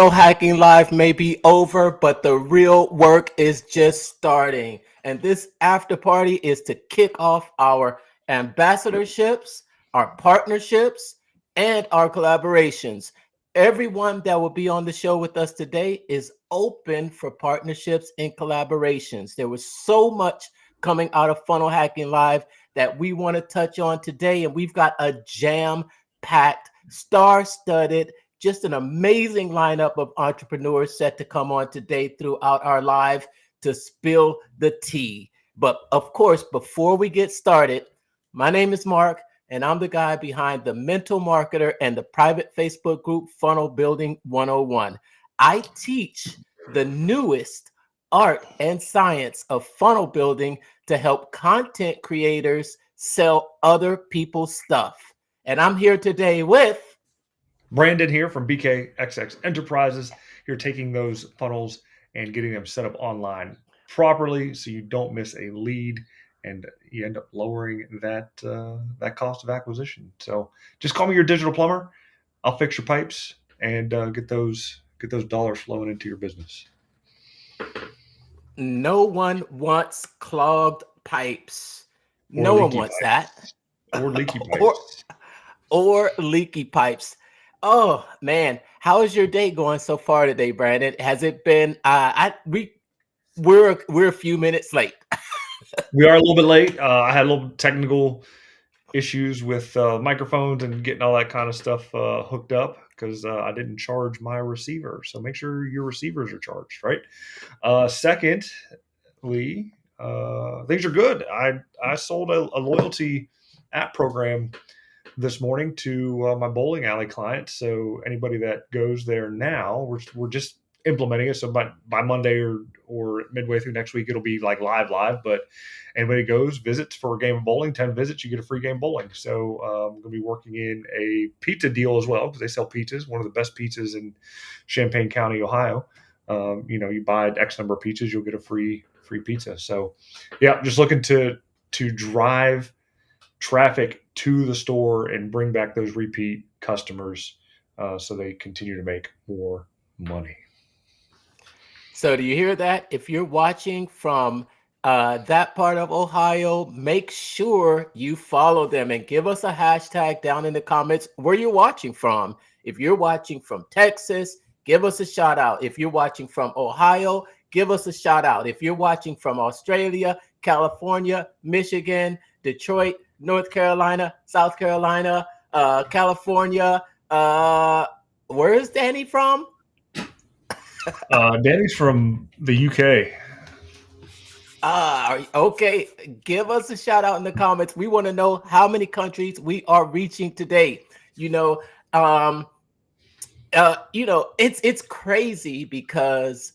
Funnel Hacking Live may be over, but the real work is just starting. And this after party is to kick off our ambassadorships, our partnerships, and our collaborations. Everyone that will be on the show with us today is open for partnerships and collaborations. There was so much coming out of Funnel Hacking Live that we want to touch on today, and we've got a jam-packed, star-studded, just an amazing lineup of entrepreneurs set to come on today throughout our live to spill the tea. But of course, before we get started, my name is Mark, and I'm the guy behind the Mental Marketer and the private Facebook group Funnel Building 101. I teach the newest art and science of funnel building to help content creators sell other people's stuff. And I'm here today with Brandon here from BKXX Enterprises. Here taking those funnels and getting them set up online properly so you don't miss a lead and you end up lowering that cost of acquisition. So just call me your digital plumber. I'll fix your pipes and get those dollars flowing into your business. No one wants clogged pipes. Or No one leaky wants that. pipes. Or leaky or pipes. or leaky pipes. Oh man, how is your day going so far today, Brandon? Has it been we're a few minutes late. We are a little bit late. I had a little technical issues with microphones and getting all that kind of stuff hooked up because I didn't charge my receiver. So make sure your receivers are charged, right? Secondly, things are good. I sold a loyalty app program this morning to my bowling alley clients. So anybody that goes there now, we're just implementing it. So by Monday or midway through next week, it'll be like live. But anybody goes, visits for a game of bowling, 10 visits, you get a free game of bowling. So I'm going to be working in a pizza deal as well because they sell pizzas, one of the best pizzas in Champaign County, Ohio. You buy X number of pizzas, you'll get a free pizza. So yeah, just looking to drive traffic to the store and bring back those repeat customers so they continue to make more money. So do you hear that? If you're watching from that part of Ohio, make sure you follow them and give us a hashtag down in the comments where you're watching from. If you're watching from Texas, give us a shout out. If you're watching from Ohio, give us a shout out. If you're watching from Australia, California, Michigan, Detroit, North Carolina, South Carolina, California, where is Danny from? Danny's from the UK. Okay. Give us a shout out in the comments. We want to know how many countries we are reaching today. It's crazy because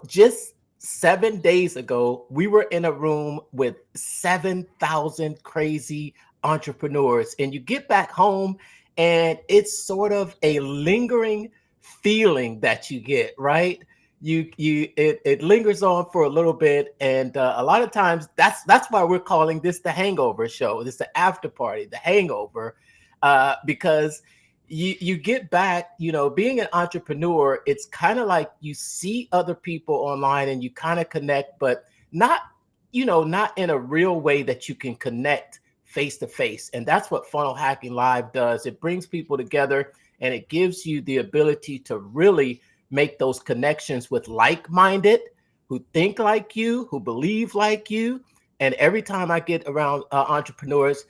just 7 days ago we were in a room with 7,000 crazy entrepreneurs, and you get back home and it's sort of a lingering feeling that you get, right? It lingers on for a little bit, and a lot of times that's why we're calling this the hangover show. This is the after party, the hangover, because you get back, being an entrepreneur, it's kind of like you see other people online and you kind of connect, but not in a real way that you can connect face to face. And that's what Funnel Hacking Live does. It brings people together and it gives you the ability to really make those connections with like-minded, who think like you, who believe like you. And every time I get around entrepreneurs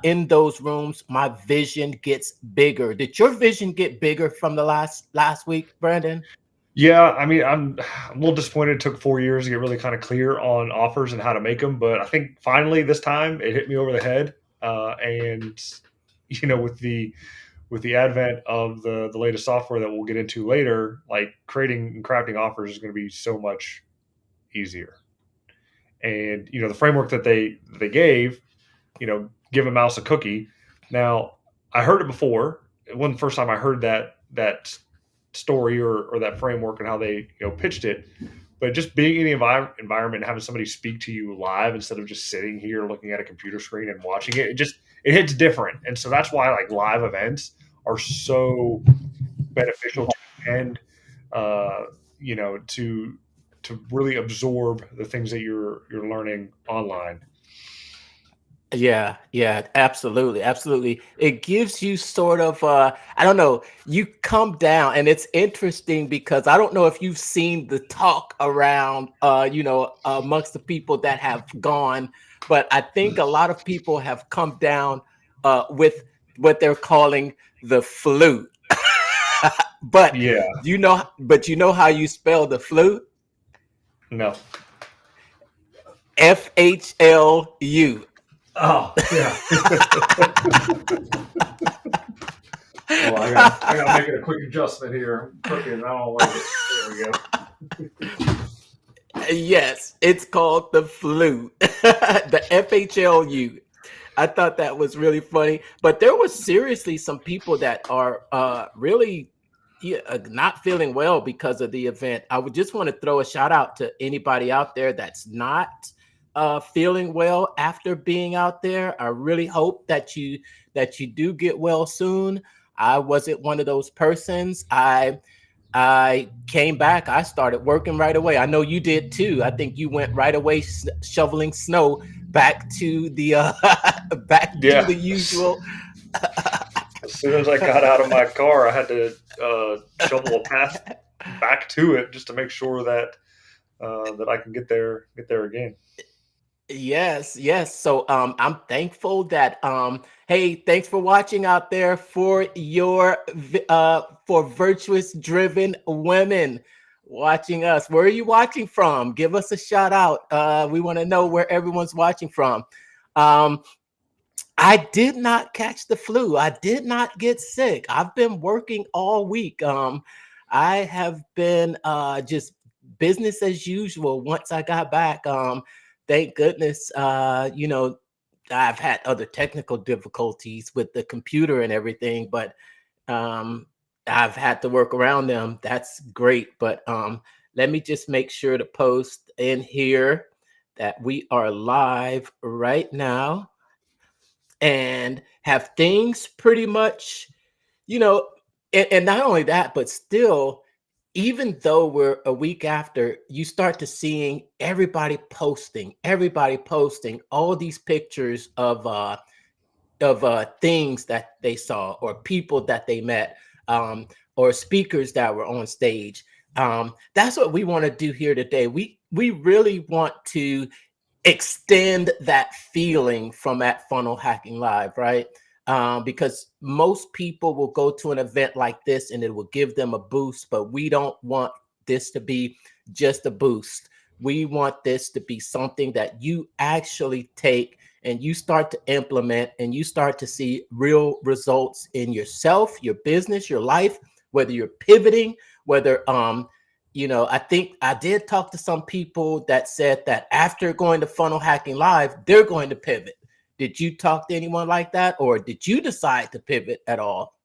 in those rooms, my vision gets bigger. Did your vision get bigger from the last week, Brandon? Yeah, I mean, I'm a little disappointed. It took 4 years to get really kind of clear on offers and how to make them, but I think finally this time it hit me over the head. And with the advent of the latest software that we'll get into later, like creating and crafting offers is going to be so much easier. And the framework that they gave, give a mouse a cookie. Now, I heard it before. It wasn't the first time I heard that story or that framework and how they pitched it. But just being in the environment and having somebody speak to you live instead of just sitting here looking at a computer screen and watching it, it hits different. And so that's why like live events are so beneficial to attend uh, to really absorb the things that you're learning online. Yeah, yeah, absolutely, absolutely. It gives you sort of I don't know, you come down and it's interesting because I don't know if you've seen the talk around amongst the people that have gone, but I think a lot of people have come down with what they're calling the flu. But Yeah. you know how you spell the flu? No. FHLU. Oh, yeah. Oh, I gotta make it a quick adjustment here. I'm cooking. I don't like it. There we go. Yes, it's called the flu, the FHLU. I thought that was really funny, but there was seriously some people that are really not feeling well because of the event. I would just want to throw a shout out to anybody out there that's not feeling well after being out there. I really hope that you do get well soon. I wasn't one of those persons. I came back. I started working right away. I know you did too. I think you went right away shoveling snow back to the back to Yeah. the usual. As soon as I got out of my car, I had to shovel a path back to it just to make sure that that I can get there again. Yes, yes. So I'm thankful that hey, thanks for watching out there for your for virtuous driven women watching us. Where are you watching from? Give us a shout out. We want to know where everyone's watching from. Um I did not catch the flu. I did not get sick. I've been working all week. I have been just business as usual once I got back. Thank goodness, I've had other technical difficulties with the computer and everything, but um, I've had to work around them. That's great. But let me just make sure to post in here that we are live right now and have things pretty much, you know, and not only that, but still, even though we're a week after, you start to seeing everybody posting all these pictures of things that they saw or people that they met, or speakers that were on stage. That's what we want to do here today. We really want to extend that feeling from at Funnel Hacking Live, right? Because most people will go to an event like this and it will give them a boost, but we don't want this to be just a boost. We want this to be something that you actually take and you start to implement and you start to see real results in yourself, your business, your life, whether you're pivoting, whether I think I did talk to some people that said that after going to Funnel Hacking Live, they're going to pivot. Did you talk to anyone like that, or did you decide to pivot at all?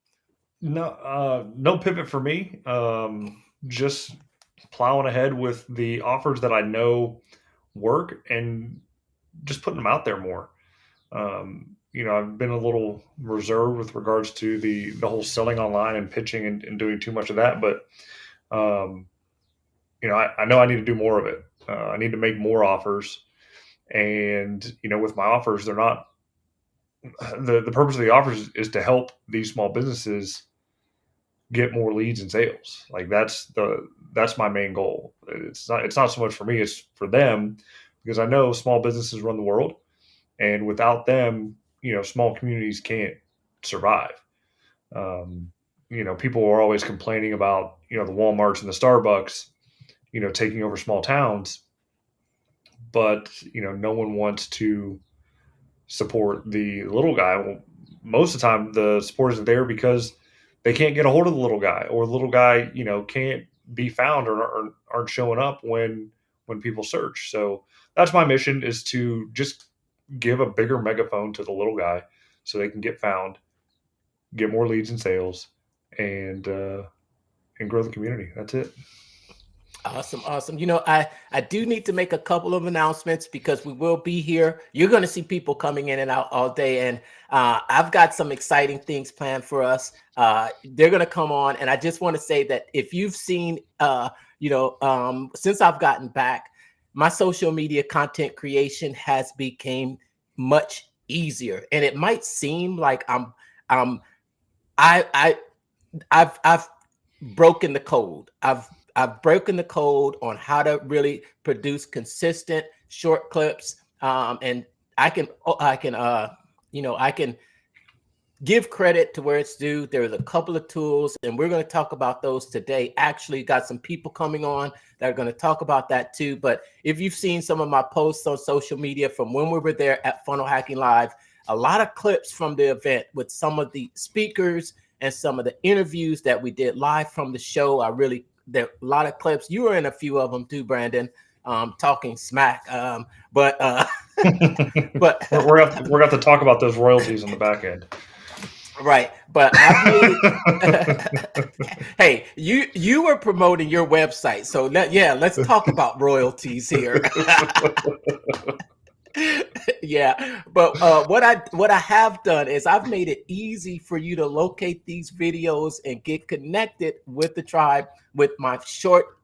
No, no pivot for me. Just plowing ahead with the offers that I know work and just putting them out there more. I've been a little reserved with regards to the whole selling online and pitching and doing too much of that, but um, I know I need to do more of it. I need to make more offers, and with my offers, they're not the purpose of the offers is to help these small businesses get more leads and sales. Like that's my main goal. It's not so much for me, it's for them, because I know small businesses run the world, and without them, small communities can't survive. Um, People are always complaining about the WalMarts and the Starbucks, taking over small towns, but no one wants to support the little guy. Well, most of the time, the support isn't there because they can't get a hold of the little guy, or the little guy, can't be found, or aren't showing up when people search. So that's my mission, is to just give a bigger megaphone to the little guy so they can get found, get more leads and sales, and and grow the community. That's it. Awesome, awesome. I do need to make a couple of announcements because we will be here. You're going to see people coming in and out all day, and I've got some exciting things planned for us. They're going to come on, and I just want to say that if you've seen, since I've gotten back, my social media content creation has become much easier, and it might seem like um, I, I, I've broken the code. I've broken the code on how to really produce consistent short clips. And I can give credit to where it's due. There's a couple of tools, and we're going to talk about those today. Actually, got some people coming on that are going to talk about that too. But if you've seen some of my posts on social media from when we were there at Funnel Hacking Live, a lot of clips from the event with some of the speakers and some of the interviews that we did live from the show. There are a lot of clips. You were in a few of them too, Brandon, talking smack. But but We're going to talk about those royalties on the back end. right. But I've made it. Hey, you were promoting your website, so let's talk about royalties here. Yeah, but what I have done is I've made it easy for you to locate these videos and get connected with the tribe with my short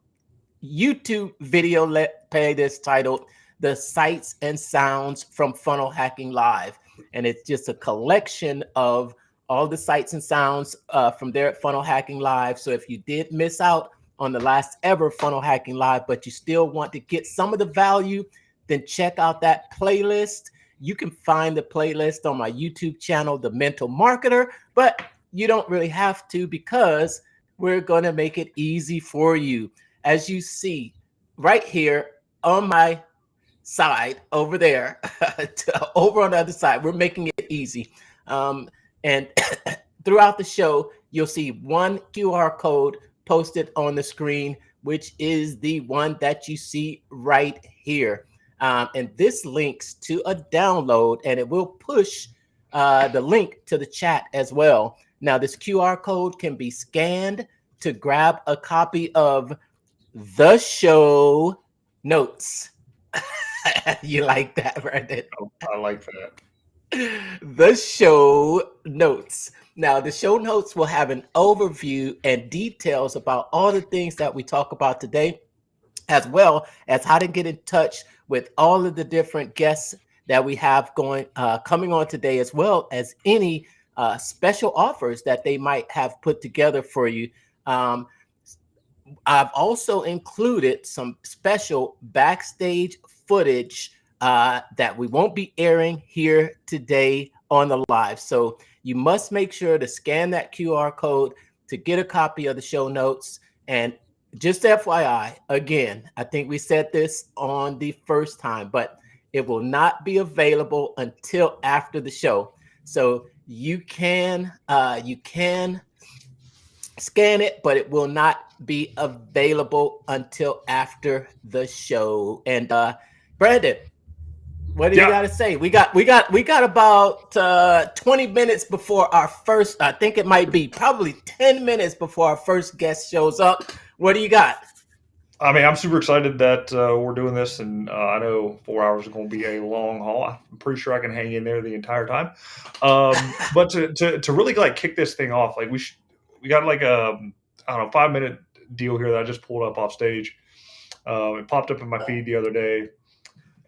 YouTube video playlist titled "The Sights and Sounds from Funnel Hacking Live," and it's just a collection of all the sights and sounds from there at Funnel Hacking Live. So if you did miss out on the last ever Funnel Hacking Live, but you still want to get some of the value, then check out that playlist. You can find the playlist on my YouTube channel, The Mental Marketer, but you don't really have to because we're going to make it easy for you. As you see right here on my side over there, over on the other side, we're making it easy. And throughout the show, you'll see one QR code posted on the screen, which is the one that you see right here. And this links to a download, and it will push the link to the chat as well. Now, this QR code can be scanned to grab a copy of the show notes. You like that, Brandon? I like that. The show notes. Now, the show notes will have an overview and details about all the things that we talk about today, as well as how to get in touch with all of the different guests that we have coming on today, as well as any special offers that they might have put together for you. I've also included some special backstage footage that we won't be airing here today on the live. So you must make sure to scan that QR code to get a copy of the show notes. And just FYI, again, I think we said this on the first time, but it will not be available until after the show. So you can scan it, but it will not be available until after the show. And Brandon, what do you got to say? We got about 20 minutes before our first. I think it might be probably 10 minutes before our first guest shows up. What do you got? I mean, I'm super excited that we're doing this, and I know 4 hours is going to be a long haul. I'm pretty sure I can hang in there the entire time. But to really like kick this thing off, like we got like a I don't know 5-minute deal here that I just pulled up off stage. It popped up in my feed the other day,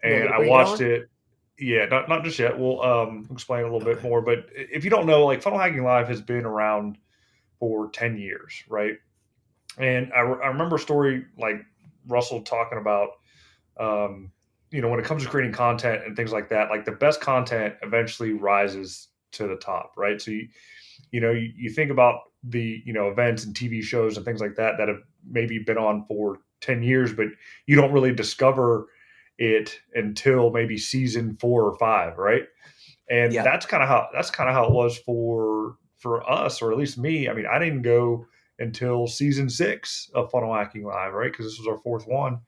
and I watched it. Yeah, not just yet. We'll explain a little bit more. But if you don't know, like Funnel Hacking Live has been around for 10 years, right? And I remember a story like Russell talking about, when it comes to creating content and things like that, like the best content eventually rises to the top, right? So you think about the events and TV shows and things like that that have maybe been on for 10 years, but you don't really discover it until maybe season 4 or 5, right? And that's kind of how it was for us, or at least me. I mean, I didn't go until season 6 of Funnel Hacking Live, right? Because this was our 4th one.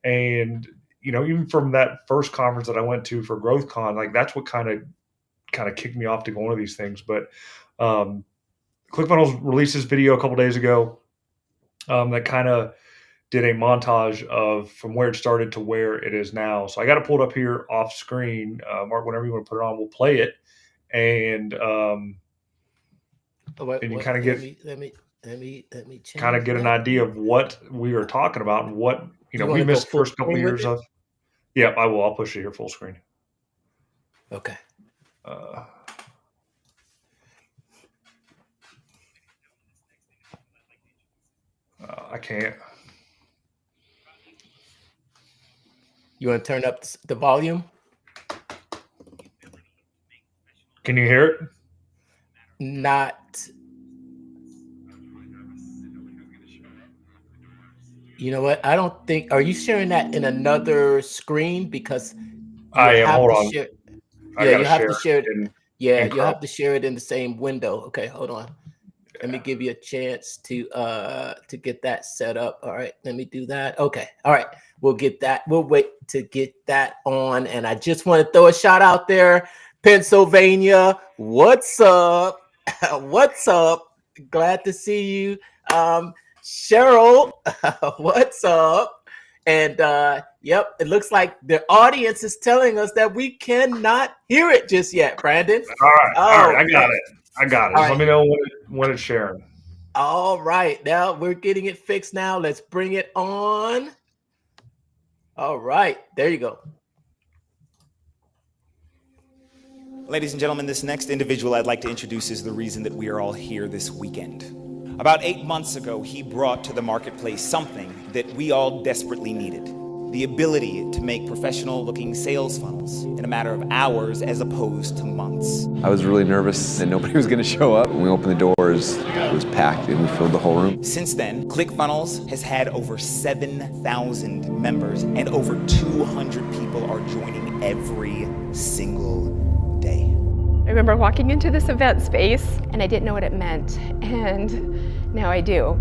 And even from that first conference that I went to for GrowthCon, like that's what kind of kicked me off to go one of these things. But ClickFunnels released this video a couple days ago that kind of did a montage of from where it started to where it is now. So I got it pulled up here off screen. Mark, whenever you want to put it on, we'll play it. And you kind of get an idea of what we are talking about and what, we missed the first couple of years of. Yeah, I will. I'll push it here full screen. Okay. I can't. You want to turn up the volume? Can you hear it? Not. You know what? I don't think. Are you sharing that in another screen? Because I am. Hold on. you have to share it. You have to share it in the same window. Okay, hold on. Let me give you a chance to get that set up. All right, let me do that. Okay, all right, we'll get that. We'll wait to get that on. And I just want to throw a shout out there, Pennsylvania. What's up? What's up? Glad to see you, Cheryl. What's up? And yep, it looks like the audience is telling us that we cannot hear it just yet, Brandon. All right, I got it. Just let me know when it's sharing. All right, now we're getting it fixed now. Let's bring it on. All right, there you go. Ladies and gentlemen, this next individual I'd like to introduce is the reason that we are all here this weekend. About 8 months ago, he brought to the marketplace something that we all desperately needed. The ability to make professional-looking sales funnels in a matter of hours as opposed to months. I was really nervous that nobody was going to show up. When we opened the doors, it was packed and we filled the whole room. Since then, ClickFunnels has had over 7,000 members and over 200 people are joining every single day. I remember walking into this event space and I didn't know what it meant, and now I do.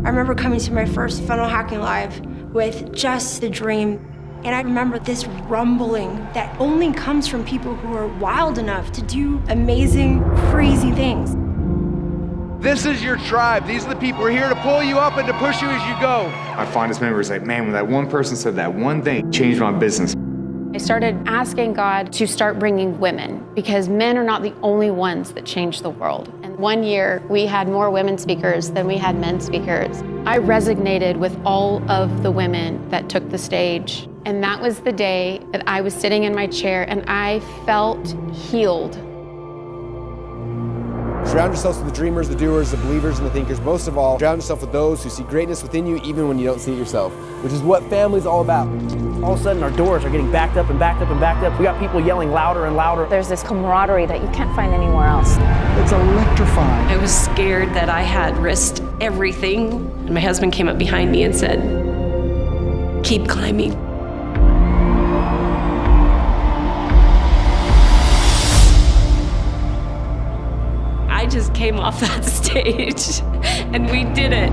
I remember coming to my first Funnel Hacking Live with just the dream. And I remember this rumbling that only comes from people who are wild enough to do amazing, crazy things. This is your tribe. These are the people who are here to pull you up and to push you as you go. Our fondest memory is like, man, when that one person said that one thing, it changed my business. I started asking God to start bringing women because men are not the only ones that change the world. And one year we had more women speakers than we had men speakers. I resonated with all of the women that took the stage. And that was the day that I was sitting in my chair and I felt healed. Surround yourself with the dreamers, the doers, the believers, and the thinkers. Most of all, surround yourself with those who see greatness within you even when you don't see it yourself, which is what family's all about. All of a sudden, our doors are getting backed up and backed up and backed up. We got people yelling louder and louder. There's this camaraderie that you can't find anywhere else. It's electrifying. I was scared that I had risked everything. And my husband came up behind me and said, "Keep climbing." I just came off that stage and we did it.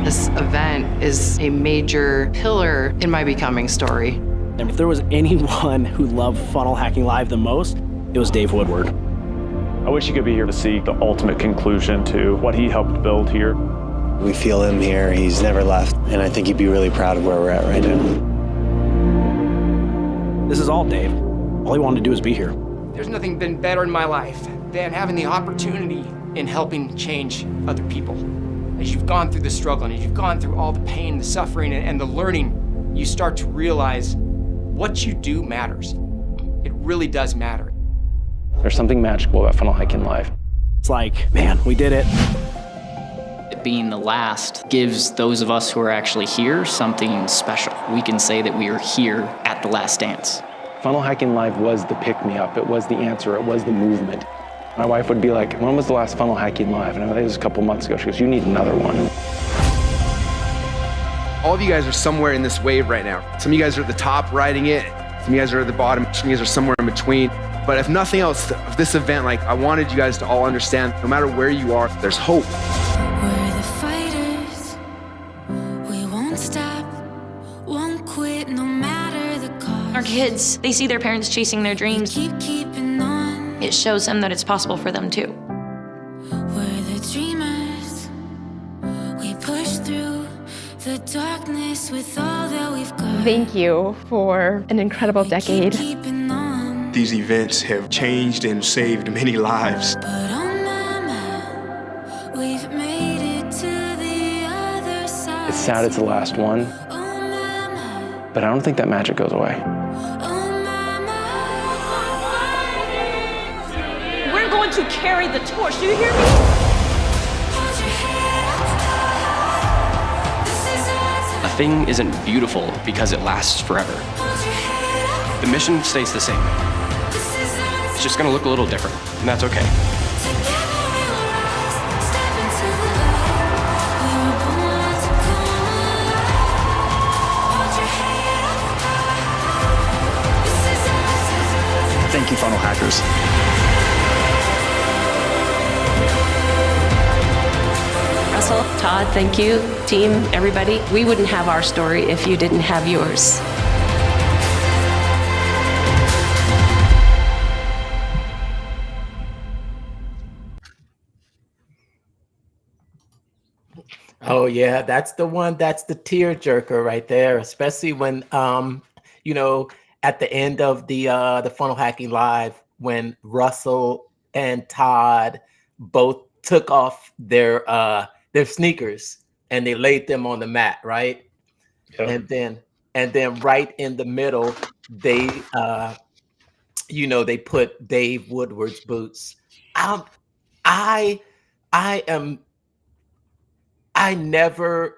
This event is a major pillar in my becoming story. And if there was anyone who loved Funnel Hacking Live the most, it was Dave Woodward. I wish you could be here to see the ultimate conclusion to what he helped build here. We feel him here. He's never left. And I think he'd be really proud of where we're at right now. This is all Dave. All he wanted to do is be here. There's nothing been better in my life than having the opportunity in helping change other people. As you've gone through the struggle and as you've gone through all the pain, the suffering, and the learning, you start to realize what you do matters. It really does matter. There's something magical about Funnel Hacking Live. It's like, man, we did it. Being the last gives those of us who are actually here something special. We can say that we are here at the last dance. Funnel Hacking Live was the pick-me-up. It was the answer. It was the movement. My wife would be like, when was the last Funnel Hacking Live? And I think it was a couple months ago. She goes, you need another one. All of you guys are somewhere in this wave right now. Some of you guys are at the top riding it. Some of you guys are at the bottom. Some of you guys are somewhere in between. But if nothing else, of this event, I wanted you guys to all understand, no matter where you are, there's hope. We're the fighters. We won't stop, won't quit, no matter the cost. Our kids, they see their parents chasing their dreams. Keeping on. It shows them that it's possible for them too. We're the dreamers. We push through the honest with all that we've got. Thank you for an incredible decade. Keeping on. These events have changed and saved many lives. But on my mind, we've made it to the other side. It's sad it's the last one, but I don't think that magic goes away. We're going to carry the torch. Do you hear me? A thing isn't beautiful because it lasts forever. The mission stays the same. It's just gonna look a little different, and that's okay. Thank you, funnel hackers. Russell, Todd, thank you. Team, everybody. We wouldn't have our story if you didn't have yours. Oh yeah, that's the one. That's the tear jerker right there. Especially when, you know, at the end of the funnel hacking live, when Russell and Todd both took off their sneakers and they laid them on the mat, right? Yep. And then right in the middle, they they put Dave Woodward's boots. I never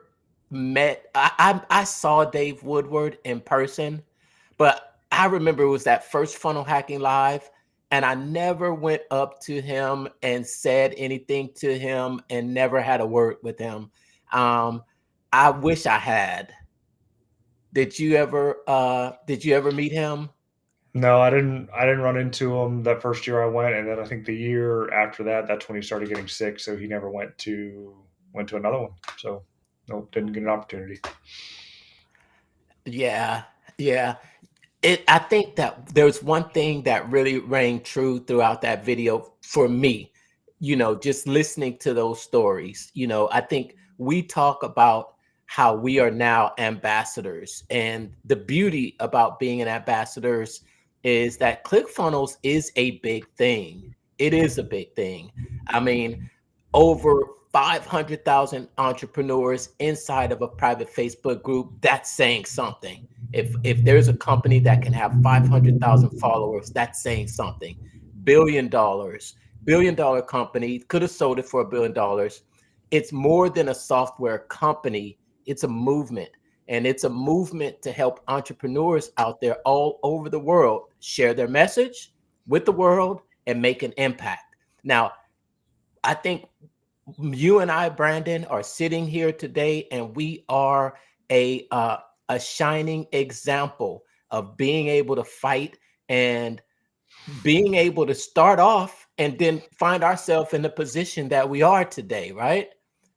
met, I saw Dave Woodward in person, but I remember it was that first funnel hacking live, and I never went up to him and said anything to him and never had a word with him. I wish I had. Did you ever meet him? No, I didn't run into him that first year I went, and then I think the year after that, that's when he started getting sick, so he never went to another one. So nope, didn't get an opportunity. Yeah. I think that there's one thing that really rang true throughout that video for me, just listening to those stories. I think we talk about how we are now ambassadors, and the beauty about being an ambassadors is that ClickFunnels is a big thing. It is a big thing. I mean, over 500,000 entrepreneurs inside of a private Facebook group, that's saying something. If there's a company that can have 500,000 followers, that's saying something. $1 billion company, could have sold it for $1 billion. It's more than a software company. It's a movement. And it's a movement to help entrepreneurs out there all over the world share their message with the world and make an impact. Now, I think you and I, Brandon, are sitting here today, and we are a shining example of being able to fight and being able to start off and then find ourselves in the position that we are today, right?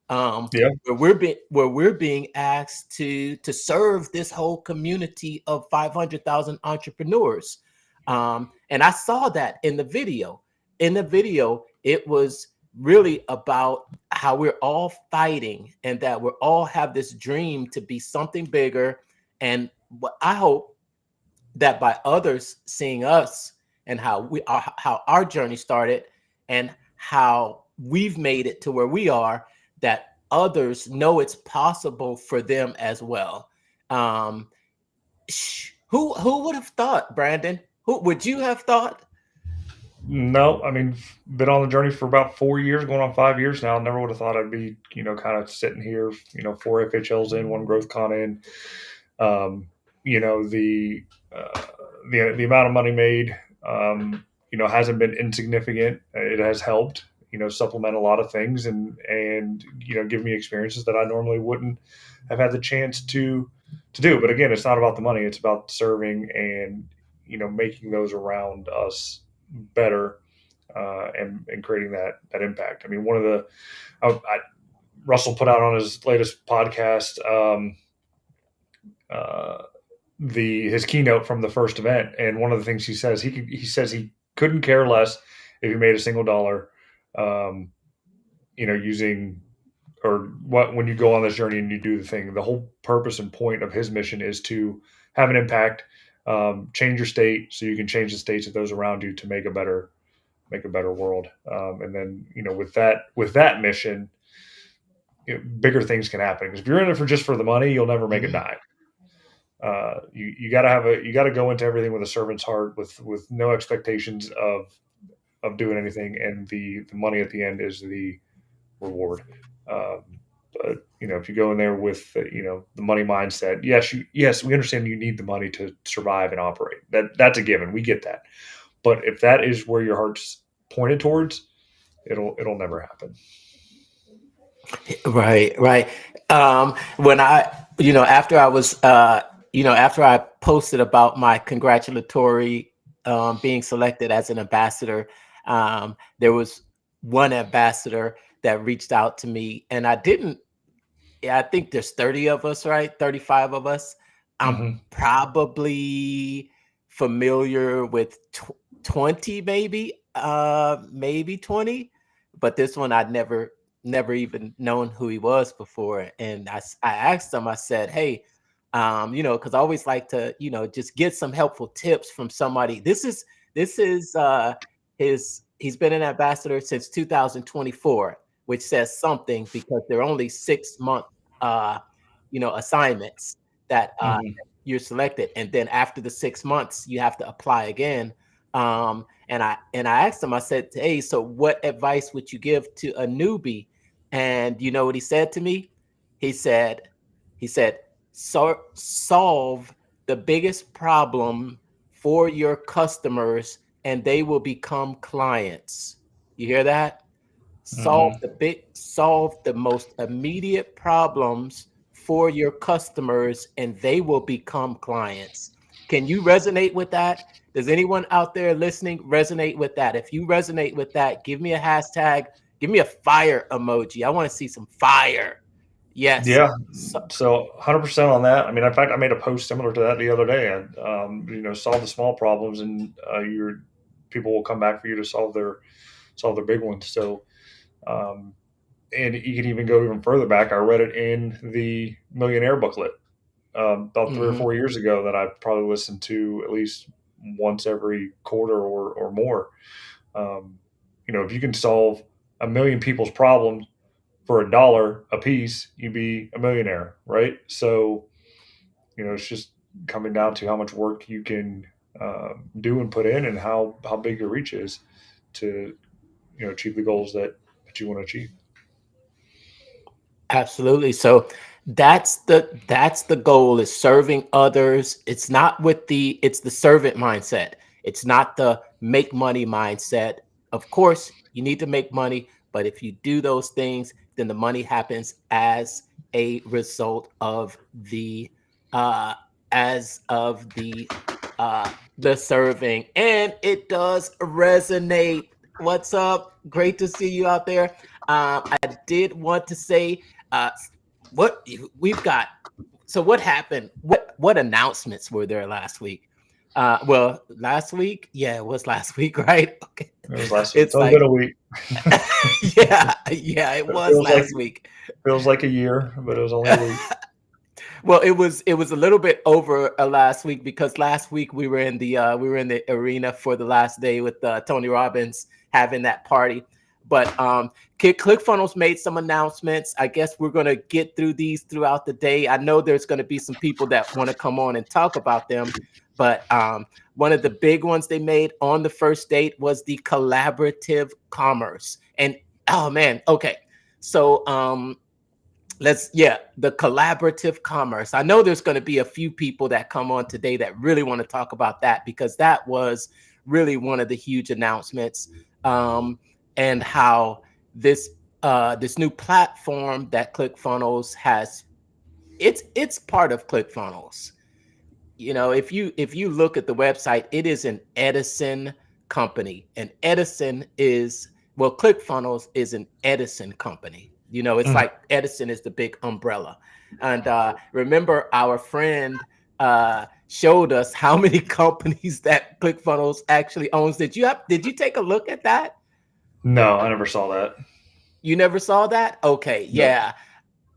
Where we're being asked to serve this whole community of 500,000 entrepreneurs. And I saw that in the video. In the video, it was really about how we're all fighting and that we all have this dream to be something bigger. And what I hope that by others seeing us and how our journey started and how we've made it to where we are, that others know it's possible for them as well. Who would have thought, Brandon? Who would you have thought? No, I mean, been on the journey for about 4 years, going on 5 years now. Never would have thought I'd be, kind of sitting here, 4 FHLs in, 1 growth con in. The amount of money made, hasn't been insignificant. It has helped, supplement a lot of things and give me experiences that I normally wouldn't have had the chance to do. But again, it's not about the money. It's about serving and, making those around us better and creating that impact. I mean, one of the Russell put out on his latest podcast his keynote from the first event, and one of the things he says he couldn't care less if he made a single dollar, using when you go on this journey and you do the thing, the whole purpose and point of his mission is to have an impact, change your state so you can change the states of those around you to make a better world. And then, with that mission, bigger things can happen. Because if you're in it just for the money, you'll never make a dime. You gotta go into everything with a servant's heart, with no expectations of doing anything, and the money at the end is the reward. But if you go in there with the money mindset, yes, we understand you need the money to survive and operate. That's a given. We get that. But if that is where your heart's pointed towards, it'll never happen. Right. When after I was, after I posted about my congratulatory being selected as an ambassador, there was one ambassador that reached out to me, and I think there's 30 of us, right? 35 of us. I'm probably familiar with 20, maybe 20, but this one I'd never even known who he was before. And I asked him, I said, hey, because I always like to, just get some helpful tips from somebody. This is he's been an ambassador since 2024, which says something, because they're only 6-month, assignments that you're selected. And then after the 6 months, you have to apply again. And I asked him, I said, hey, so what advice would you give to a newbie? And you know what he said to me? He said, solve the biggest problem for your customers and they will become clients. You hear that? Solve the most immediate problems for your customers and they will become clients. Can you resonate with that? Does anyone out there listening resonate with that? If you resonate with that, give me a hashtag, give me a fire emoji. I want to see some fire. Yes. Yeah. So 100% on that. I mean, in fact, I made a post similar to that the other day. Solve the small problems, and your people will come back for you to solve their big ones. So, and you can even go even further back. I read it in the Millionaire booklet about 3 or 4 years ago that I probably listened to at least once every quarter or more. If you can solve 1 million people's problems for $1 a piece, you'd be a millionaire, right? So, it's just coming down to how much work you can do and put in, and how big your reach is to, achieve the goals that you want to achieve. Absolutely. So that's the goal, is serving others. It's the servant mindset. It's not the make money mindset. Of course, you need to make money, but if you do those things, then the money happens as a result of the serving. And it does resonate. What's up? Great to see you out there. I did want to say, what we've got. So what happened? What announcements were there last week? Last week, yeah, it was last week, right? Okay, it was last week. It's like been a week. yeah, it was last week. Feels like a year, but it was only a week. Well, it was a little bit over last week, because last week we were in the arena for the last day with Tony Robbins having that party. But ClickFunnels made some announcements. I guess we're going to get through these throughout the day. I know there's going to be some people that want to come on and talk about them. But one of the big ones they made on the first date was the collaborative commerce. And oh man, okay. So the collaborative commerce. I know there's going to be a few people that come on today that really want to talk about that, because that was really one of the huge announcements. And how this new platform that ClickFunnels has, it's part of ClickFunnels. If you look at the website, it is an Edison company, and ClickFunnels is an Edison company. It's like Edison is the big umbrella. And remember, our friend showed us how many companies that ClickFunnels actually owns. Did you take a look at that? No, I never saw that. You never saw that? Okay, yeah.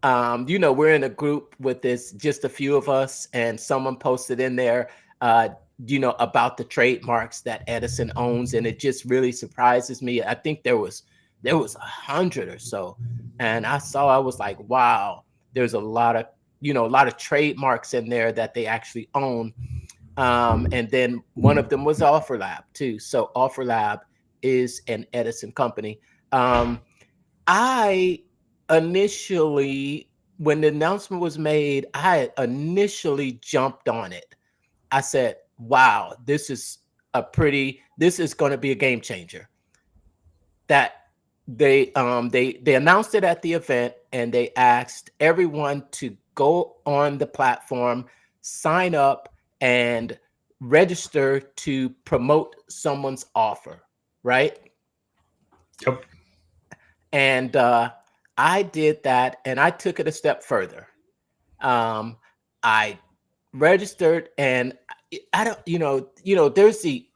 We're in a group with just a few of us, and someone posted in there, about the trademarks that Edison owns, and it just really surprises me. I think there was 100 or so, and I was like, wow, there's a lot of trademarks in there that they actually own. And then one of them was OfferLab too. So OfferLab is an Edison company. I initially, when the announcement was made, I initially jumped on it. I said, wow, this is going to be a game changer. That they announced it at the event, and they asked everyone to go on the platform, sign up, and register to promote someone's offer, right? Yep. And I did that, and I took it a step further. I registered, and I don't,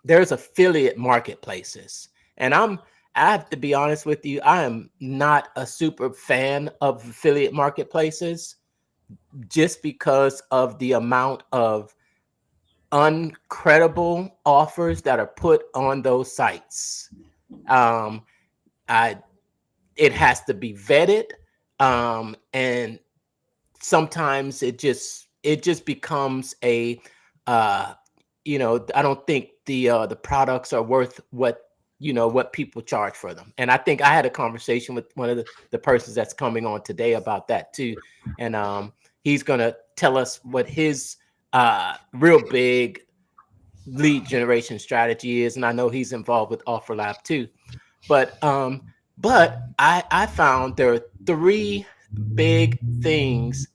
there's affiliate marketplaces, and I have to be honest with you, I am not a super fan of affiliate marketplaces, just because of the amount of uncredible offers that are put on those sites. I It has to be vetted, and sometimes it just becomes a I don't think the products are worth what people charge for them. And I think I had a conversation with one of the persons that's coming on today about that too, and he's gonna tell us what his real big lead generation strategy is, and I know he's involved with OfferLab too. But I found there are three big things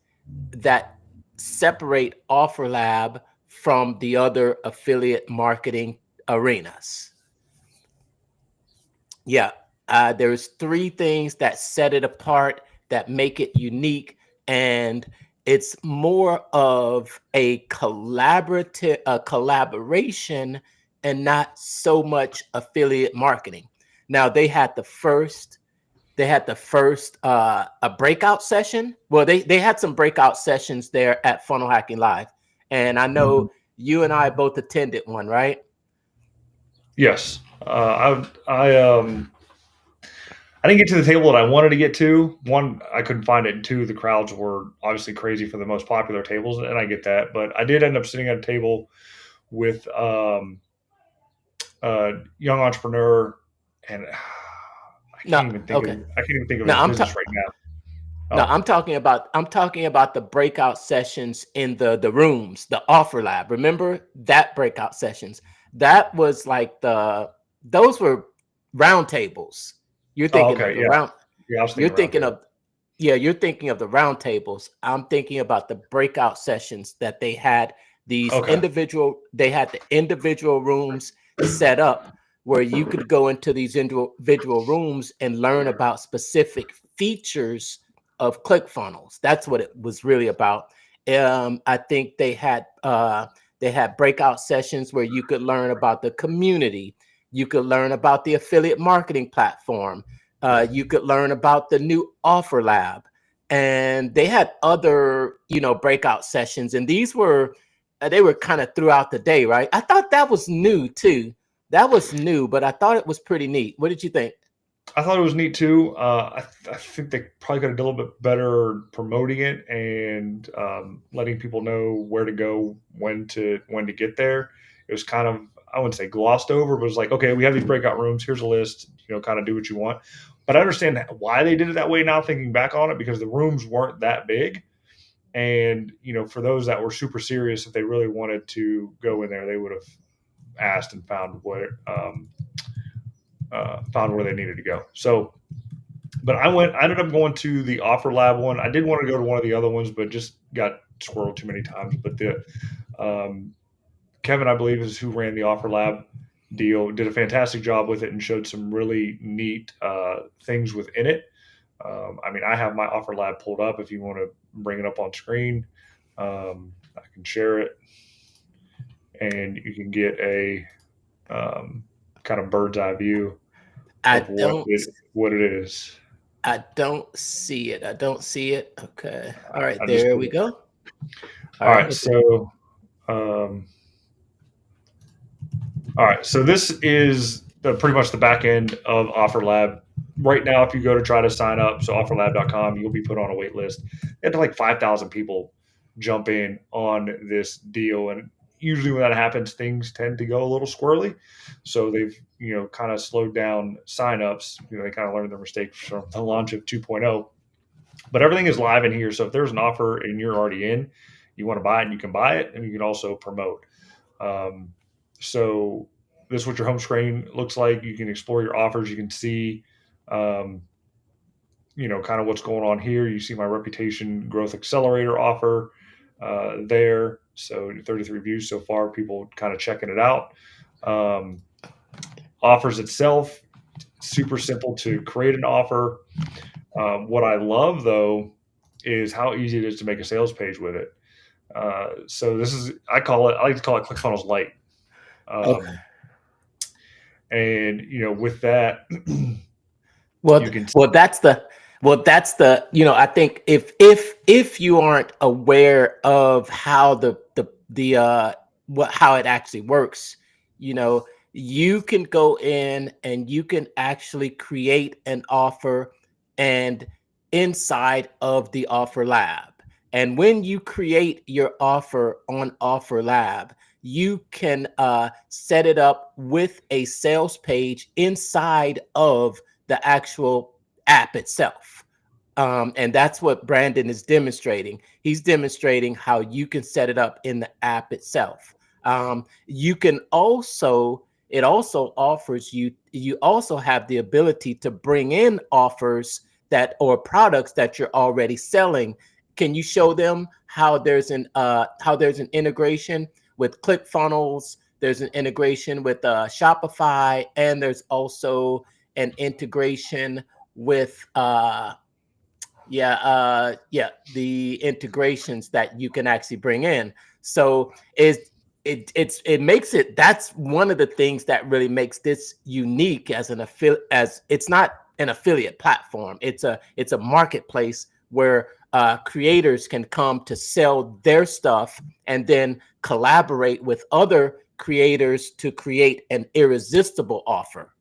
that separate OfferLab from the other affiliate marketing arenas. Yeah, there's three things that set it apart, that make it unique, and it's more of a collaboration, and not so much affiliate marketing. Now they had the first a breakout session. Well, they had some breakout sessions there at Funnel Hacking Live, and I know you and I both attended one, right? Yes. I didn't get to the table that I wanted to get to. One, I couldn't find it, and two, the crowds were obviously crazy for the most popular tables, and I get that. But I did end up sitting at a table with a young entrepreneur, and I can't even think of his business right now. No, I'm talking about the breakout sessions in the rooms, the OfferLab. Remember that breakout sessions? That was like those were round tables. You're thinking of Okay, the yeah. round. Yeah, I was You're thinking thinking of you're thinking of the round tables. I'm thinking about the breakout sessions that they had. They had the individual rooms set up where you could go into these individual rooms and learn about specific features of ClickFunnels. That's what it was really about. I think they had breakout sessions where you could learn about the community. You could learn about the affiliate marketing platform. You could learn about the new OfferLab, and they had other breakout sessions, and these were they were kind of throughout the day, right? I thought that was new too. That was new, but I thought it was pretty neat. What did you think? I thought it was neat too. I think they probably could have done a little bit better promoting it and letting people know where to go, when to get there. It was kind of, I wouldn't say glossed over, but it was like, okay, we have these breakout rooms. Here's a list. Kind of do what you want. But I understand why they did it that way now, thinking back on it, because the rooms weren't that big. And for those that were super serious, if they really wanted to go in there, they would have asked and found where they needed to go. So, but I ended up going to the OfferLab one. I did want to go to one of the other ones, but just got squirreled too many times. But Kevin, I believe, is who ran the OfferLab deal, did a fantastic job with it and showed some really neat things within it. I have my OfferLab pulled up. If you want to bring it up on screen, I can share it, and you can get a kind of bird's eye view of what it is. I don't see it. Okay. All right, I just there put we it. go. All right. So, this is pretty much the back end of OfferLab. Right now, if you go to try to sign up, so offerlab.com, you'll be put on a wait list. They had like 5,000 people jump in on this deal. And usually when that happens, things tend to go a little squirrely. So they've, kind of slowed down signups. They kind of learned their mistakes from the launch of 2.0. But everything is live in here. So if there's an offer and you're already in, you want to buy it, and you can buy it, and you can also promote. So this is what your home screen looks like. You can explore your offers. You can see, kind of what's going on here. You see my Reputation Growth Accelerator offer there. So 33 views so far, people kind of checking it out. Offers itself, super simple to create an offer. What I love, though, is how easy it is to make a sales page with it. So this is, I like to call it ClickFunnels Lite. Okay. And with that, that's the I think if you aren't aware of how how it actually works, you can go in and you can actually create an offer and inside of the Offer Lab. And when you create your offer on Offer Lab, you can set it up with a sales page inside of the actual app itself. And that's what Brandon is demonstrating. He's demonstrating how you can set it up in the app itself. You can also, it also offers you also have the ability to bring in offers or products that you're already selling. Can you show them how there's an integration with ClickFunnels? There's an integration with Shopify, and there's also an integration with the integrations that you can actually bring in. So it makes it, that's one of the things that really makes this unique as it's not an affiliate platform. It's a marketplace where creators can come to sell their stuff and then collaborate with other creators to create an irresistible offer.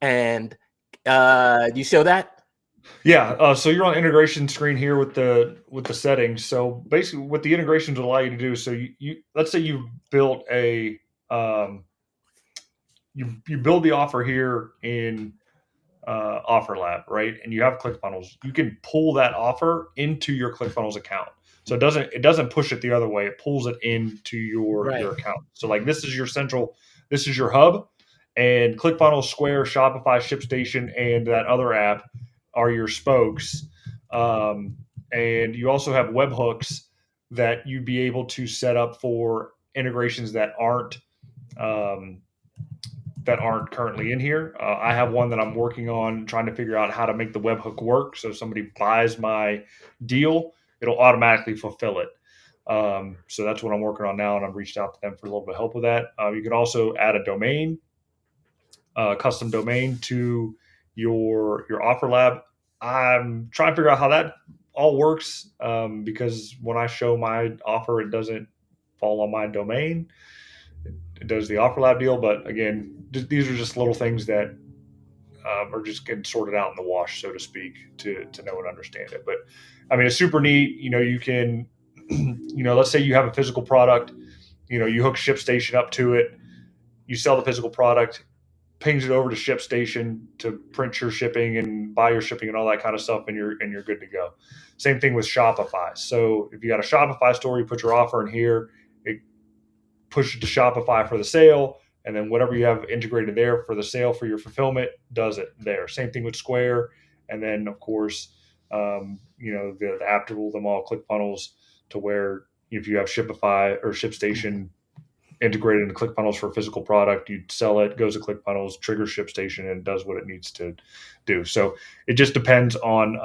And you show that? Yeah. So you're on the integration screen here with the settings. So basically, what the integrations will allow you to do. So you let's say you've built a you build the offer here in Offer Lab, right? And you have ClickFunnels. You can pull that offer into your ClickFunnels account. So it doesn't push it the other way. It pulls it into your account. So like this is your hub, and ClickFunnels, Square, Shopify, ShipStation, and that other app are your spokes. And you also have webhooks that you'd be able to set up for integrations that aren't currently in here. I have one that I'm working on trying to figure out how to make the webhook work. So if somebody buys my deal, it'll automatically fulfill it. So that's what I'm working on now, and I've reached out to them for a little bit of help with that. You can also add a domain, custom domain to your Offer Lab. I'm trying to figure out how that all works because when I show my offer, it doesn't fall on my domain. It does the Offer Lab deal, but again, these are just little things that are just getting sorted out in the wash, so to speak, to know and understand it. But I mean, it's super neat. You can, let's say you have a physical product, you hook ShipStation up to it, you sell the physical product, pings it over to ShipStation to print your shipping and buy your shipping and all that kind of stuff, and you're good to go. Same thing with Shopify. So if you got a Shopify store, you put your offer in here, it pushes to Shopify for the sale, and then whatever you have integrated there for the sale for your fulfillment does it there. Same thing with Square, and then of course, the app to rule them all, ClickFunnels, to where if you have Shopify or ShipStation integrated into ClickFunnels for a physical product, you sell it, goes to ClickFunnels, triggers ShipStation, and does what it needs to do. So it just depends on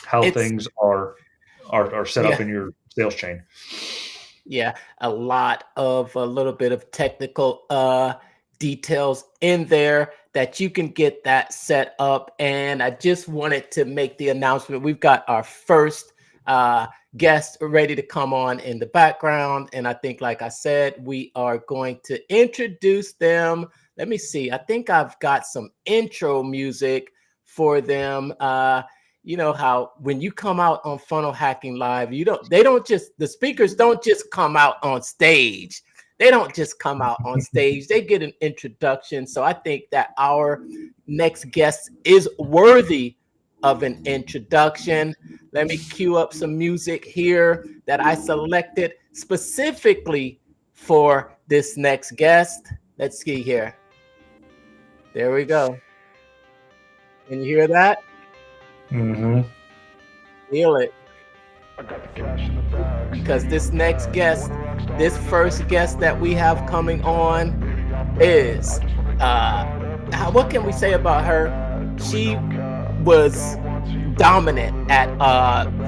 how things are set up in your sales chain. Yeah, a little bit of technical details in there that you can get that set up. And I just wanted to make the announcement. We've got our first guest ready to come on in the background. And I think, like I said, we are going to introduce them. Let me see. I think I've got some intro music for them. You know how when you come out on Funnel Hacking Live, the speakers don't just come out on stage. They don't just come out on stage. They get an introduction. So I think that our next guest is worthy of an introduction. Let me cue up some music here that I selected specifically for this next guest. Let's see here. There we go. Can you hear that? Mm-hmm. Feel it. Because this next guest, this first guest that we have coming on is, what can we say about her? She was dominant at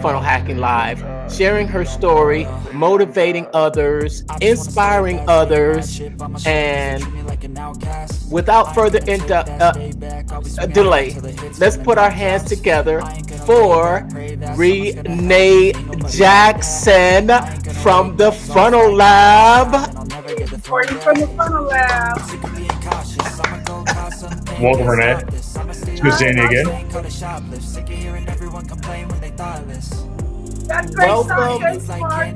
Funnel Hacking Live, sharing her story, motivating others, inspiring others, and without further delay, let's put our hands together for Renee Jackson from the Funnel Lab. From the Funnel Lab. Welcome, Renee. It's good seeing you again. That's great.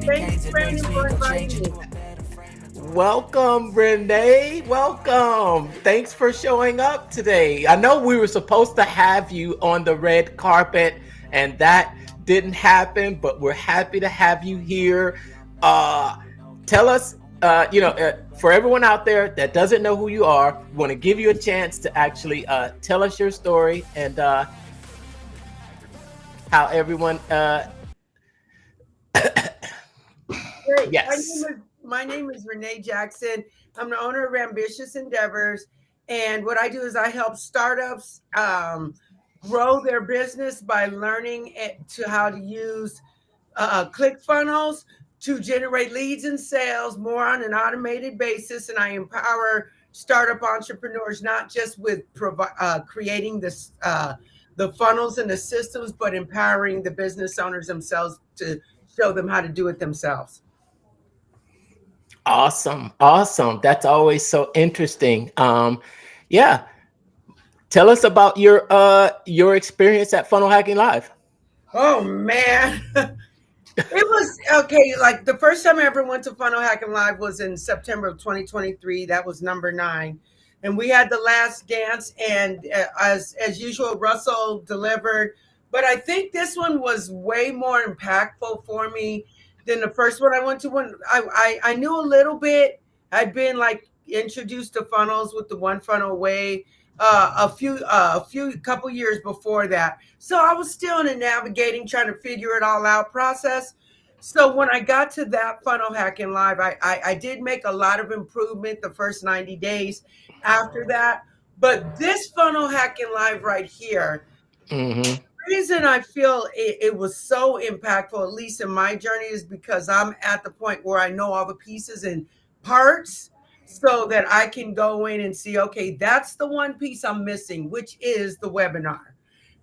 Thanks for inviting me. Welcome, Renee. Welcome. Thanks for showing up today. I know we were supposed to have you on the red carpet, and that didn't happen, but we're happy to have you here. Tell us, for everyone out there that doesn't know who you are, we want to give you a chance to actually tell us your story and how everyone. Great. Yes. My name is Renee Jackson. I'm the owner of Ambitious Endeavors. And what I do is I help startups grow their business by learning how to use ClickFunnels to generate leads and sales more on an automated basis. And I empower startup entrepreneurs, not just with creating this, the funnels and the systems, but empowering the business owners themselves to show them how to do it themselves. Awesome. That's always so interesting. Yeah. Tell us about your experience at Funnel Hacking Live. Oh man. It was okay. Like the first time I ever went to Funnel Hacking Live was in September of 2023. That was number 9. And we had the last dance, and as usual, Russell delivered. But I think this one was way more impactful for me than the first one I went to. When I knew a little bit. I'd been like introduced to funnels with the One Funnel Way a couple years before that. So I was still in a navigating, trying to figure it all out process. So when I got to that Funnel Hacking Live, I did make a lot of improvement the first 90 days after that. But this Funnel Hacking Live right here, the reason I feel it was so impactful, at least in my journey, is because I'm at the point where I know all the pieces and parts so that I can go in and see, okay, that's the one piece I'm missing, which is the webinar.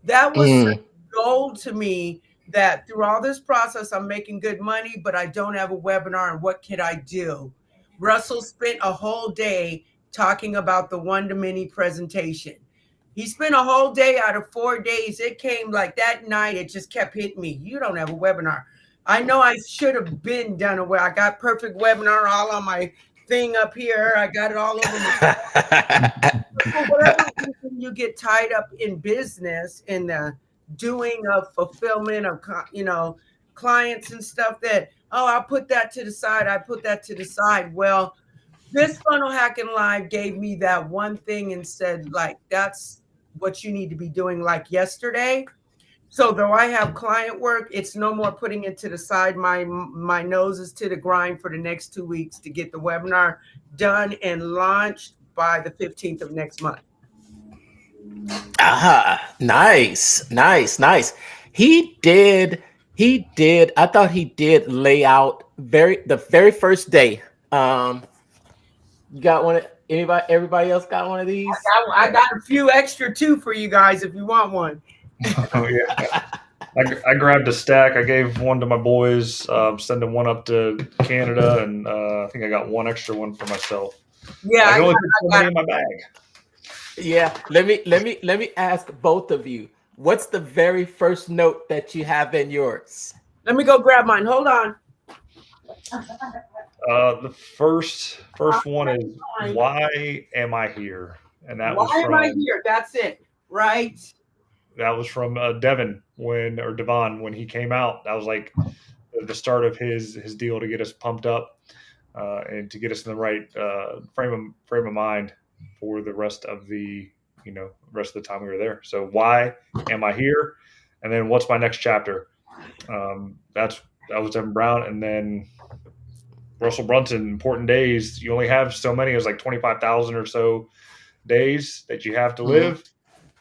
That was such gold to me, that through all this process, I'm making good money, but I don't have a webinar, and what can I do? Russell spent a whole day talking about the one-to-many presentation. He spent a whole day out of 4 days. It came like that night, it just kept hitting me. You don't have a webinar. I know I should have been done away. I got perfect webinar all on my thing up here. I got it all over my for whatever reason, you get tied up in business, in the doing of fulfillment of clients and stuff, that I'll put that to the side. Well, this Funnel Hacking Live gave me that one thing and said, like, that's what you need to be doing, like yesterday. So though I have client work, it's no more putting it to the side. My nose is to the grind for the next 2 weeks to get the webinar done and launched by the 15th of next month. Nice. He did. I thought he did lay out the very first day. You got one. Everybody else got one of these? I got a few extra too for you guys if you want one. Oh yeah. I grabbed a stack. I gave one to my boys, sending one up to Canada, and I think I got one extra one for myself. Yeah, I can only put so many in my bag. Yeah, let me ask both of you. What's the very first note that you have in yours? Let me go grab mine. Hold on. The first one is, why am I here? And that was Why from, am I here? That's it, right? That was from Devon Devon when he came out. That was like the start of his deal to get us pumped up and to get us in the right frame of mind for the rest of the time we were there. So why am I here? And then what's my next chapter? That was Devin Brown, and then Russell Brunson. Important days. You only have so many. It was like 25,000 or so days that you have to live.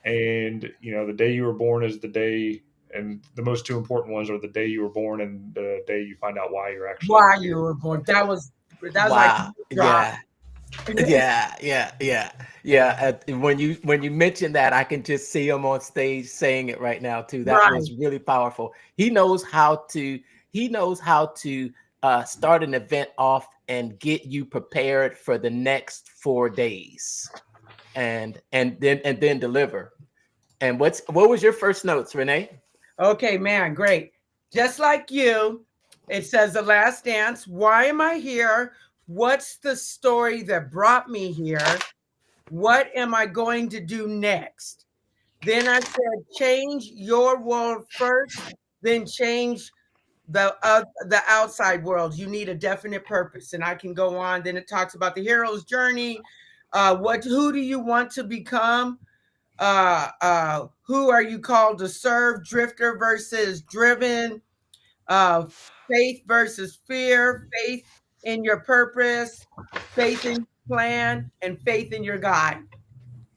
And the day you were born is the day, and the most two important ones are the day you were born and the day you find out why you're actually here. You were born. That was Wow. like Yeah. When you mentioned that, I can just see him on stage saying it right now too. That was really powerful. He knows how to start an event off and get you prepared for the next 4 days, and then deliver. And what was your first notes, Renee? Okay, man, great. Just like you, it says The Last Dance. Why am I here? What's the story that brought me here? What am I going to do next? Then I said, change your world first, then change the outside world. You need a definite purpose. And I can go on. Then it talks about the hero's journey. Who do you want to become? Who are you called to serve? Drifter versus driven. Faith versus fear. Faith in your purpose, faith in your plan, and faith in your God.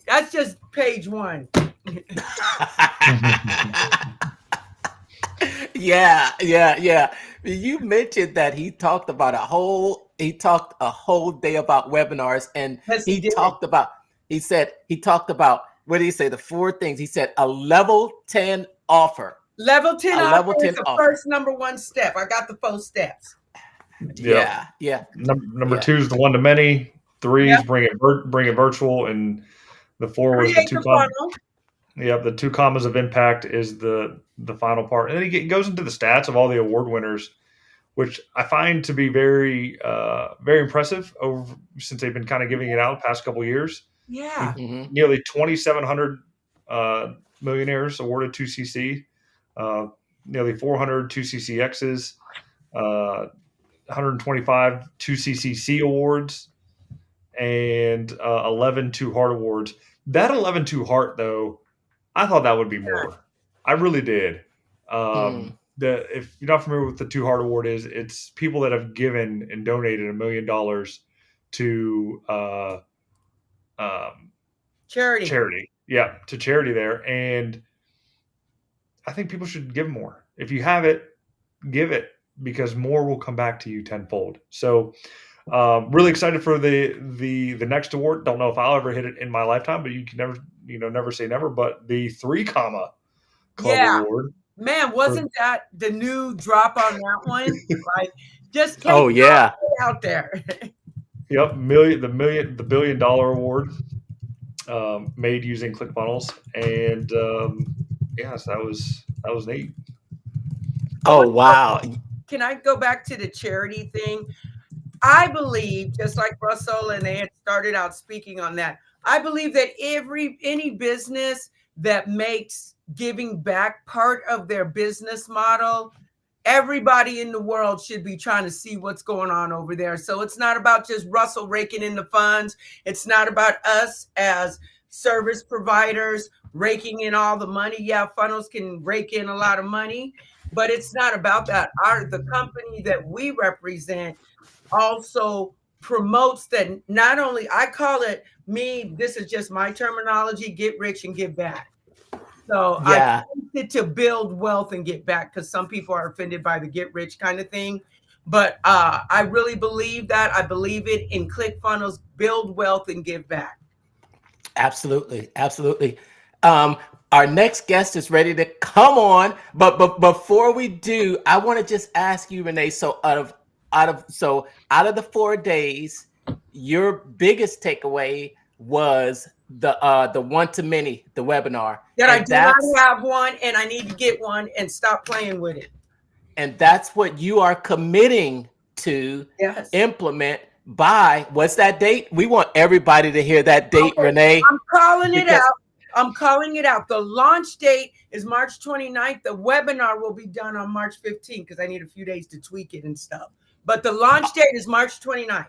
That's just page 1. Yeah. You mentioned that he talked a whole day about webinars, and he talked about what did he say? The 4 things. He said a level 10 offer. Level 10 offer is the first number 1 step. I got the 4 steps. Yeah. Number 2 is the one to many. 3 is bring it virtual, and the 4 was the 2 commas. Yep, the 2 commas of impact is the final part, and then he goes into the stats of all the award winners, which I find to be very very impressive since they've been kind of giving it out the past couple of years. Yeah, nearly 2,700 millionaires awarded 2CC. Nearly 400 2CCXs, 125 2CCC awards, and 11 2 Heart awards. That 11 2 Heart, though, I thought that would be more. I really did. If you're not familiar with the 2 Heart Award it's people that have given and donated $1 million to charity. Yeah, to charity there, and I think people should give more. If you have it, give it, because more will come back to you tenfold. So really excited for the next award. Don't know if I'll ever hit it in my lifetime, but you can never say never. But the 3 comma club award. Man, wasn't that the new drop on that one? Like, just take it out there. Yep, the $1 billion award, made using ClickFunnels, and yes, that was neat. Oh wow! Can I go back to the charity thing? I believe, just like Russell and they had started out speaking on that, I believe that any business that makes giving back part of their business model, everybody in the world should be trying to see what's going on over there. So it's not about just Russell raking in the funds. It's not about us as service providers raking in all the money. Yeah, funnels can rake in a lot of money, but it's not about that. The company that we represent also promotes that. Not only, I call it, this is just my terminology, get rich and give back. So I wanted to build wealth and get back, because some people are offended by the get rich kind of thing. But I really believe that. I believe it in ClickFunnels, build wealth and give back. Absolutely, absolutely. Our next guest is ready to come on, but before we do, I want to just ask you, Renee. So out of the 4 days, your biggest takeaway was the one to many, the webinar. That I do not have one, and I need to get one and stop playing with it. And that's what you are committing to implement by, what's that date? We want everybody to hear that date, Renee. I'm calling it out. I'm calling it out. The launch date is March 29th. The webinar will be done on March 15th because I need a few days to tweak it and stuff. But the launch date is March 29th.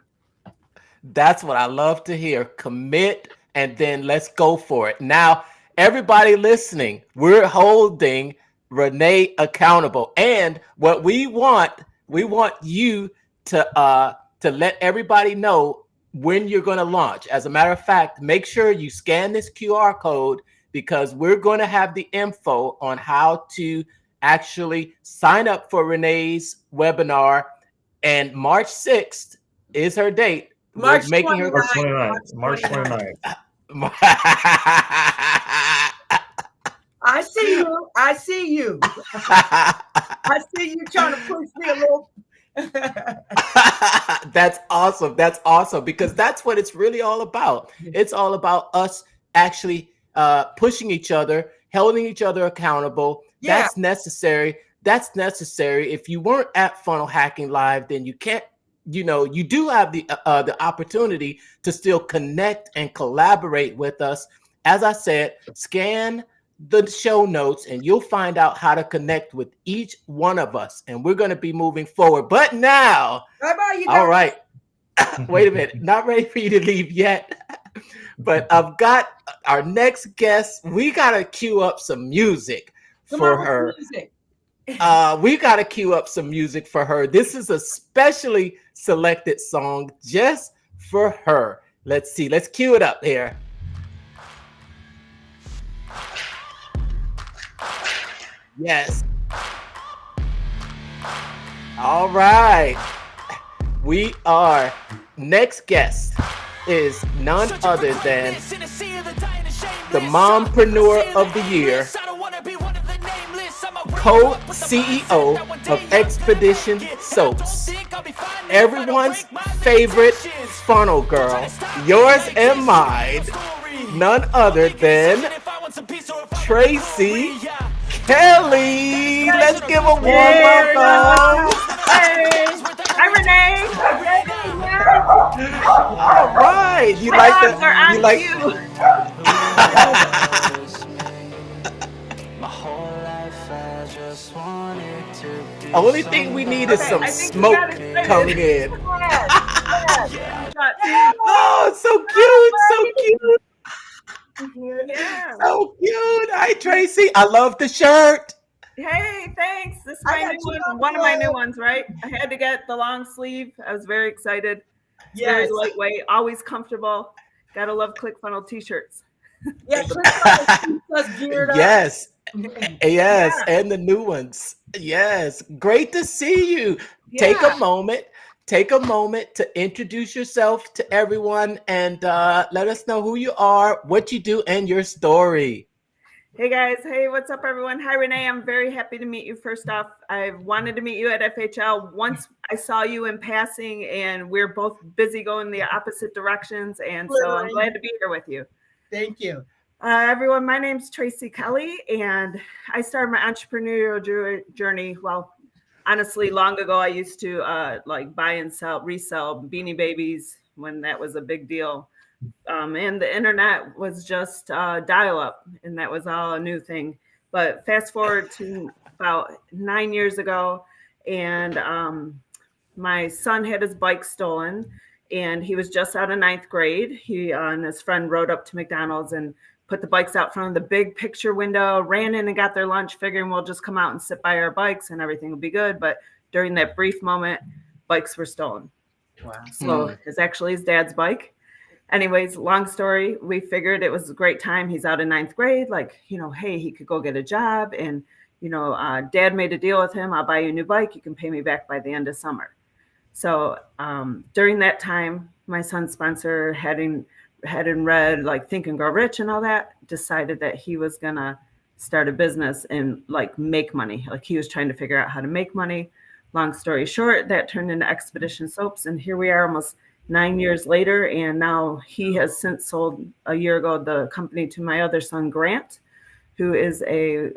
That's what I love to hear. Commit, and then let's go for it. Now, everybody listening, we're holding Renee accountable. And what we want you to let everybody know when you're going to launch. As a matter of fact, make sure you scan this QR code, because we're going to have the info on how to actually sign up for Renee's webinar. And March 6th is her date. March 29th. March 29th. I see you. I see you. I see you trying to push me a little. That's awesome. That's awesome, because that's what it's really all about. It's all about us actually pushing each other, holding each other accountable. Yeah. That's necessary. That's necessary. If you weren't at Funnel Hacking Live, then you can't, you do have the opportunity to still connect and collaborate with us. As I said, scan the show notes and you'll find out how to connect with each one of us. And we're going to be moving forward. But now, all right, wait a minute, not ready for you to leave yet. But I've got our next guest. We got to cue up some music for her. We got to cue up some music for her. This is a specially selected song just for her. Let's see. Let's cue it up here. Yes. All right. We are. Next guest is none other than the Mompreneur of the Year, co-CEO of Expedition Soaps, everyone's favorite funnel girl, yours and mine, none other than Tracy Kelly. Let's give a warm welcome. Hey. Hi, Renee. All right. You like that? You like only thing we need is some smoke coming in. Oh, so cute. Yeah. So cute. Hi, Tracy. I love the shirt. Hey, thanks. This is my new one of my new ones, right? I had to get the long sleeve. I was very excited. It's very lightweight, always comfortable. Gotta love ClickFunnels t-shirts. Yeah, ClickFunnels geared up. Yes. Yes, and the new ones. Yes. Great to see you. Yeah. Take a moment to introduce yourself to everyone and let us know who you are, what you do, and your story. Hey guys. Hey, what's up, everyone? Hi, Renee. I'm very happy to meet you. First off, I wanted to meet you at FHL. Once I saw you in passing, and we're both busy going the opposite directions, and so I'm glad to be here with you. Thank you. Everyone, my name's Tracy Kelly, and I started my entrepreneurial journey. Well, honestly, long ago, I used to like buy and resell Beanie Babies when that was a big deal. And the internet was just dial-up, and that was all a new thing. But fast forward to about 9 years ago, and my son had his bike stolen, and he was just out of 9th grade. He and his friend rode up to McDonald's and put the bikes out front of the big picture window, ran in and got their lunch, figuring we'll just come out and sit by our bikes and everything will be good. But during that brief moment, bikes were stolen. Wow. So it's actually his dad's bike. Anyways, long story, we figured it was a great time. He's out in 9th grade, like, hey, he could go get a job. And, Dad made a deal with him. I'll buy you a new bike. You can pay me back by the end of summer. So during that time, my son Spencer, hadn't read like Think and Grow Rich and all that, decided that he was gonna start a business and like make money. Like he was trying to figure out how to make money. Long story short, that turned into Expedition Soaps, and here we are almost 9 years later. And now he has since sold a year ago the company to my other son Grant, who is a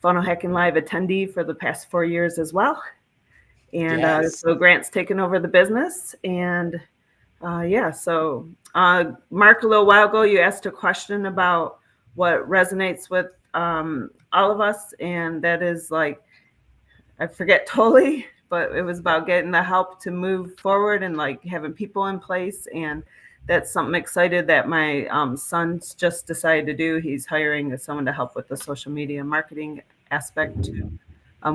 Funnel Hacking Live attendee for the past 4 years as well. And Yes. so Grant's taken over the business. And so Mark, a little while ago, you asked a question about what resonates with all of us. And that is like, I forget totally, but it was about getting the help to move forward and like having people in place. And that's something excited that my son's just decided to do. He's hiring someone to help with the social media marketing aspect to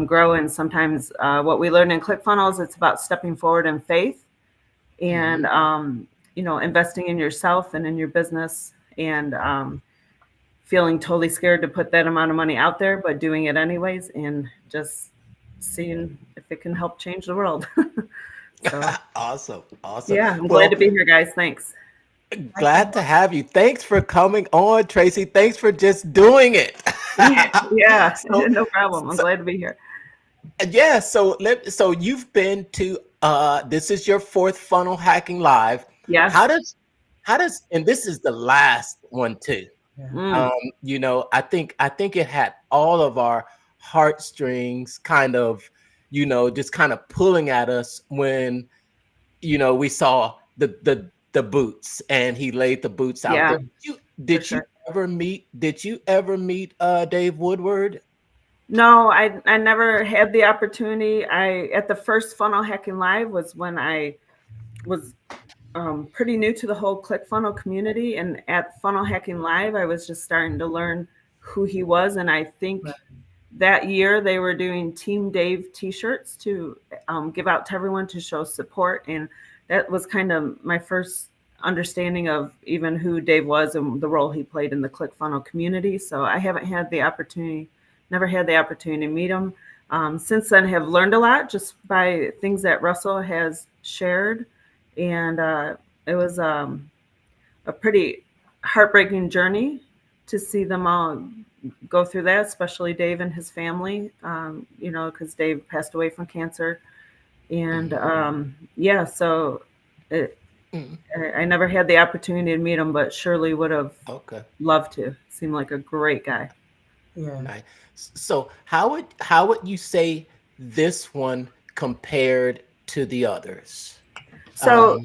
grow. And sometimes what we learn in ClickFunnels, it's about stepping forward in faith and, investing in yourself and in your business, and feeling totally scared to put that amount of money out there, but doing it anyways, and just seeing if it can help change the world. So, Awesome. yeah, I'm glad to be here, guys. Thanks. Glad to have you. Thanks for coming on, Tracy. Thanks for just doing it. Yeah, no problem. I'm glad to be here. Yeah, so you've been to this is your 4th Funnel Hacking Live. Yes. How does and this is the last one too. Mm. I think it had all of our heartstrings kind of, just kind of pulling at us when we saw the boots, and he laid the boots out there. Did you ever meet Dave Woodward? No, I never had the opportunity. At the first Funnel Hacking Live was when I was pretty new to the whole ClickFunnels community, and at Funnel Hacking Live, I was just starting to learn who he was. And I think that year they were doing Team Dave t-shirts to give out to everyone to show support, and that was kind of my first understanding of even who Dave was and the role he played in the ClickFunnels community. So I haven't had the opportunity. Never had the opportunity to meet him. Since then, have learned a lot just by things that Russell has shared. And it was a pretty heartbreaking journey to see them all go through that, especially Dave and his family, because Dave passed away from cancer. And so I never had the opportunity to meet him, but surely would have loved to. Seemed like a great guy. Yeah. Nice. So how would you say this one compared to the others? So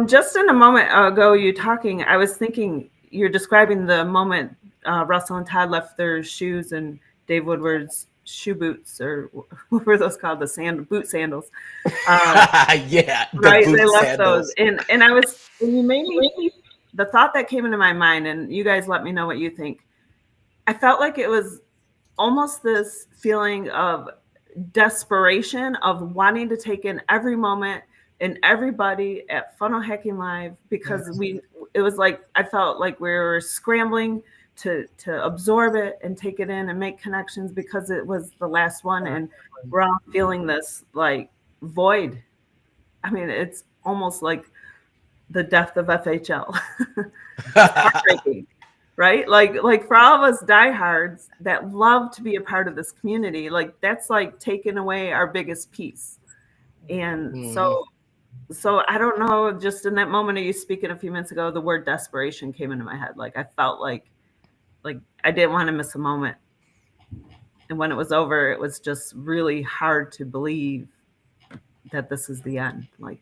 just in a moment ago, you talking, I was thinking you're describing the moment Russell and Todd left their shoes and Dave Woodward's shoe boots, or what were those called? The boot sandals. Yeah, right. They left sandals. Those, and I was, and you made me, the thought that came into my mind, and you guys let me know what you think. I felt like it was almost this feeling of desperation of wanting to take in every moment and everybody at Funnel Hacking Live, because it was like, I felt like we were scrambling to absorb it and take it in and make connections, because it was the last one, and we're all feeling this like void. I mean, it's almost like the death of FHL. It's heartbreaking. Right? Like for all of us diehards that love to be a part of this community, like that's like taking away our biggest piece. And so I don't know, just in that moment of you speaking a few minutes ago, the word desperation came into my head. Like I felt like I didn't want to miss a moment. And when it was over, it was just really hard to believe that this is the end. Like,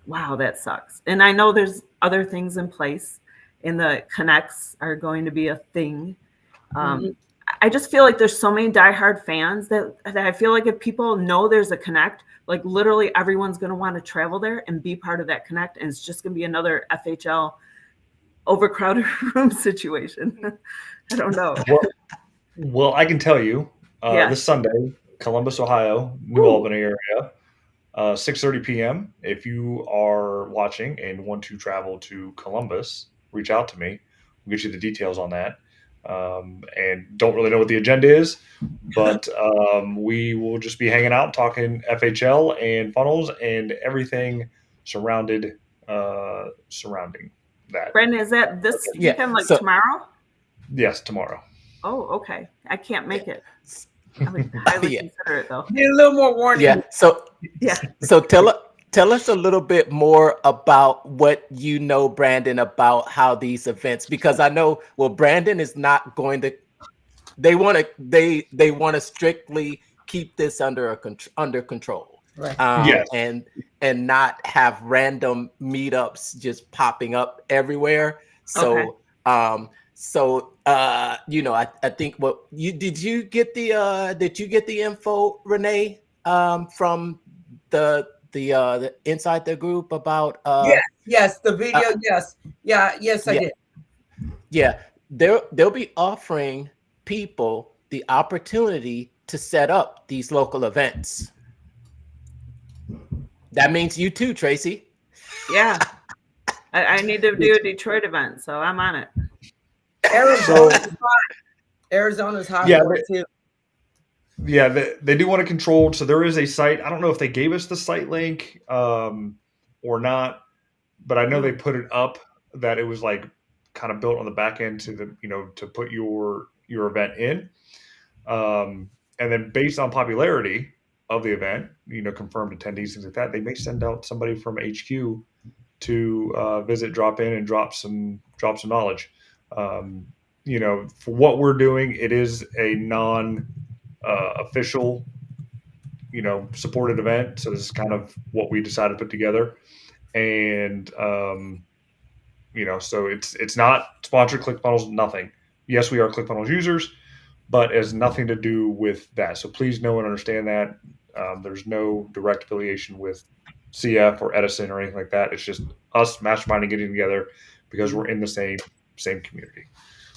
wow, that sucks. And I know there's other things in place, and the connects are going to be a thing. I just feel like there's so many diehard fans that I feel like if people know there's a connect, like literally everyone's going to want to travel there and be part of that connect. And it's just going to be another FHL overcrowded room situation. I don't know. Well, I can tell you this Sunday, Columbus, Ohio, New Albany area, 6:30 p.m. If you are watching and want to travel to Columbus, reach out to me. We'll get you the details on that. and don't really know what the agenda is, but we will just be hanging out, talking FHL and funnels and everything surrounding that. Brandon, is that this weekend, like tomorrow? Yes, tomorrow. Oh, okay. I can't make it. I would highly consider it, though. Need a little more warning. Yeah. So tell us a little bit more about what you know, Brandon, about how these events, because I know, well, Brandon is not going to. They want to strictly keep this under control. Right. Yes. And not have random meetups just popping up everywhere. So I think did you get the info, Renee, from the inside the group about yes, the video, yes, I did. Yeah, they'll be offering people the opportunity to set up these local events. That means you too, Tracy. Yeah. I need to do a Detroit event, so I'm on it. Arizona's hot too. Yeah, they do want to control. So there is a site. I don't know if they gave us the site link or not, but I know they put it up that it was like kind of built on the back end to put your event in. And then based on popularity of the event, confirmed attendees, things like that, they may send out somebody from HQ to visit, drop in, and drop some knowledge. For what we're doing, it is a non-official, supported event. So this is kind of what we decided to put together, and so it's not sponsored ClickFunnels, nothing. Yes, we are ClickFunnels users, but it has nothing to do with that. So please know and understand that there's no direct affiliation with CF or Edison or anything like that. It's just us masterminding, getting together because we're in the same community.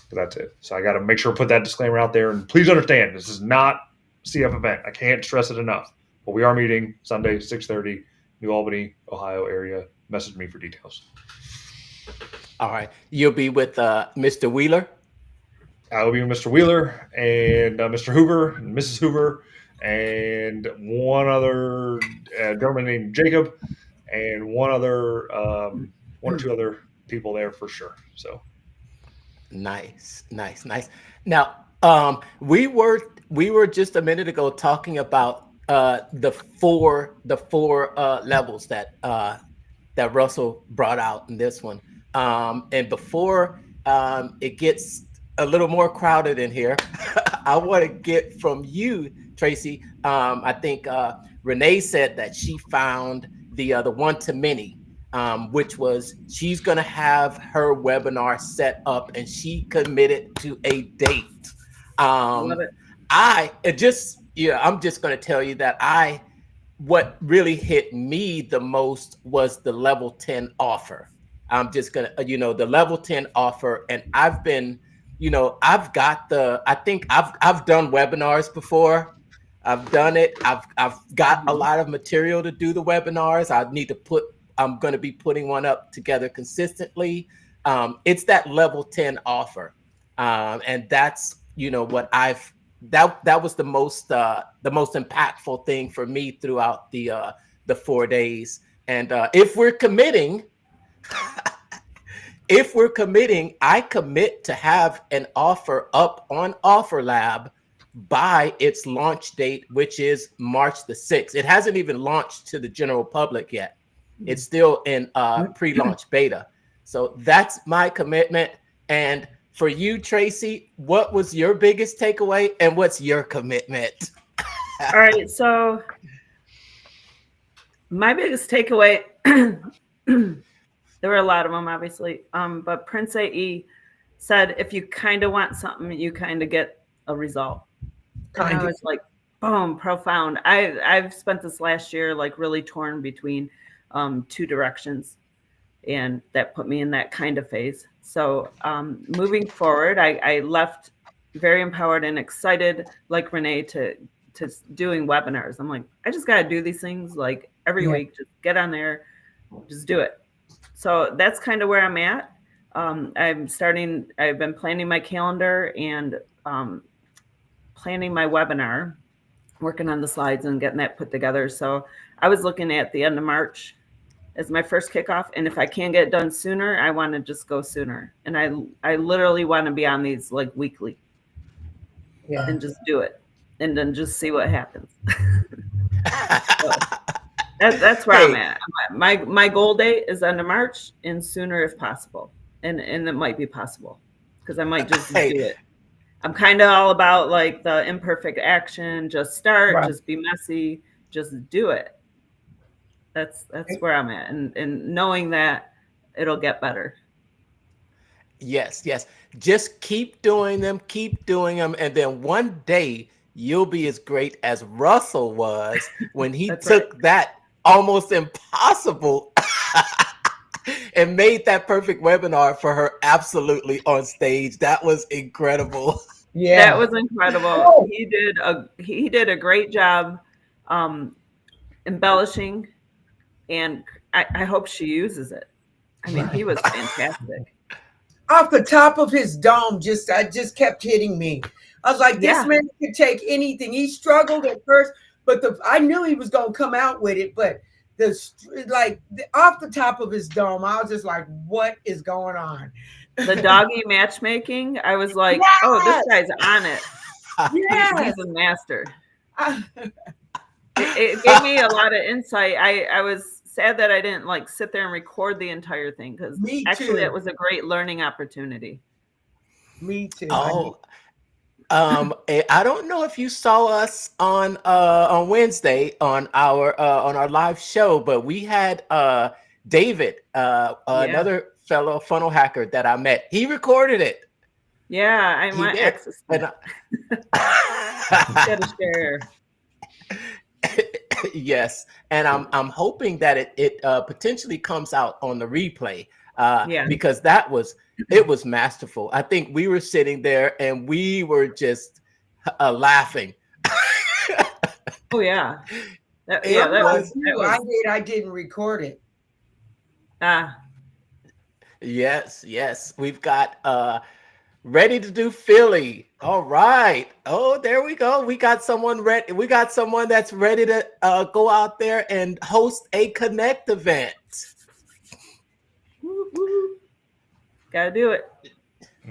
But that's it. So I got to make sure to put that disclaimer out there. And please understand, this is not CF event. I can't stress it enough. But we are meeting Sunday, 6:30, New Albany, Ohio area. Message me for details. All right. You'll be with Mr. Wheeler? I will be with Mr. Wheeler and Mr. Hoover and Mrs. Hoover and one other gentleman named Jacob and one or two other people there for sure. So nice. Now, we were just a minute ago talking about the four levels that Russell brought out in this one. And before it gets a little more crowded in here, I want to get from you, Tracy. I think Renee said that she found the one-to-many, which was she's going to have her webinar set up, and she committed to a date. Love it. I'm just going to tell you that what really hit me the most was the level 10 offer. I'm just going to, the level 10 offer. And I've been, I've done webinars before. I've done it. I've got a lot of material to do the webinars. I'm going to be putting one up together consistently. It's that level 10 offer. And that's, what that was the most impactful thing for me throughout the 4 days. And if we're committing, I commit to have an offer up on OfferLab by its launch date, which is March the 6th. It hasn't even launched to the general public yet. It's still in pre-launch beta. So that's my commitment. And for you, Tracy, what was your biggest takeaway and what's your commitment? All right. So my biggest takeaway, there were a lot of them, obviously. But Prince AE said, if you kind of want something, you kind of get a result. And I was like, boom, profound. I've spent this last year like really torn between two directions, and that put me in that kind of phase. So moving forward, I left very empowered and excited, like Renee, to doing webinars. I'm like, I just got to do these things like every week. Just get on there, just do it. So that's kind of where I'm at. I've been planning my calendar and planning my webinar, working on the slides and getting that put together. So I was looking at the end of March as my first kickoff. And if I can get it done sooner, I want to just go sooner. And I literally want to be on these like weekly and just do it and then just see what happens. So that's where I'm at. My goal date is end of March and sooner if possible. And it might be possible because I might just do it. I'm kind of all about like the imperfect action, just start, just be messy, just do it. That's where I'm at. And knowing that it'll get better. Yes. Just keep doing them. And then one day you'll be as great as Russell was when he took that almost impossible and made that perfect webinar for her absolutely on stage. That was incredible. Yeah, that was incredible. He did a great job embellishing, and I hope she uses it. I mean, he was fantastic. Off the top of his dome, just kept hitting me. I was like, this man could take anything. He struggled at first, but I knew he was gonna come out with it. But off the top of his dome, I was just like, what is going on? The doggy matchmaking, I was like, oh, this guy's on it. He's a master. It gave me a lot of insight. I was sad that I didn't like sit there and record the entire thing because actually it was a great learning opportunity. Me too. Oh, I don't know if you saw us on Wednesday on our live show, but we had David, another fellow funnel hacker that I met. He recorded it. Yeah, I want access to it. Gotta share. Yes, and I'm hoping that it potentially comes out on the replay. Because it was masterful. I think we were sitting there and we were just laughing. Oh yeah, I didn't record it. Yes, we've got ready to do Philly. All right. Oh, there we go. We got someone ready. We got someone that's ready to go out there and host a Connect event. Gotta do it.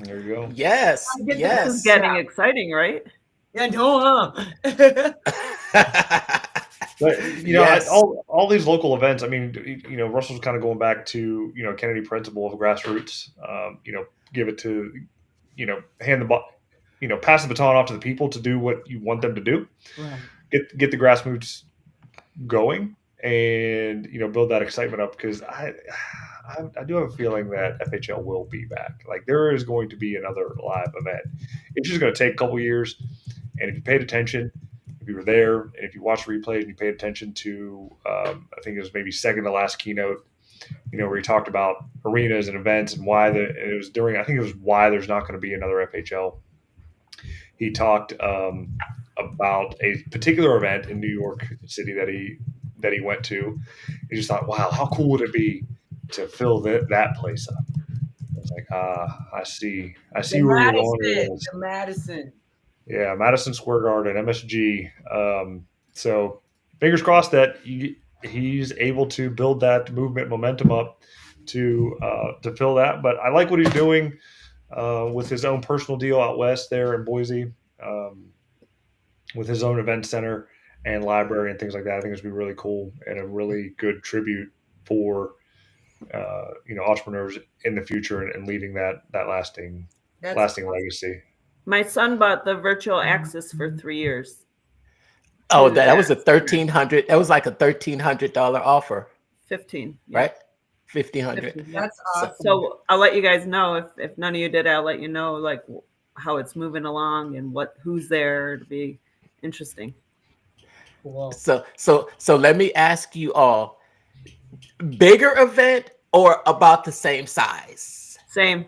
There you go. Yes. This is getting exciting, right? Yeah, no, But all these local events. I mean, Russell's kind of going back to Kennedy principle of grassroots. Give it to, pass the baton off to the people to do what you want them to do. Right. Get the grassroots going, and build that excitement up, because I do have a feeling that FHL will be back. Like, there is going to be another live event. It's just going to take a couple years, and if you paid attention, if you were there, and if you watched the replay and you paid attention to, I think it was maybe second to last keynote, where he talked about arenas and events and why why there's not going to be another FHL. He talked about a particular event in New York City that he went to. He just thought, wow, how cool would it be to fill that place up? I was like, I see where you're going with this. Madison. Yeah, Madison Square Garden, MSG. So fingers crossed that he's able to build that movement momentum up to fill that. But I like what he's doing with his own personal deal out west there in Boise, with his own event center and library and things like that. I think it's going to be really cool and a really good tribute for entrepreneurs in the future and leaving that lasting legacy. My son bought the virtual access for 3 years. Oh, that was a $1,300. That was like a $1,300 offer. 15, right? 1,500. That's awesome. So I'll let you guys know if none of you did. I'll let you know like how it's moving along and who's there. It'll be interesting. Cool. So let me ask you all: bigger event or about the same size? Same.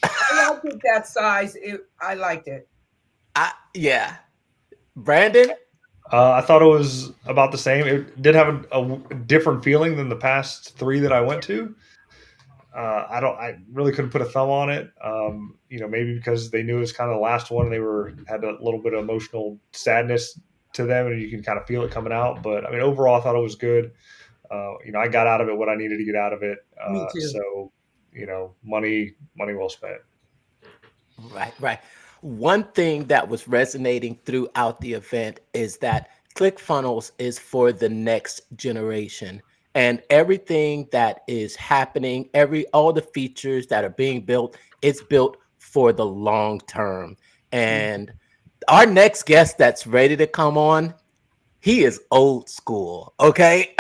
I liked it that size. I liked it. Yeah. Brandon? I thought it was about the same. It did have a different feeling than the past 3 that I went to. I really couldn't put a thumb on it. Maybe because they knew it was kind of the last one, and they had a little bit of emotional sadness to them, and you can kind of feel it coming out. But I mean, overall, I thought it was good. I got out of it what I needed to get out of it. Me too. So, money well spent. Right. One thing that was resonating throughout the event is that ClickFunnels is for the next generation. And everything that is happening, all the features that are being built, it's built for the long term. And our next guest that's ready to come on, he is old school, okay?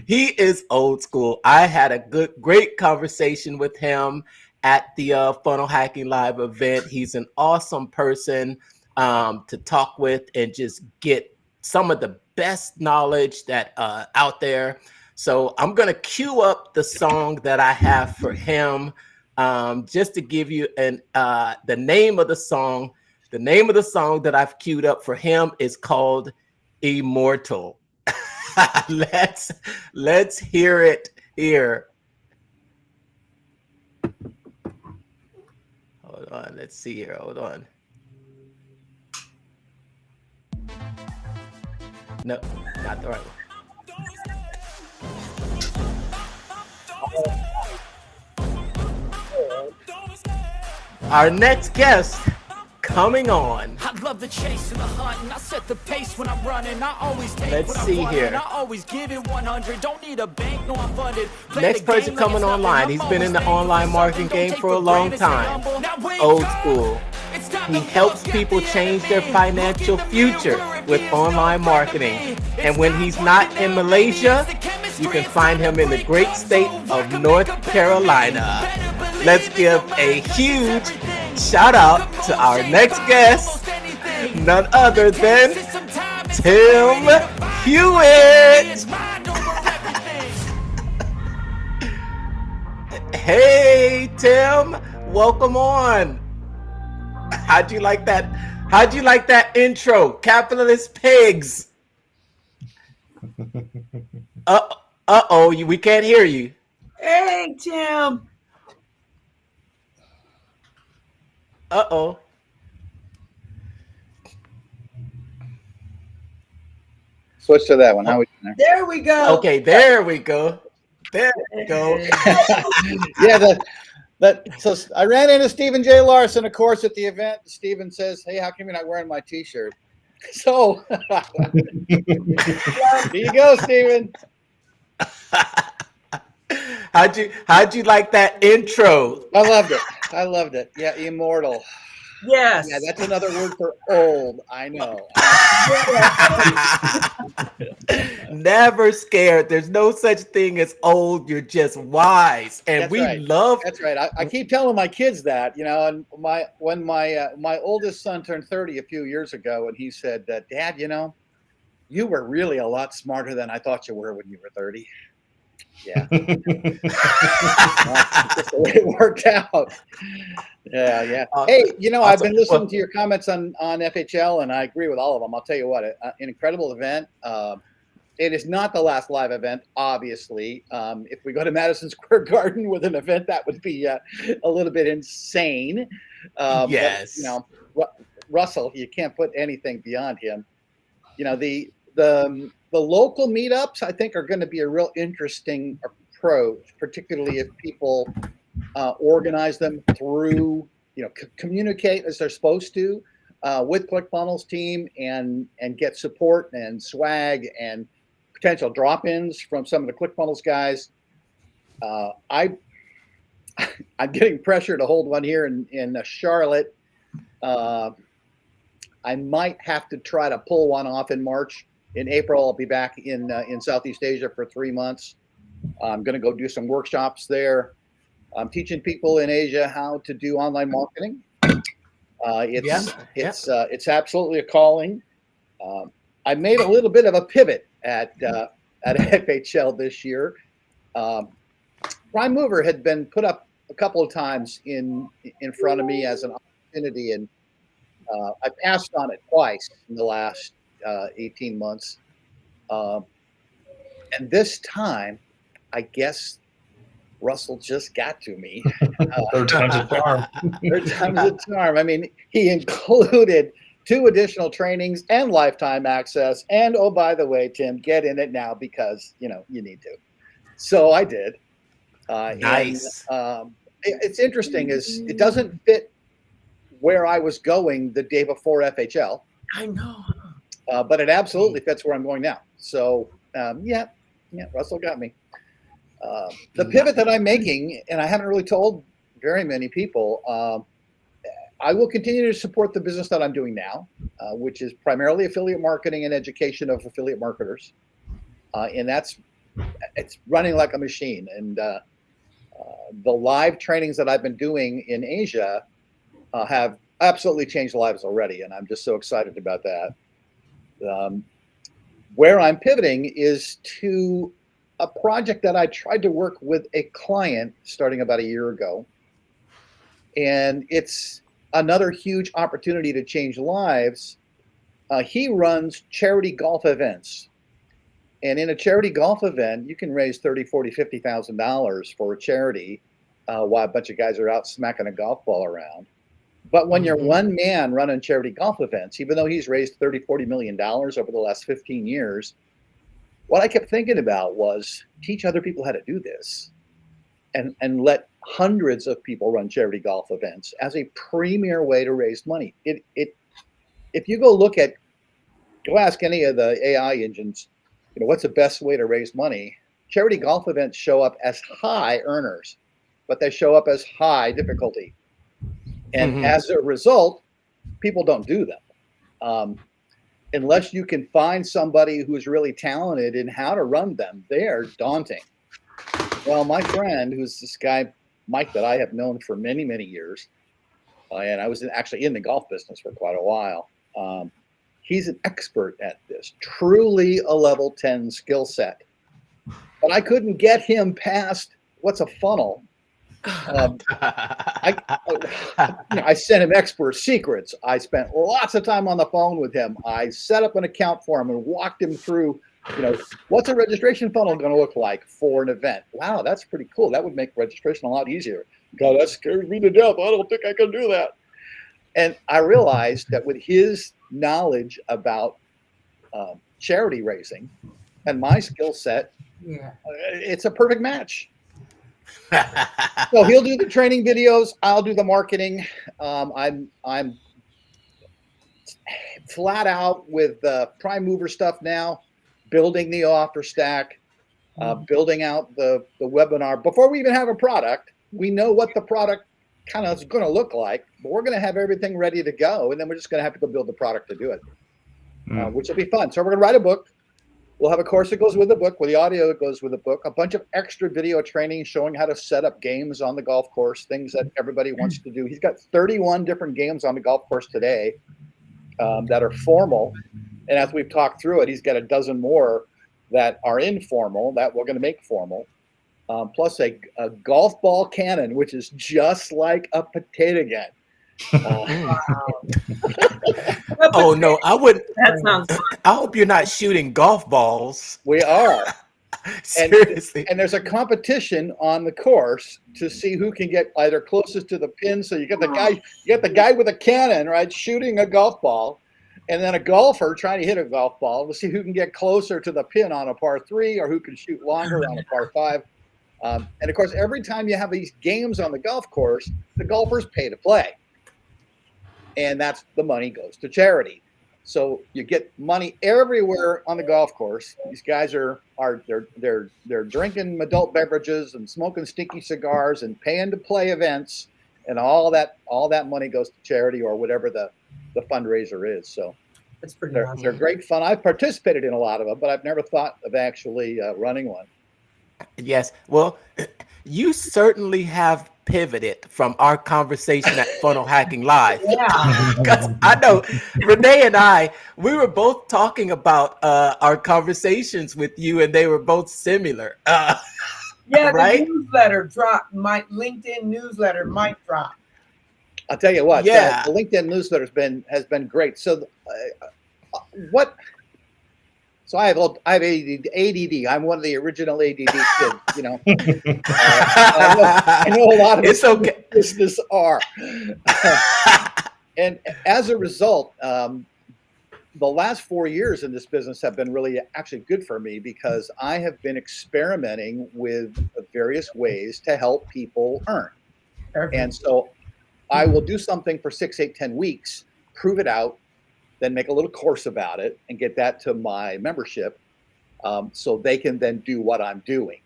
He is old school. I had a great conversation with him at the Funnel Hacking Live event. He's an awesome person to talk with and just get some of the best knowledge that out there. So I'm going to cue up the song that I have for him just to give you the name of the song. The name of the song that I've queued up for him is called Immortal. Let's hear it here. Hold on. Let's see here. Hold on. No, not the right one. Our next guest coming on. I love the chase and the hunt, and I set the pace when I'm running. I always take Let's what I see want, here. and I always give it 100. Don't need a bank, no I'm funded. Play Next the person game like coming it's nothing. online. I'm He's been in the always online thankful for marketing something. game Don't for a take long granted, stay time. humble. Now wake Old up. school. It's time He to helps look at people the change their enemy. financial future with online marketing. And when he's not in Malaysia, you can find him in the great state of North Carolina. Let's give a huge shout out to our next guest, none other than Tim Hewitt. Hey, Tim, welcome on. How'd you like that? How'd you like that intro? Capitalist pigs. Uh-oh, we can't hear you. Hey, Tim. Uh-oh. Switch to that one. How we doing there? There we go. Okay, there we go. There we go. Yeah, so I ran into Stephen J. Larson, of course, at the event. Stephen says, "Hey, how come you're not wearing my T-shirt?" So here you go, Stephen. How'd you like that intro? I loved it. Yeah, immortal. Yes. Yeah, that's another word for old. I know. Never scared. There's no such thing as old. You're just wise, and That's we right. love. That's right. I keep telling my kids that, and when my oldest son turned 30 a few years ago, and he said, "Dad, you were really a lot smarter than I thought you were when you were 30." Yeah. Just the way it worked out. Yeah. Hey, I've been listening to your comments on FHL, and I agree with all of them. I'll tell you what, an incredible event. It is not the last live event, obviously. If we go to Madison Square Garden with an event, that would be a little bit insane. Yes. But, Russell, you can't put anything beyond him. The local meetups, I think, are going to be a real interesting approach, particularly if people organize them through, communicate as they're supposed to with ClickFunnels team and get support and swag and potential drop-ins from some of the ClickFunnels guys. I'm getting pressure to hold one here in Charlotte. I might have to try to pull one off in March. In April, I'll be back in Southeast Asia for 3 months. I'm going to go do some workshops there. I'm teaching people in Asia how to do online marketing. It's absolutely a calling. I made a little bit of a pivot at FHL this year. Prime Mover had been put up a couple of times in front of me as an opportunity, and I passed on it twice in the last 18 months. And this time, I guess Russell just got to me. Third time's a charm. Third time's a charm. I mean, he included 2 additional trainings and lifetime access. And oh, by the way, Tim, get in it now because you need to. So I did. Nice. And, it's interesting is it doesn't fit where I was going the day before FHL. I know. But it absolutely fits where I'm going now. So yeah, Russell got me. The pivot that I'm making, and I haven't really told very many people, I will continue to support the business that I'm doing now, which is primarily affiliate marketing and education of affiliate marketers. And it's running like a machine. And the live trainings that I've been doing in Asia have absolutely changed lives already. And I'm just so excited about that. Where I'm pivoting is to a project that I tried to work with a client starting about a year ago. And it's another huge opportunity to change lives. He runs charity golf events. And in a charity golf event, you can raise $30,000, $40,000, $50,000 for a charity while a bunch of guys are out smacking a golf ball around. But when you're one man running charity golf events, even though he's raised $30, $40 million over the last 15 years, what I kept thinking about was teach other people how to do this and let hundreds of people run charity golf events as a premier way to raise money. If you go ask any of the AI engines, what's the best way to raise money? Charity golf events show up as high earners, but they show up as high difficulty. And as a result, people don't do them. Unless you can find somebody who's really talented in how to run them, they are daunting. Well, my friend, who's this guy, Mike, that I have known for many, many years, and I was actually in the golf business for quite a while. He's an expert at this, truly a level 10 skill set. But I couldn't get him past what's a funnel. I sent him expert secrets. I spent lots of time on the phone with him. I set up an account for him and walked him through, what's a registration funnel going to look like for an event? Wow, that's pretty cool. That would make registration a lot easier. God, that scares me to death. I don't think I can do that. And I realized that with his knowledge about charity raising and my skill set, it's a perfect match. So he'll do the training videos. I'll do the marketing. I'm flat out with prime mover stuff now, building the offer stack, building out the webinar. Before we even have a product, we know what the product kind of is going to look like, but we're going to have everything ready to go. And then we're just going to have to go build the product to do it, which will be fun. So we're going to write a book. We'll have a course that goes with the book, with the audio that goes with the book, a bunch of extra video training showing how to set up games on the golf course, things that everybody wants to do. He's got 31 different games on the golf course today that are formal. And as we've talked through it, he's got a dozen more that are informal that we're going to make formal. Plus a golf ball cannon, which is just like a potato gun. Oh no, I wouldn't. That sounds fun. I hope you're not shooting golf balls. We are. Seriously. And there's a competition on the course to see who can get either closest to the pin. So you get the guy with a cannon, right, shooting a golf ball, and then a golfer trying to hit a golf ball to see who can get closer to the pin on a par 3 or who can shoot longer on a par 5. And of course, every time you have these games on the golf course, the golfers pay to play. And that's the money goes to charity. So you get money everywhere on the golf course. These guys are drinking adult beverages and smoking stinky cigars and paying to play events, and all that money goes to charity or whatever the fundraiser is. So that's pretty awesome. They're great fun. I've participated in a lot of them, but I've never thought of actually running one. Yes. Well, you certainly have pivoted from our conversation at Funnel Hacking Live. Yeah. Because I know Renee and I, we were both talking about our conversations with you, and they were both similar. Yeah, right? the newsletter dropped. My LinkedIn newsletter might drop. I'll tell you what. Yeah. The LinkedIn newsletter has been great. So what So I have ADD. I'm one of the original ADD kids. You know, I know a lot of it's okay. Business are, and as a result, the last 4 years in this business have been really actually good for me because I have been experimenting with various ways to help people earn. And so I will do something for 6, 8, 10 weeks, prove it out, then make a little course about it and get that to my membership so they can then do what I'm doing.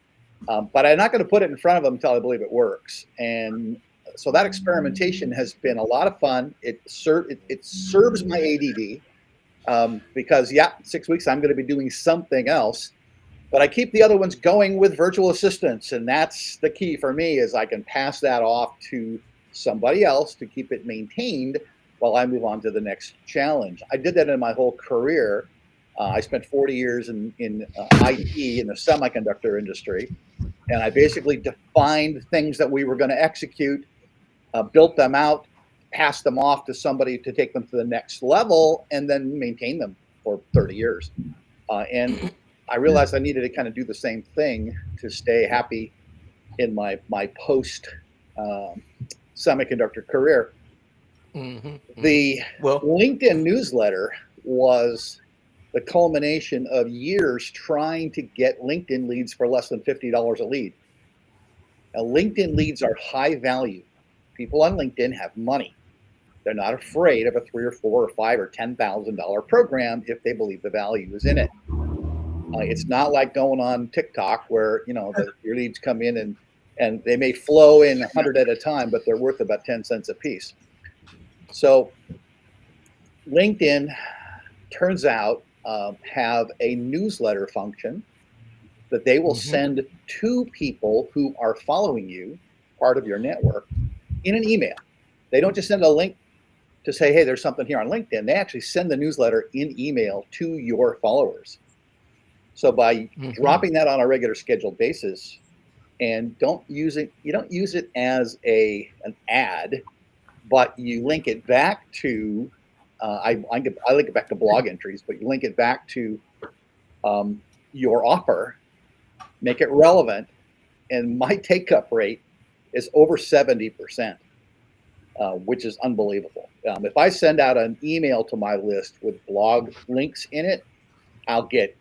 But I'm not going to put it in front of them until I believe it works. And so that experimentation has been a lot of fun. It serves my ADD. Because 6 weeks I'm going to be doing something else, but I keep the other ones going with virtual assistants, and that's the key for me is I can pass that off to somebody else to keep it maintained while I move on to the next challenge. I did that in my whole career. I spent 40 years in IT in the semiconductor industry, and I basically defined things that we were going to execute, built them out, pass them off to somebody to take them to the next level and then maintain them for 30 years. And I realized I needed to kind of do the same thing to stay happy in my post semiconductor career. The LinkedIn newsletter was the culmination of years trying to get LinkedIn leads for less than $50 a lead. Now, LinkedIn leads are high value. People on LinkedIn have money. They're not afraid of a $3 or $4 or $5 or $10,000 program if they believe the value is in it. It's not like going on TikTok where your leads come in and they may flow in 100 at a time, but they're worth about 10 cents a piece. So LinkedIn turns out have a newsletter function that they will send to people who are following you, part of your network, in an email. They don't just send a link to say, hey, there's something here on LinkedIn. They actually send the newsletter in email to your followers. So by dropping that on a regular scheduled basis and you don't use it as an ad, but you link it back to, I link it back to blog entries, but you link it back to your offer, make it relevant. And my take-up rate is over 70%. Which is unbelievable. If I send out an email to my list with blog links in it, I'll get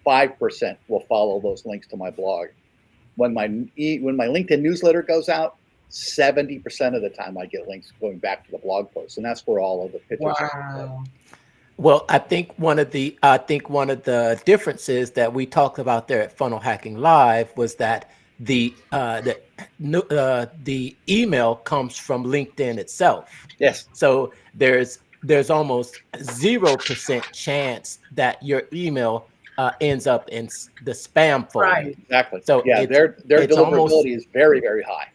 5% will follow those links to my blog. When my LinkedIn newsletter goes out, 70% of the time I get links going back to the blog post, and that's where all of the pictures are. Well, I think one of the differences that we talked about there at Funnel Hacking Live was that the email comes from LinkedIn itself. Yes. So there's almost 0% chance that your email ends up in the spam folder. Right. Exactly. So yeah, their deliverability is very, very high.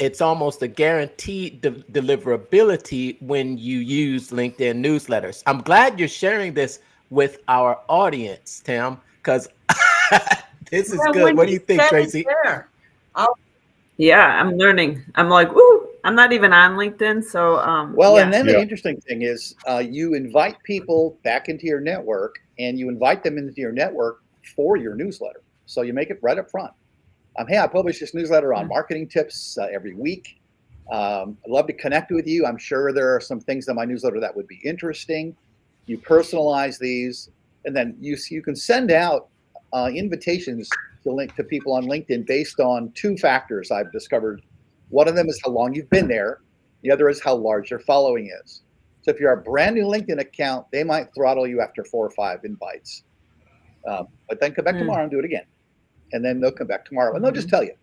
It's almost a guaranteed deliverability when you use LinkedIn newsletters. I'm glad you're sharing this with our audience, Tim, because this is good. What do you think, Tracy? Yeah, I'm learning. I'm like, ooh, I'm not even on LinkedIn. So, and then the interesting thing is you invite people back into your network and you invite them into your network for your newsletter. So you make it right up front. Hey, I publish this newsletter on marketing tips every week. I'd love to connect with you. I'm sure there are some things in my newsletter that would be interesting. You personalize these, and then you can send out invitations to link to people on LinkedIn based on two factors I've discovered. One of them is how long you've been there. The other is how large your following is. So if you're a brand new LinkedIn account, they might throttle you after 4 or 5 invites. But then come back tomorrow and do it again. And then they'll come back tomorrow and they'll just tell you,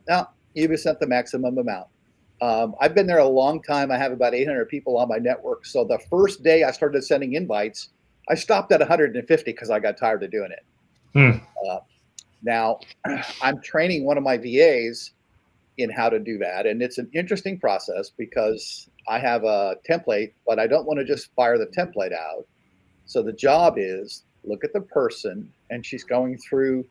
now you've sent the maximum amount. I've been there a long time. I have about 800 people on my network. So the first day I started sending invites, I stopped at 150 because I got tired of doing it. Now I'm training one of my VAs in how to do that. And it's an interesting process because I have a template, but I don't want to just fire the template out. So the job is look at the person, and she's going through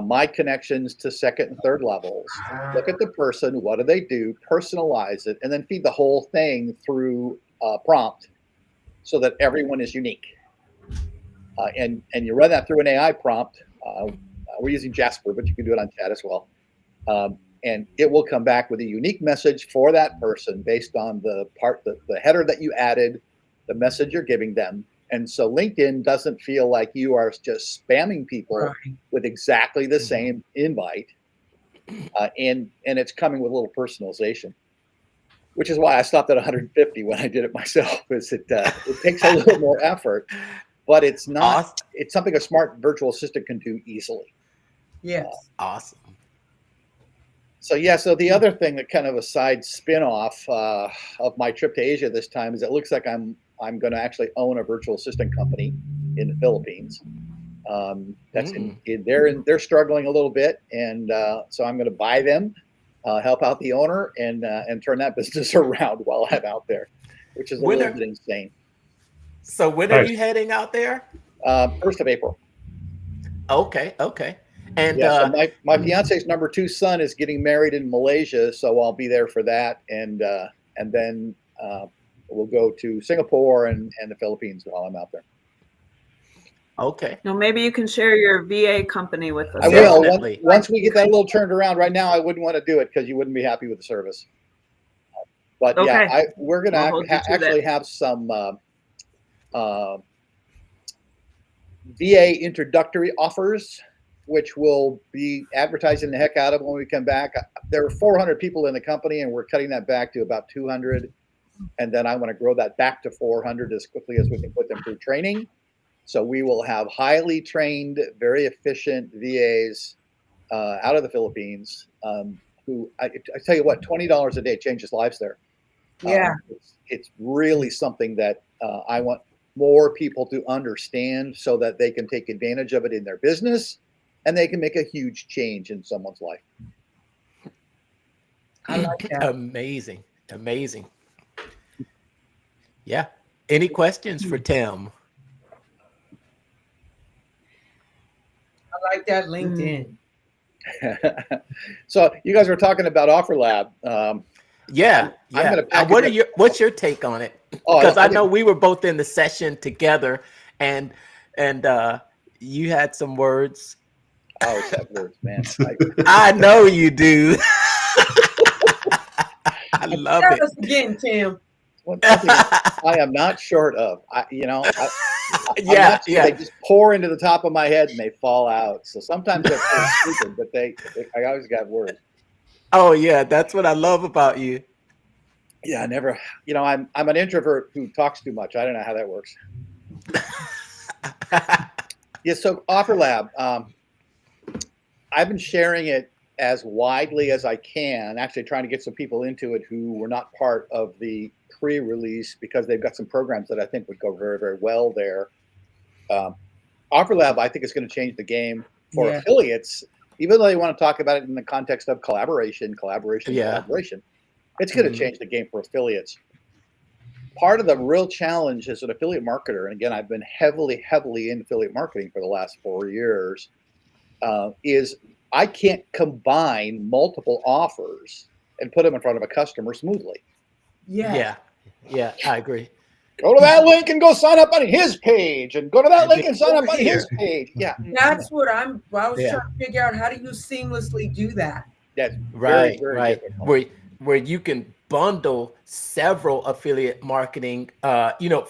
my connections to second and third levels. Look at the person, what do they do, personalize it, and then feed the whole thing through prompt so that everyone is unique. and you run that through an AI prompt. We're using Jasper, but you can do it on chat as well. And it will come back with a unique message for that person based on the header that you added, the message you're giving them. And so LinkedIn doesn't feel like you are just spamming people with exactly the same invite. And it's coming with a little personalization, which is why I stopped at 150 when I did it myself. It takes a little more effort, but it's not. Awesome. It's something a smart virtual assistant can do easily. Yes. Awesome. So the other thing, that kind of a side spin-off of my trip to Asia this time, is it looks like I'm going to actually own a virtual assistant company in the Philippines. They're struggling a little bit, and so I'm going to buy them, help out the owner, and turn that business around while I'm out there, which is a little bit insane. So when are you heading out there? 1st of April. Okay. And so my fiance's number 2 son is getting married in Malaysia, so I'll be there for that, and then we'll go to Singapore and the Philippines while I'm out there. Okay. Well, maybe you can share your VA company with us. I will. Once we get that little turned around. Right now, I wouldn't want to do it because you wouldn't be happy with the service. But yeah, we're going to actually have some VA introductory offers, which will be advertising the heck out of when we come back. There are 400 people in the company, and we're cutting that back to about 200. And then I want to grow that back to 400 as quickly as we can put them through training. So we will have highly trained, very efficient VAs out of the Philippines who, I tell you what, $20 a day changes lives there. Yeah. It's really something that I want more people to understand so that they can take advantage of it in their business, and they can make a huge change in someone's life. I like that. Amazing. Yeah. Any questions for Tim? I like that LinkedIn. So you guys were talking about OfferLab. Yeah. What's your take on it? Because I know we were both in the session together, and you had some words. I always have words, man. I know you do. I love it. Us again, Tim. I am not short of. They just pour into the top of my head and they fall out. So sometimes they're pretty stupid, but I always got words. Oh yeah, that's what I love about you. Yeah, I never. I'm an introvert who talks too much. I don't know how that works. Yeah. So OfferLab. I've been sharing it as widely as I can, actually trying to get some people into it who were not part of the pre-release, because they've got some programs that I think would go very, very well there. OfferLab, I think, is going to change the game for affiliates, even though they want to talk about it in the context of collaboration. It's going to change the game for affiliates. Part of the real challenge as an affiliate marketer, and again, I've been heavily in affiliate marketing for the last 4 years, is I can't combine multiple offers and put them in front of a customer smoothly. Yeah, I agree. Go to that link and go sign up on his page, and go to that link and sign up on his page. Yeah, that's what I was trying to figure out. How do you seamlessly do that? That's right. Difficult. Where you can bundle several affiliate marketing,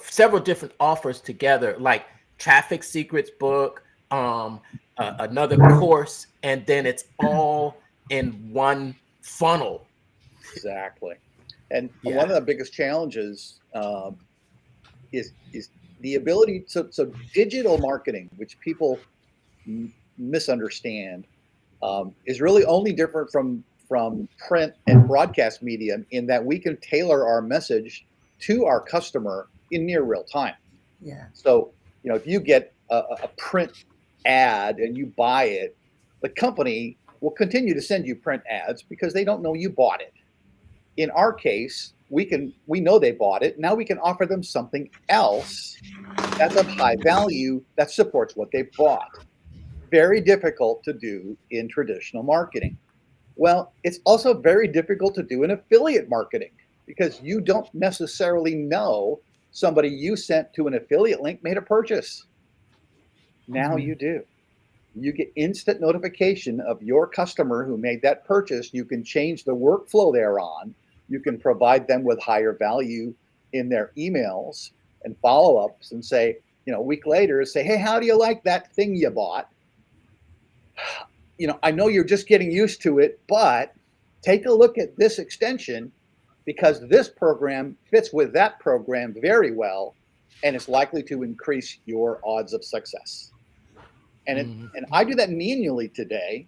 several different offers together, like Traffic Secrets book, another course, and then it's all in one funnel. Exactly. And one of the biggest challenges is the ability to, so digital marketing, which people misunderstand, is really only different from print and broadcast medium in that we can tailor our message to our customer in near real time. Yeah. So, if you get a print ad and you buy it, the company will continue to send you print ads because they don't know you bought it. In our case, we know they bought it. Now we can offer them something else that's of high value that supports what they bought. Very difficult to do in traditional marketing. Well, it's also very difficult to do in affiliate marketing because you don't necessarily know somebody you sent to an affiliate link made a purchase. Now you do. You get instant notification of your customer who made that purchase. You can change the workflow they're on. You can provide them with higher value in their emails and follow-ups and say, a week later, say, hey, how do you like that thing you bought? I know you're just getting used to it, but take a look at this extension because this program fits with that program very well, and it's likely to increase your odds of success. And I do that manually today,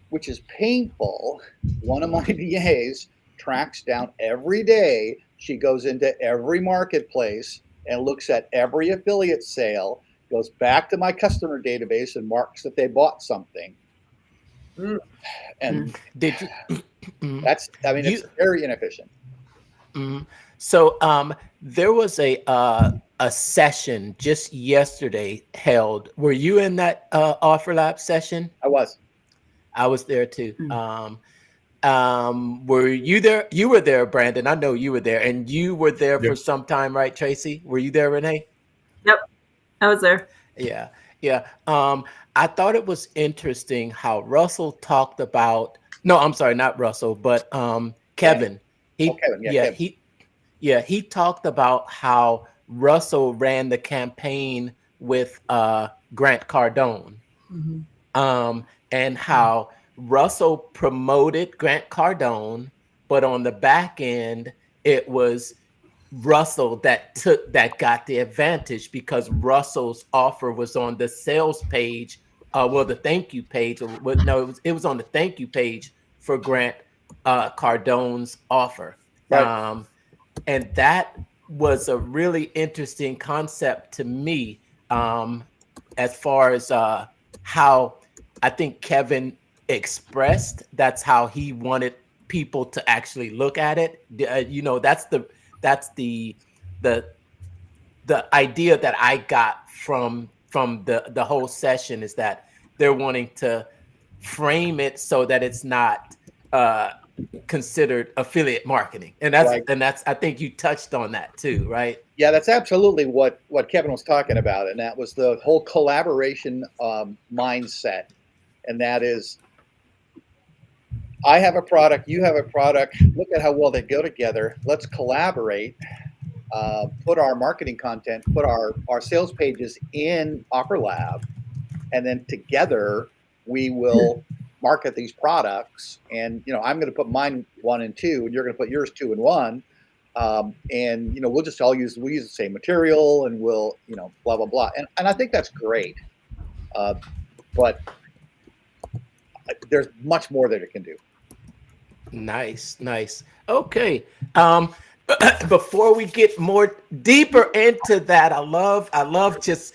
which is painful. One of my VAs tracks down every day. She goes into every marketplace and looks at every affiliate sale, goes back to my customer database and marks that they bought something. And did you? It's very inefficient. So there was a session just yesterday held. Were you in that Offer Lab session? I was. I was there too. Were you there? You were there, Brandon. I know you were there, and you were there for some time, right, Tracy? Were you there, Renee? Yep, I was there. Yeah. I thought it was interesting how Russell talked about. No, I'm sorry, not Russell, but Kevin. Kevin. He talked about how Russell ran the campaign with Grant Cardone, and how Russell promoted Grant Cardone, but on the back end, it was Russell that got the advantage because Russell's offer was on the sales page, the thank you page. It was on the thank you page for Grant Cardone's offer. Right. And that was a really interesting concept to me, as far as how I think Kevin expressed. That's how he wanted people to actually look at it. That's the idea that I got from the whole session, is that they're wanting to frame it so that it's not considered affiliate marketing, and that's I think you touched on that too, right? Yeah, that's absolutely what Kevin was talking about, and that was the whole collaboration mindset, and that is, I have a product, you have a product. Look at how well they go together. Let's collaborate. Put our marketing content, put our sales pages in Offer Lab, and then together we will market these products. And I'm going to put mine 1 and 2, and you're going to put yours 2 and 1. And we'll just all use the same material, and we'll blah blah blah. And I think that's great. But there's much more that it can do. Nice. Okay. Before we get more deeper into that, I love just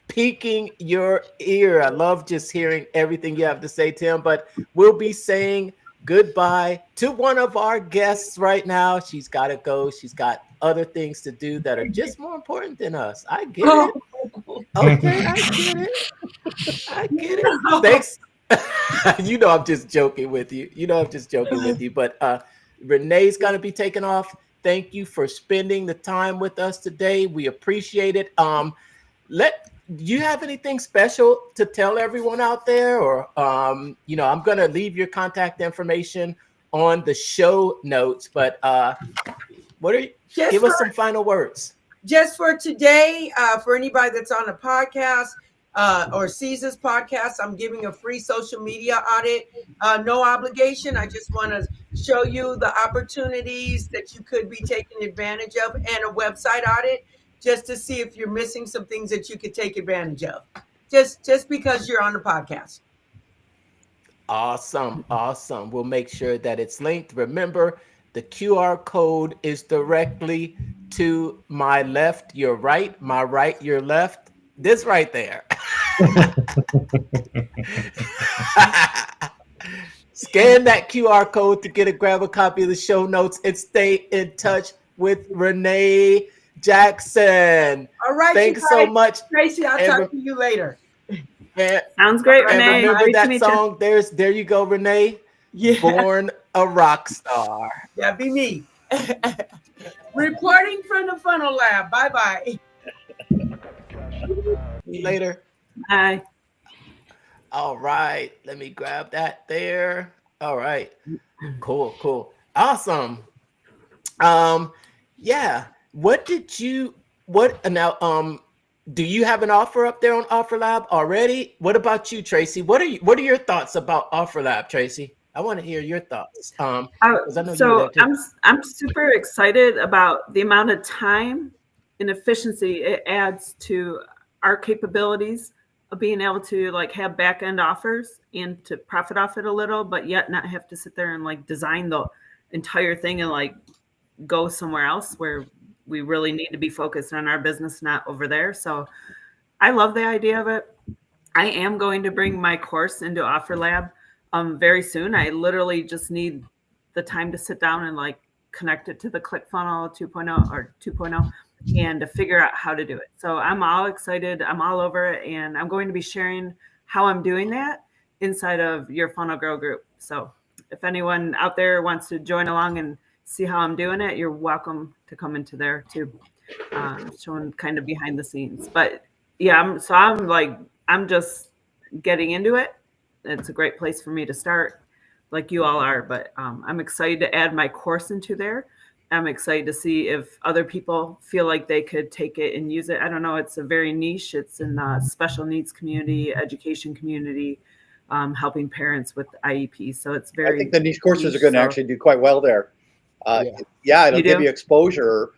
piquing your ear. I love just hearing everything you have to say, Tim. But we'll be saying goodbye to one of our guests right now. She's got to go. She's got other things to do that are just more important than us. I get it. Okay, I get it. Thanks. I'm just joking with you. But Renee's going to be taking off. Thank you for spending the time with us today. We appreciate it. Do you have anything special to tell everyone out there? Or, I'm going to leave your contact information on the show notes, but give us some final words. Just for today, for anybody that's on a podcast, or sees this podcast, I'm giving a free social media audit. No obligation. I just want to show you the opportunities that you could be taking advantage of, and a website audit just to see if you're missing some things that you could take advantage of. Just because you're on the podcast. Awesome. We'll make sure that it's linked. Remember, the QR code is directly to my left, your right, my right, your left. This right there. Scan that QR code to grab a copy of the show notes and stay in touch with Renee Jackson. All right. Thanks so much, Tracy. I'll talk to you later. Sounds great, Renee. And remember that song? There you go, Renee. Yeah. Born a rock star. Yeah, be me. Reporting from the Funnel Lab. Bye-bye. Later. Bye. All right, let me grab that there. All right, cool, awesome. Yeah. What now? Do you have an offer up there on OfferLab already? What about you, Tracy? What are your thoughts about OfferLab, Tracy? I want to hear your thoughts. Because I know you were there So too. I'm super excited about the amount of time and efficiency it adds to our capabilities of being able to like have back end offers and to profit off it a little, but yet not have to sit there and like design the entire thing and like go somewhere else where we really need to be focused on our business, not over there. So I love the idea of it. I am going to bring my course into OfferLab very soon. I literally just need the time to sit down and like connect it to the ClickFunnels 2.0 or 2.0 and to figure out how to do it. So I'm all excited. I'm all over it. And I'm going to be sharing how I'm doing that inside of your Funnel Grow group. So if anyone out there wants to join along and see how I'm doing it, you're welcome to come into there too, showing kind of behind the scenes. But yeah, I'm just getting into it. It's a great place for me to start, like you all are. But I'm excited to add my course into there. I'm excited to see if other people feel like they could take it and use it. I don't know. It's a very niche. It's in the special needs community, education community, helping parents with IEP. So it's very. I think the niche courses niche, are going to actually do quite well there. It'll give you exposure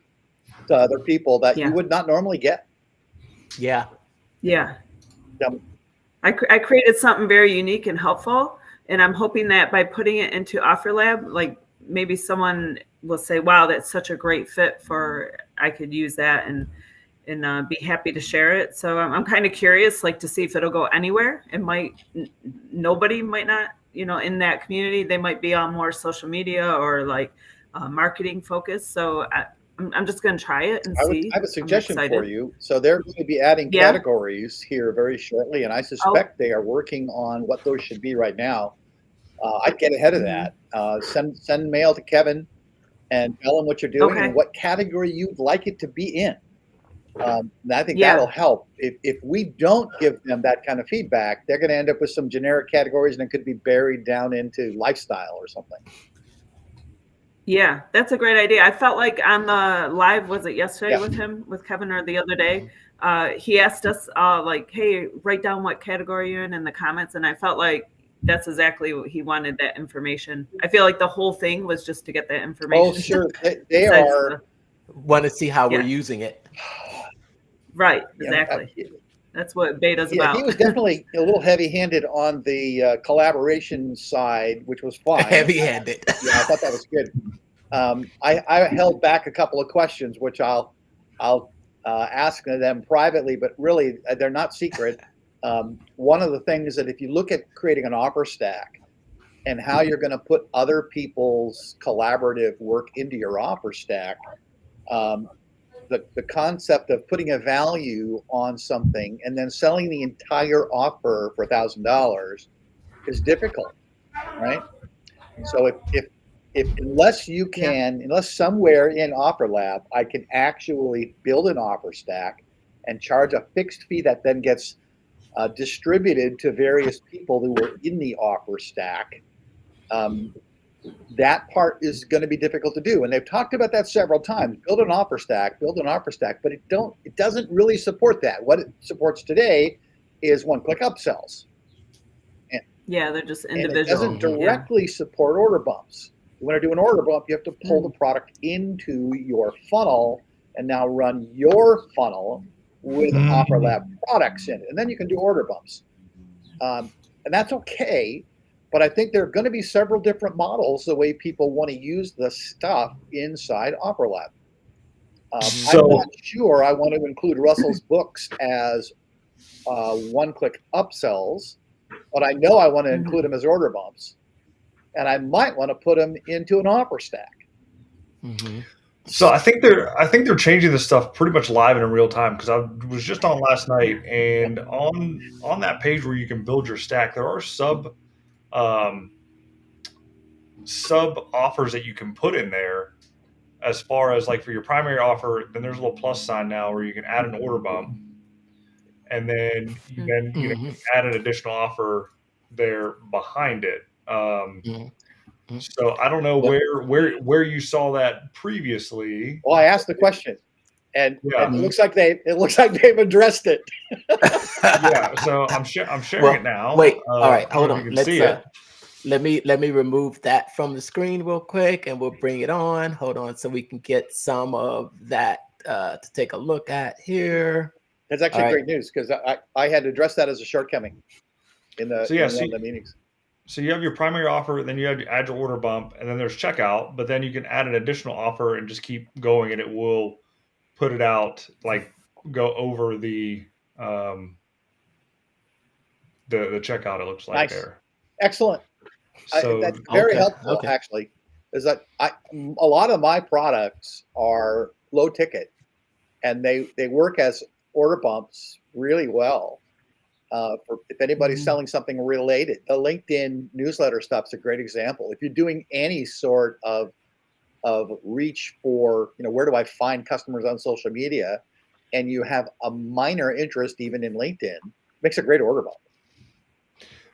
to other people that you would not normally get. Yeah. I created something very unique and helpful, and I'm hoping that by putting it into OfferLab, like maybe someone will say, "Wow, that's such a great fit for. I could use that and be happy to share it." So I'm kind of curious, like to see if it'll go anywhere. It might. Nobody might not, in that community. They might be on more social media or like marketing focused. So I'm just going to try it and see. I have a suggestion for you. So they're going to be adding categories here very shortly, and I suspect they are working on what those should be right now. I'd get ahead of that. Send mail to Kevin and tell him what you're doing and what category you'd like it to be in. And I think that'll help. If we don't give them that kind of feedback, they're going to end up with some generic categories, and it could be buried down into lifestyle or something. Yeah, that's a great idea. I felt like on the live, was it yesterday with Kevin or the other day? He asked us like, hey, write down what category you're in the comments. And I felt like that's exactly what he wanted, that information. I feel like the whole thing was just to get that information. Oh, sure. They are. Want to see how we're using it. Right, exactly. That's what beta's about. He was definitely a little heavy-handed on the collaboration side, which was fine. Heavy-handed. Yeah, I thought that was good. I held back a couple of questions, which I'll ask them privately, but really they're not secret. One of the things that if you look at creating an offer stack and how you're going to put other people's collaborative work into your offer stack, the concept of putting a value on something and then selling the entire offer for $1,000 is difficult, right? So if unless you can, unless somewhere in OfferLab I can actually build an offer stack and charge a fixed fee that then gets distributed to various people who were in the offer stack, that part is going to be difficult to do. And they've talked about that several times. Build an offer stack, but it doesn't really support that. What it supports today is one-click upsells. They're just individual. And it doesn't directly support order bumps. You want to do an order bump, you have to pull the product into your funnel and now run your funnel with OfferLab products in it. And then you can do order bumps. And that's okay. But I think there are going to be several different models the way people want to use the stuff inside OfferLab. I'm not sure I want to include Russell's books as one-click upsells, but I know I want to include them as order bumps. And I might want to put them into an offer stack. So I think they're changing this stuff pretty much live and in real time, because I was just on last night, and on that page where you can build your stack, there are sub offers that you can put in there, as far as like for your primary offer. Then there's a little plus sign now where you can add an order bump, and then you add an additional offer there behind it. So I don't know where you saw that previously. Well, I asked the question, and Yeah. it looks like they've addressed it. Yeah, so I'm sharing it now. Wait, all right, I don't hold know if on. you can Let's see it. let me remove that from the screen real quick, and we'll bring it on. Hold on, so we can get some of that to take a look at here. That's actually All right. great news because I had addressed that as a shortcoming in the So yeah, in one of the meetings. So you have your primary offer, then you add your order bump, and then there's checkout. But then you can add an additional offer and just keep going, and it will put it out, like go over the checkout. It looks like Nice. there. Excellent. So that's very helpful, actually. Is that a lot of my products are low ticket, and they work as order bumps really well. For if anybody's selling something related, the LinkedIn newsletter stuff's a great example. If you're doing any sort of reach for, where do I find customers on social media, and you have a minor interest even in LinkedIn, makes a great order bump.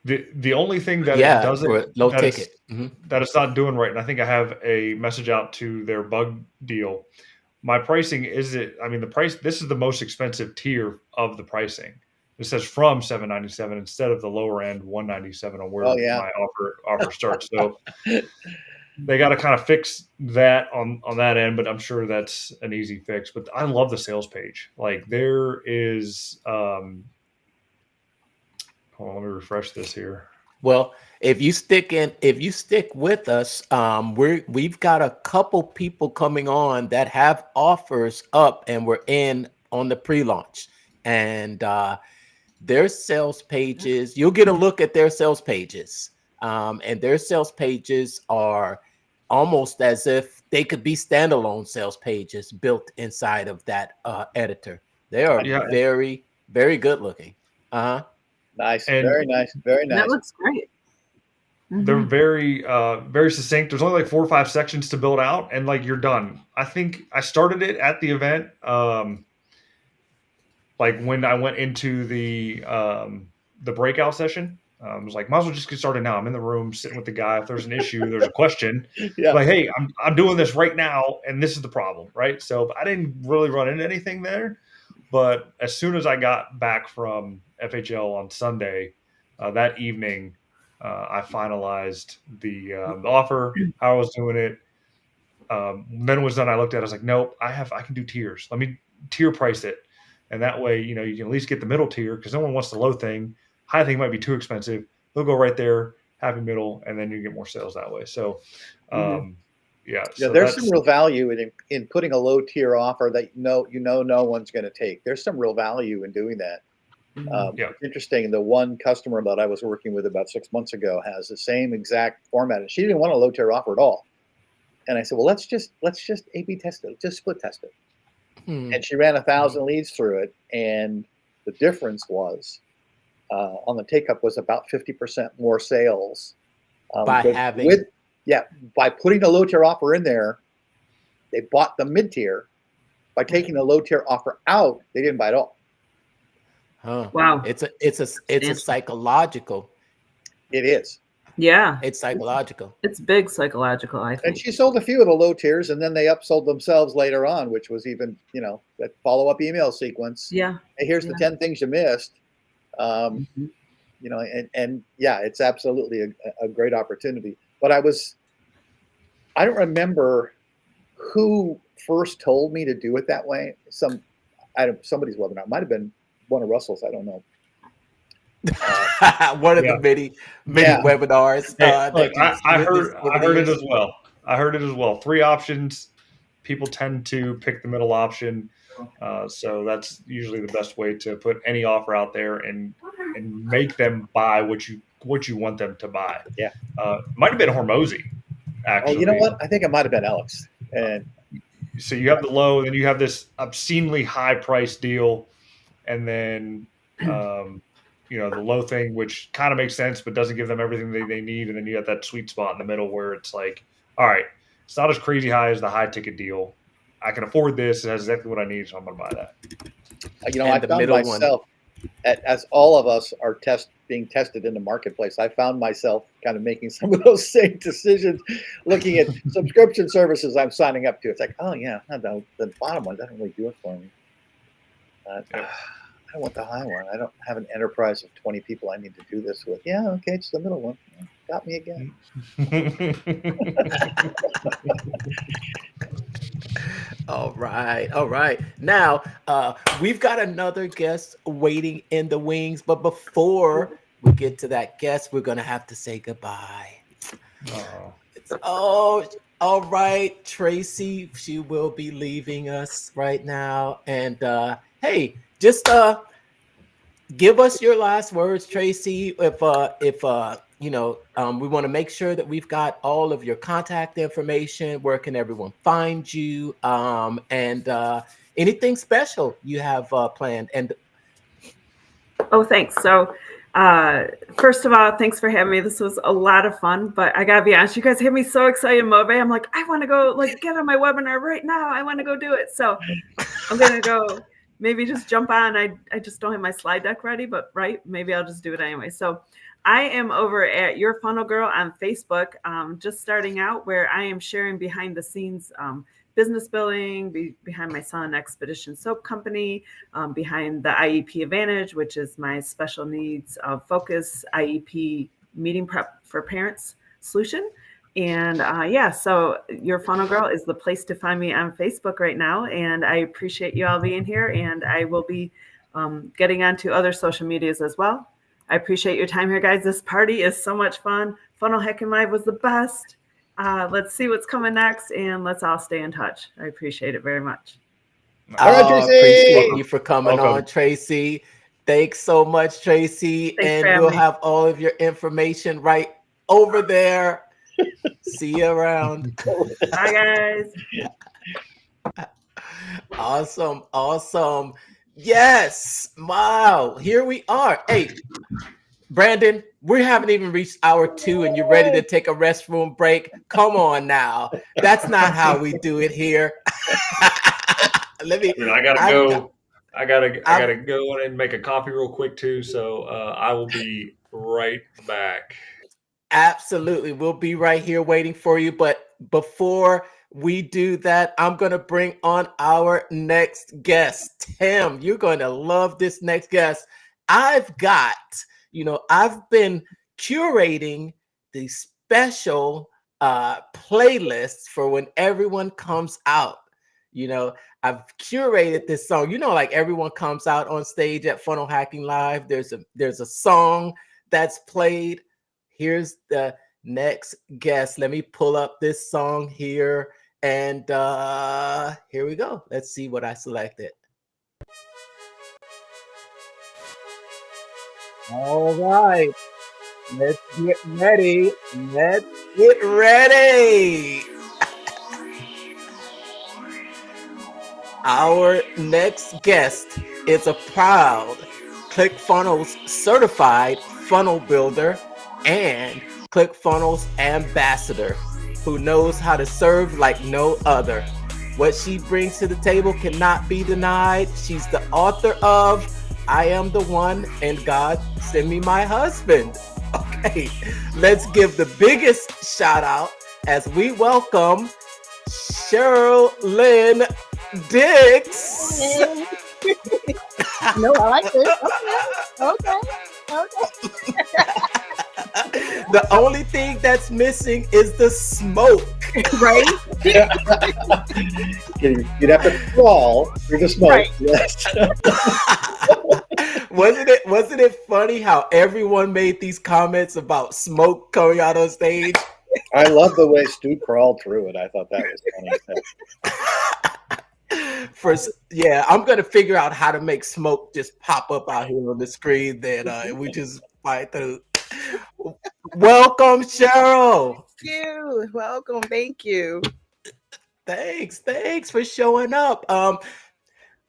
The only thing that it doesn't that it's not doing right, and I think I have a message out to their bug deal. My pricing the price. This is the most expensive tier of the pricing. It says from $797 instead of the lower end $197 on where my offer starts. So they got to kind of fix that on that end, but I'm sure that's an easy fix. But I love the sales page. Like there is. Hold on, let me refresh this here. Well, if you stick with us, we've got a couple people coming on that have offers up, and we're in on the pre-launch, and their sales pages, you'll get a look at their sales pages, and their sales pages are almost as if they could be standalone sales pages built inside of that editor. They are very, very good looking. Nice, very nice, very nice. That looks great. They're very, very succinct. There's only like 4 or 5 sections to build out, and like you're done. I think I started it at the event. Like when I went into the breakout session, I was like, might as well just get started now. I'm in the room sitting with the guy. If there's an issue, there's a question, like, hey, I'm doing this right now, and this is the problem, right? So I didn't really run into anything there, but as soon as I got back from FHL on Sunday, that evening, I finalized the offer, how I was doing it. Then it was done. I looked at it. I was like, nope, I can do tiers. Let me tier price it. And that way, you can at least get the middle tier because no one wants the low thing. High thing might be too expensive. They'll go right there, happy middle, and then you get more sales that way. So, So there's some real value in putting a low tier offer that no one's going to take. There's some real value in doing that. It's interesting. The one customer that I was working with about 6 months ago has the same exact format, and she didn't want a low tier offer at all. And I said, well, let's just A/B test it, just split test it. And she ran 1,000 leads through it, and the difference was on the take up was about 50% more sales by putting the low tier offer in there. They bought the mid tier. By taking the low tier offer out, they didn't buy it all. Wow, it's a psychological. It is. Yeah, it's psychological. It's big psychological, I think. And she sold a few of the low tiers, and then they upsold themselves later on, which was even, that follow-up email sequence. Yeah. Hey, here's the 10 things you missed. It's absolutely a great opportunity. But I don't remember who first told me to do it that way. Somebody's webinar. It might have been one of Russell's. I don't know. One of the many webinars. I heard it as well. I heard it as well. 3 options. People tend to pick the middle option. So that's usually the best way to put any offer out there and make them buy what you want them to buy. Yeah. Might have been Hormozy, actually. Oh, you know what? I think it might have been Alex. And so you have the low, and then you have this obscenely high price deal, and then the low thing, which kind of makes sense, but doesn't give them everything they need. And then you have that sweet spot in the middle where it's like, all right, it's not as crazy high as the high ticket deal. I can afford this. It has exactly what I need, so I'm going to buy that. I've done myself. as all of us are being tested in the marketplace, I found myself kind of making some of those same decisions, looking at subscription services I'm signing up to. It's like, oh yeah, the bottom one doesn't really do it for me. I want the high one. I don't have an enterprise of 20 people I need to do this with. Yeah, okay, it's the middle one. Got me again. All right. Now, we've got another guest waiting in the wings, but before we get to that guest, we're gonna have to say goodbye. Oh, all right, Tracy, she will be leaving us right now. And hey, just give us your last words, Tracy. If we want to make sure that we've got all of your contact information. Where can everyone find you? And anything special you have planned? And oh, thanks. So, first of all, thanks for having me. This was a lot of fun, but I gotta be honest, you guys have me so excited, motivated. I'm like, I want to go get on my webinar right now. I want to go do it. So I'm gonna go maybe just jump on. I just don't have my slide deck ready, but maybe I'll just do it anyway. So I am over at Your Funnel Girl on Facebook, just starting out, where I am sharing behind the scenes business building behind my Sun Expedition Soap Company, behind the IEP Advantage, which is my special needs focus IEP meeting prep for parents solution. And so Your Funnel Girl is the place to find me on Facebook right now. And I appreciate you all being here. And I will be getting onto other social medias as well. I appreciate your time here, guys. This party is so much fun. Funnel Hacking Live was the best. Let's see what's coming next, and let's all stay in touch. I appreciate it very much. I appreciate you for coming on, Tracy. Thanks so much, Tracy. Thanks and we'll have all of your information right over there. See you around. Bye, guys. Awesome. Yes. Wow. Here we are. Hey, Brandon, we haven't even reached hour 2 and you're ready to take a restroom break. Come on now. That's not how we do it here. I gotta go and make a coffee real quick too. So I will be right back. Absolutely. We'll be right here waiting for you. But before we do that, I'm going to bring on our next guest. Tim, you're going to love this next guest. I've been curating the special playlists for when everyone comes out. I've curated this song. Like everyone comes out on stage at Funnel Hacking Live. There's a song that's played. Here's the next guest. Let me pull up this song here. And here we go. Let's see what I selected. All right. Let's get ready. Our next guest is a proud ClickFunnels certified funnel builder and ClickFunnels ambassador who knows how to serve like no other. What she brings to the table cannot be denied. She's the author of I Am the One and God Send Me My Husband. Okay, let's give the biggest shout out as we welcome Cheryl Lynn Dix. No, I like this. Okay. The only thing that's missing is the smoke, right? You'd have to crawl through the smoke. Right. Yes. Wasn't it funny how everyone made these comments about smoke coming out on stage? I love the way Stu crawled through it. I thought that was funny. I'm gonna figure out how to make smoke just pop up out here on the screen. Then we just fight through. Welcome, Cheryl. Thank you. Welcome. Thank you. Thanks for showing up.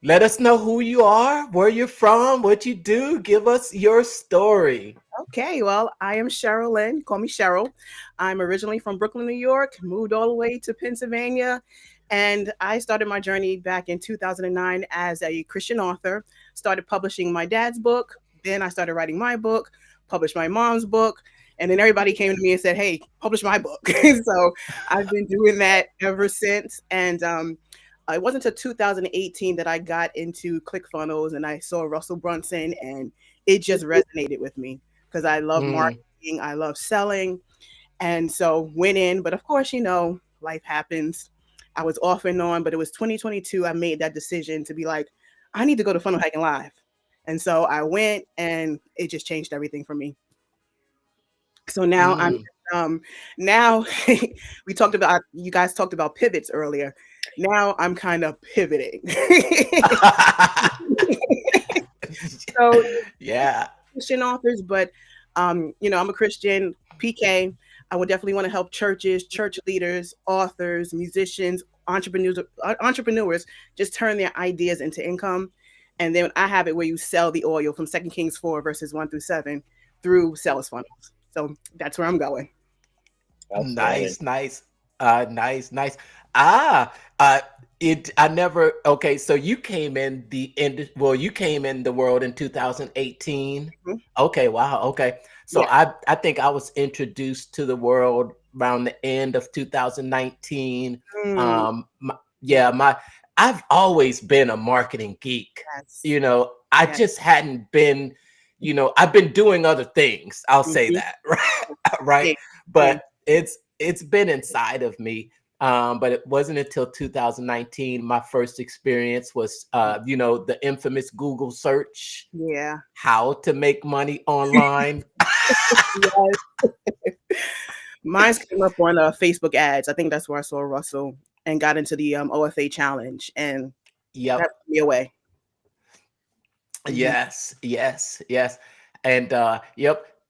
Let us know who you are, where you're from, what you do. Give us your story. Okay, well, I am Cheryl Lynn. Call me Cheryl. I'm originally from Brooklyn, New York, moved all the way to Pennsylvania, and I started my journey back in 2009 as a Christian author. Started publishing my dad's book, then I started writing my book, published my mom's book, and then everybody came to me and said, "Hey, publish my book." So I've been doing that ever since, and it wasn't until 2018 that I got into ClickFunnels and I saw Russell Brunson, and it just resonated with me because I love marketing, I love selling. And so went in, but of course, life happens. I was off and on, but it was 2022. I made that decision to be like, I need to go to Funnel Hacking Live. And so I went, and it just changed everything for me. So now now you guys talked about pivots earlier. Now I'm kind of pivoting. So yeah, Christian authors, but I'm a Christian PK. I would definitely want to help churches, church leaders, authors, musicians, entrepreneurs just turn their ideas into income. And then I have it where you sell the oil from 2 Kings 4 verses 1-7 through sales funnels. So that's where I'm going. Nice. Nice. Ah, I never, okay. So you came in you came in the world in 2018. Okay. Wow. Okay. So I think I was introduced to the world around the end of 2019. I've always been a marketing geek. I just hadn't been, I've been doing other things. I'll say that, right? But it's been inside of me. But it wasn't until 2019 my first experience was the infamous Google search. Yeah. How to make money online. Mine came up on Facebook ads. I think that's where I saw Russell and got into the OFA challenge, and that blew me away. Yes. And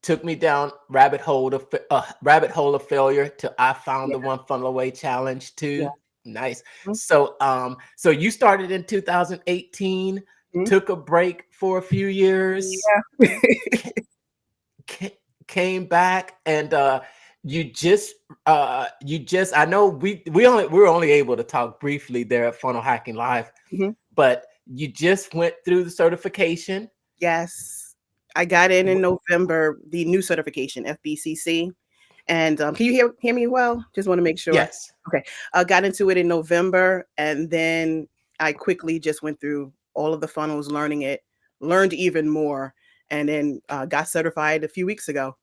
took me down rabbit hole of failure till I found the One Funnel Away challenge too. Nice. So so you started in 2018, took a break for a few years, came back, and you just I know we were only able to talk briefly there at Funnel Hacking Live, but you just went through the certification. Yes, I got in November, the new certification, FBCC. And can you hear me well? Just want to make sure. Yes. Okay. I got into it in November, and then I quickly just went through all of the funnels, learned even more, and then got certified a few weeks ago.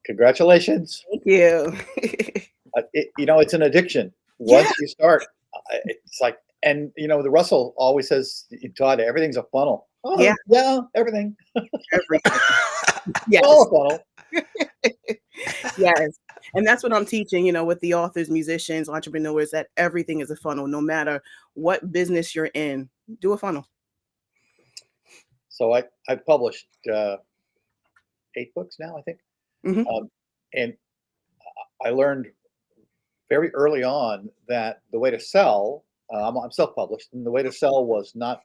Congratulations. Thank you. It's an addiction. Once you start, it's like, and the Russell always says, Todd, everything's a funnel. Oh, yeah, everything. Everything. Yes. All a funnel. Yes. And that's what I'm teaching, with the authors, musicians, entrepreneurs, that everything is a funnel. No matter what business you're in, do a funnel. So I published 8 books now, I think. And I learned very early on that the way to sell, I'm self-published, and the way to sell was not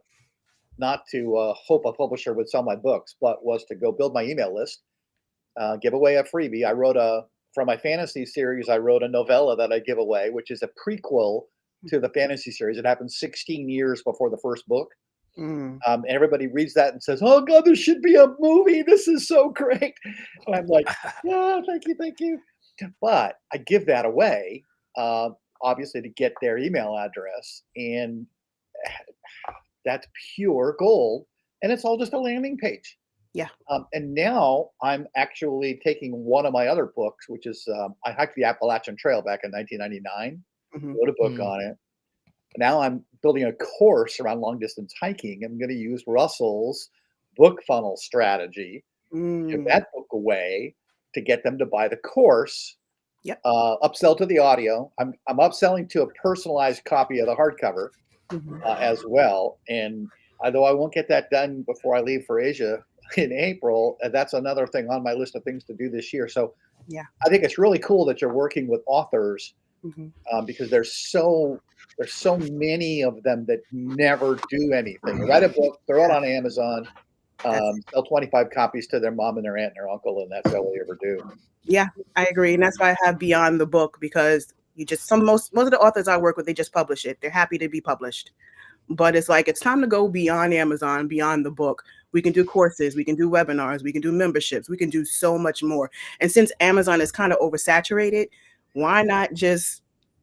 to hope a publisher would sell my books, but was to go build my email list, give away a freebie. From my fantasy series, I wrote a novella that I give away, which is a prequel to the fantasy series. It happened 16 years before the first book. And everybody reads that and says, "Oh God, there should be a movie. This is so great." And I'm like, "Yeah, thank you." But I give that away, obviously, to get their email address, and that's pure gold. And it's all just a landing page. Yeah. And now I'm actually taking one of my other books, which is I hiked the Appalachian Trail back in 1999. Wrote a book on it. Now I'm building a course around long distance hiking. I'm going to use Russell's book funnel strategy, give that book away to get them to buy the course. Upsell to the audio. I'm upselling to a personalized copy of the hardcover as well. And although I won't get that done before I leave for Asia in April, that's another thing on my list of things to do this year. So I think it's really cool that you're working with authors because there's There's so many of them that never do anything. Write a book, throw it on Amazon, sell 25 copies to their mom and their aunt and their uncle, and that's all they ever do. Yeah, I agree. And that's why I have Beyond the Book, because most of the authors I work with, they just publish it. They're happy to be published. But it's like, it's time to go beyond Amazon, beyond the book. We can do courses, we can do webinars, we can do memberships, we can do so much more. And since Amazon is kind of oversaturated, why not just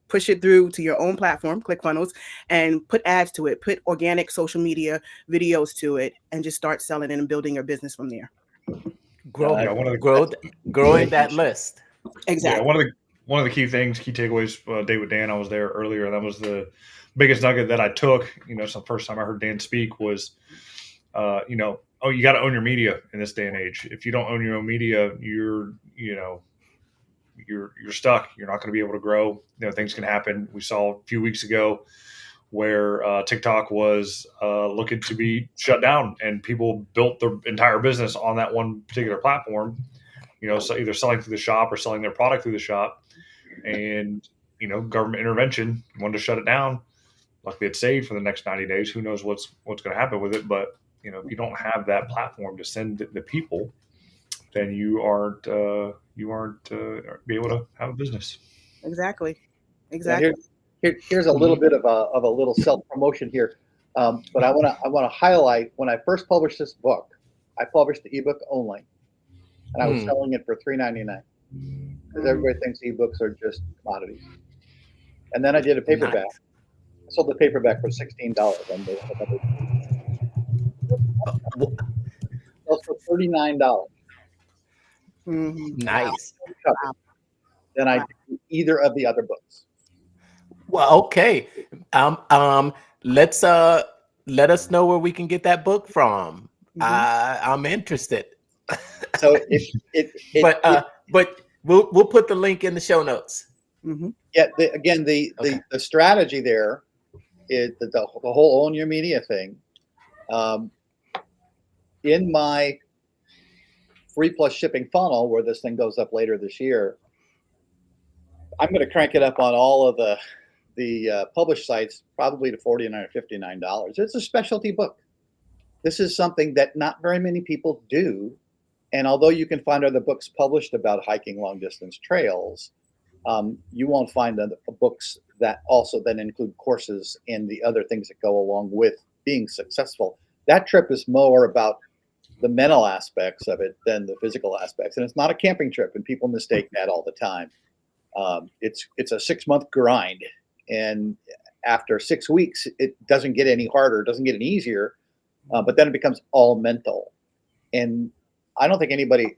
push it through to your own platform, ClickFunnels, and put ads to it, put organic social media videos to it, and just start selling it and building your business from there. Growing that list. Exactly. Yeah, one of the key takeaways, Date with Dan, I was there earlier, and that was the biggest nugget that I took. It's the first time I heard Dan speak was, you got to own your media in this day and age. If you don't own your own media, you're stuck. You're not going to be able to grow. Things can happen. We saw a few weeks ago where TikTok was looking to be shut down, and people built their entire business on that one particular platform. So either selling through the shop or selling their product through the shop, and government intervention wanted to shut it down. Luckily, it's saved for the next 90 days. Who knows what's going to happen with it? But if you don't have that platform to send the people, then you aren't be able to have a business. Exactly. Here's a little bit of a little self promotion here, but I want to highlight when I first published this book. I published the ebook only, and I was selling it for $3.99 because everybody thinks ebooks are just commodities. And then I did a paperback. Nice. I sold the paperback for $16. Sold for $39. Nice. Than I did either of the other books. Well, okay. Let us know where we can get that book from. I'm interested. So but we'll put the link in the show notes. Yeah. The strategy there is the whole own your media thing. In my free plus shipping funnel, where this thing goes up later this year, I'm going to crank it up on all of the published sites, probably to $49 or $59. It's a specialty book. This is something that not very many people do. And although you can find other books published about hiking long distance trails, you won't find the books that also then include courses and the other things that go along with being successful. That trip is more about the mental aspects of it than the physical aspects. And it's not a camping trip, and people mistake that all the time. It's a 6-month grind, and after 6 weeks, it doesn't get any harder, it doesn't get any easier, but then it becomes all mental. And I don't think anybody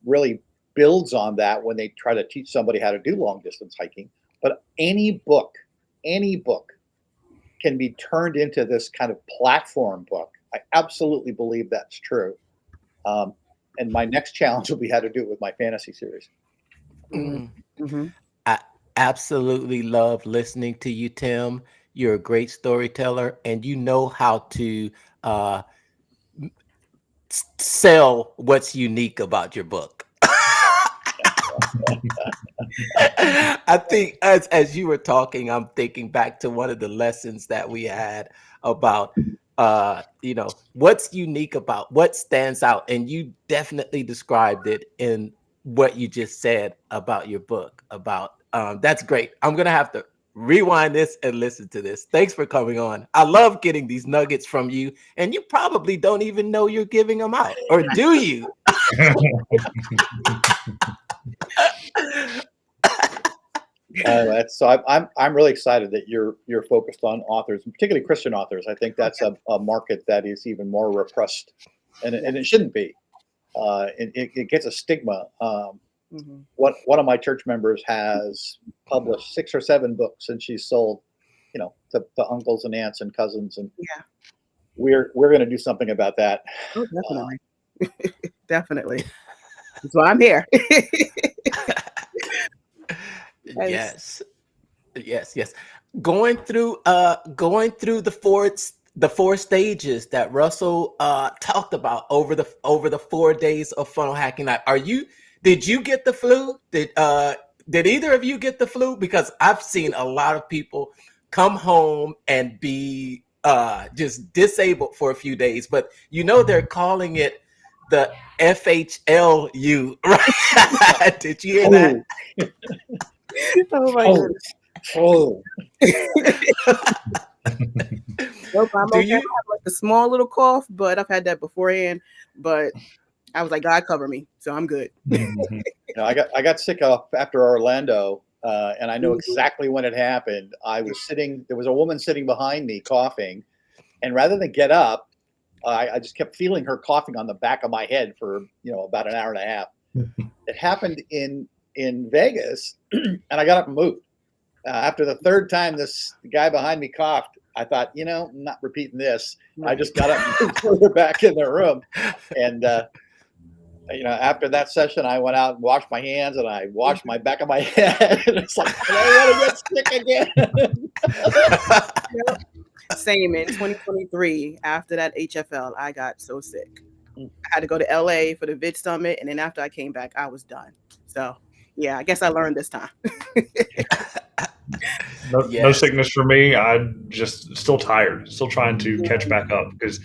really builds on that when they try to teach somebody how to do long distance hiking. But any book can be turned into this kind of platform book. I absolutely believe that's true. And my next challenge will be how to do it with my fantasy series. I absolutely love listening to you, Tim. You're a great storyteller, and you know how to sell what's unique about your book. I think as you were talking, I'm thinking back to one of the lessons that we had about what's unique about what stands out, and you definitely described it in what you just said about your book. About that's great. I'm gonna have to rewind this and listen to this. Thanks for coming on. I love getting these nuggets from you, and you probably don't even know you're giving them out, or do you? So I'm really excited that you're focused on authors, particularly Christian authors. I think that's a market that is even more repressed, and it shouldn't be. It gets a stigma. One of my church members has published 6 or 7 books, and she's sold, to uncles and aunts and cousins, and we're going to do something about that. Oh, definitely, definitely. That's why I'm here. Yes. Going through the 4 stages that Russell talked about over the 4 days of funnel hacking night. Did you get the flu? Did either of you get the flu? Because I've seen a lot of people come home and be just disabled for a few days. But you know they're calling it the FHLU, right? Did you hear that? Oh my goodness. Oh. Nope, I'm Do okay. I you? have like a small little cough, but I've had that beforehand. But I was like, God cover me, so I'm good. Mhm. I got sick after Orlando, and I know exactly when it happened. I was sitting. There was a woman sitting behind me coughing, and rather than get up, I just kept feeling her coughing on the back of my head for about an hour and a half. It happened in Vegas, and I got up and moved. After the third time the guy behind me coughed, I thought, I'm not repeating this. I just got up and moved further back in the room, and after that session, I went out and washed my hands and I washed my back of my head. And it's like, I don't want to get sick again. Yep. Same in 2023. After that HFL, I got so sick. I had to go to LA for the Vid Summit, and then after I came back, I was done. So, yeah, I guess I learned this time. No sickness for me. I'm just still tired, still trying to catch back up because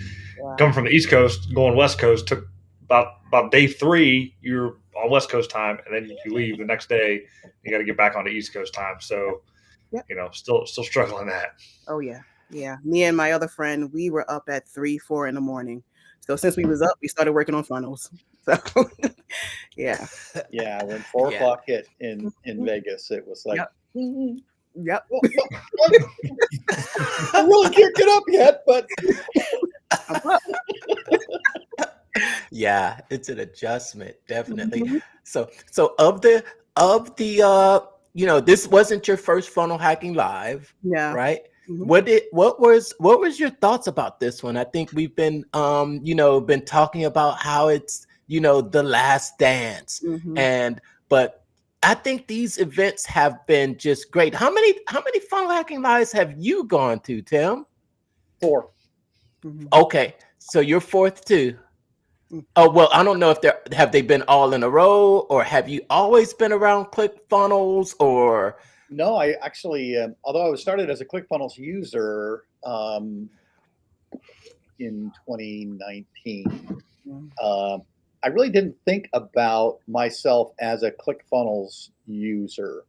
coming from the East Coast, going West Coast took about day 3. You're on West Coast time, and then you leave the next day. You got to get back onto East Coast time. So, still struggling that. Oh yeah. Me and my other friend, we were up at 3, 4 in the morning. So since we was up, we started working on funnels. So yeah. Yeah, when 4 o'clock hit in Vegas, it was like, Yep. I really can't get up yet, but Yeah, it's an adjustment, definitely. Mm-hmm. So of the this wasn't your first funnel hacking live, right? Mm-hmm. What was your thoughts about this one? I think we've been been talking about how it's the last dance, but I think these events have been just great. How many funnel hacking lives have you gone to, Tim? 4. Okay, so you're 4th too. Oh, well, I don't know if have they been all in a row, or have you always been around ClickFunnels, or? No, I actually, although I was started as a ClickFunnels user in 2019, I really didn't think about myself as a ClickFunnels user.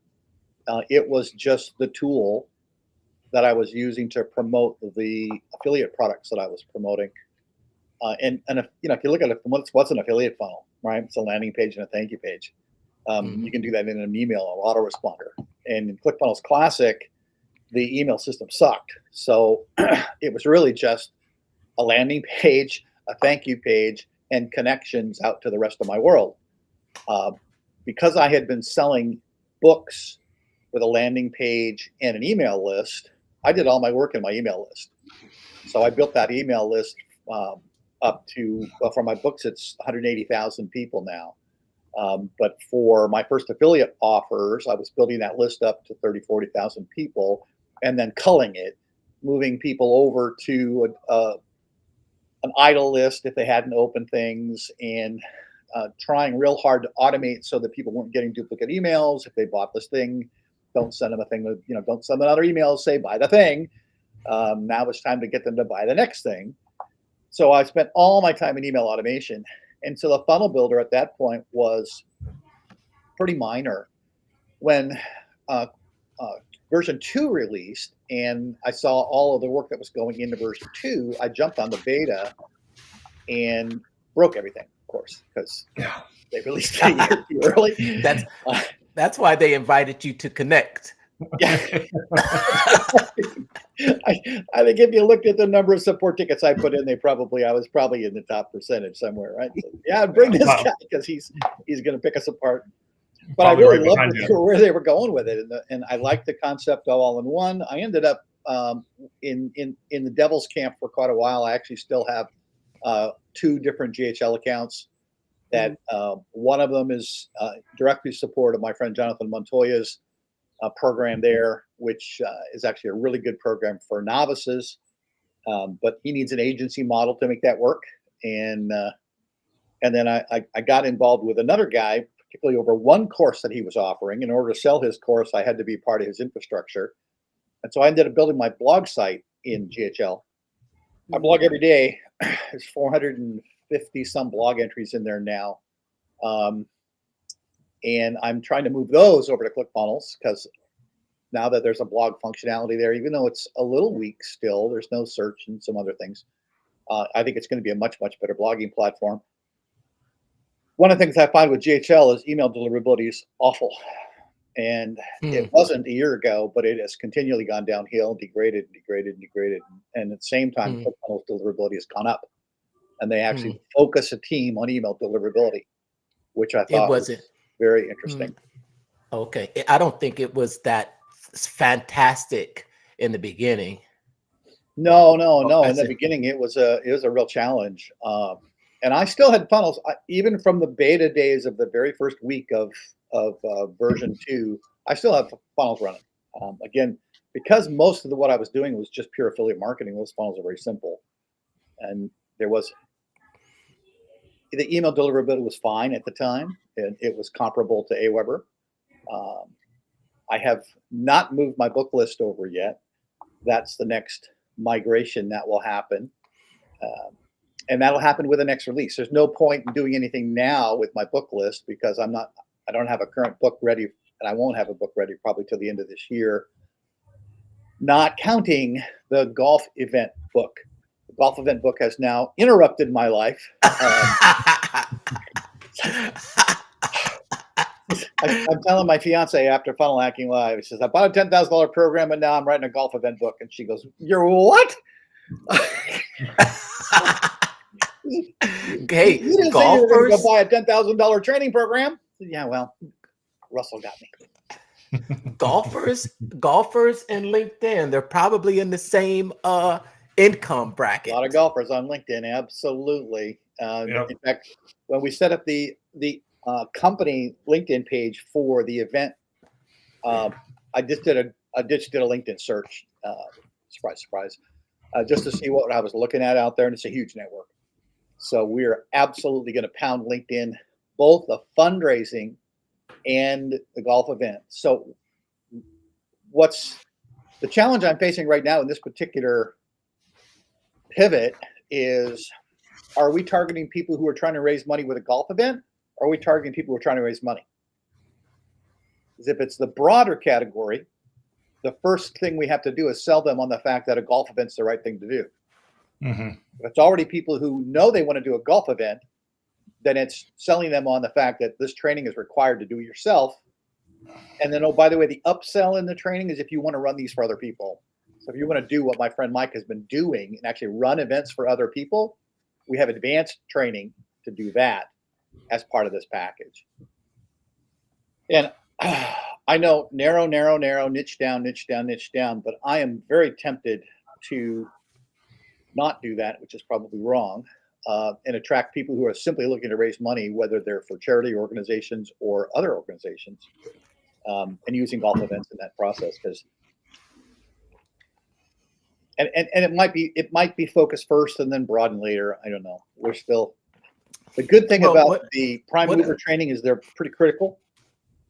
It was just the tool that I was using to promote the affiliate products that I was promoting. And if you look at it, what's an affiliate funnel, right? It's a landing page and a thank you page. You can do that in an email or autoresponder. And in ClickFunnels Classic, the email system sucked. So it was really just a landing page, a thank you page, and connections out to the rest of my world. Because I had been selling books with a landing page and an email list, I did all my work in my email list. So I built that email list up to, for my books, it's 180,000 people now. But for my first affiliate offers, I was building that list up to 30, 40,000 people and then culling it, moving people over to an idle list if they hadn't opened things, and trying real hard to automate so that people weren't getting duplicate emails. If they bought this thing, don't send them a thing with, don't send another email, say buy the thing. Now it's time to get them to buy the next thing. So I spent all my time in email automation. And so the funnel builder at that point was pretty minor. When version 2 released and I saw all of the work that was going into version 2, I jumped on the beta and broke everything, of course, because they released it a year too early. That's why they invited you to connect. I think if you looked at the number of support tickets I put in, I was probably in the top percentage somewhere, right? So, bring this guy because he's going to pick us apart. But probably I really loved where they were going with it, and I liked the concept of all-in-one. I ended up in the devil's camp for quite a while. I actually still have 2 different GHL accounts. That one of them is directly support of my friend Jonathan Montoya's program there, which is actually a really good program for novices, but he needs an agency model to make that work. And then I got involved with another guy, particularly over one course that he was offering. In order to sell his course, I had to be part of his infrastructure. And so I ended up building my blog site in GHL. I blog every day. There's 450 some blog entries in there now. And I'm trying to move those over to ClickFunnels because now that there's a blog functionality there, even though it's a little weak still, there's no search and some other things. I think it's going to be a much, much better blogging platform. One of the things I find with GHL is email deliverability is awful. And it wasn't a year ago, but it has continually gone downhill, degraded. And at the same time, ClickFunnels deliverability has gone up. And they actually focus a team on email deliverability, which I thought was very interesting. Okay. I don't think it was that fantastic in the beginning. No. In the beginning, it was a real challenge. And I still had funnels, even from the beta days of the very first week of version 2. I still have funnels running. Again, because most of what I was doing was just pure affiliate marketing. Those funnels are very simple, and there was the email deliverability was fine at the time, and it was comparable to Aweber. I have not moved my book list over yet. That's the next migration that will happen. And that'll happen with the next release. There's no point in doing anything now with my book list because I don't have a current book ready, and I won't have a book ready probably till the end of this year. Not counting the golf event book. The golf event book has now interrupted my life. I'm telling my fiance after Funnel Hacking Live, she says, I bought a $10,000 program and now I'm writing a golf event book. And she goes, "You're what?" Hey, you didn't say you were going to go buy a $10,000 training program. Yeah, well, Russell got me. golfers and LinkedIn, they're probably in the same income bracket. A lot of golfers on LinkedIn, absolutely. In fact, when we set up the company LinkedIn page for the event, I just did a LinkedIn search. Surprise, just to see what I was looking at out there, and it's a huge network. So we are absolutely going to pound LinkedIn, both the fundraising and the golf event. So what's the challenge I'm facing right now in this particular pivot is, are we targeting people who are trying to raise money with a golf event? Or are we targeting people who are trying to raise money? Because if it's the broader category, the first thing we have to do is sell them on the fact that a golf event's the right thing to do. If it's already people who know they want to do a golf event, then it's selling them on the fact that this training is required to do it yourself. And then, oh, by the way, the upsell in the training is if you want to run these for other people. So if you want to do what my friend Mike has been doing and actually run events for other people, we have advanced training to do that as part of this package. And I know narrow, niche down, but I am very tempted to not do that, which is probably wrong, and attract people who are simply looking to raise money, whether they're for charity organizations or other organizations, and using golf events in that process. Because and it might be focused first and then broaden later. I don't know. We're still. The good thing about the prime mover training is they're pretty critical,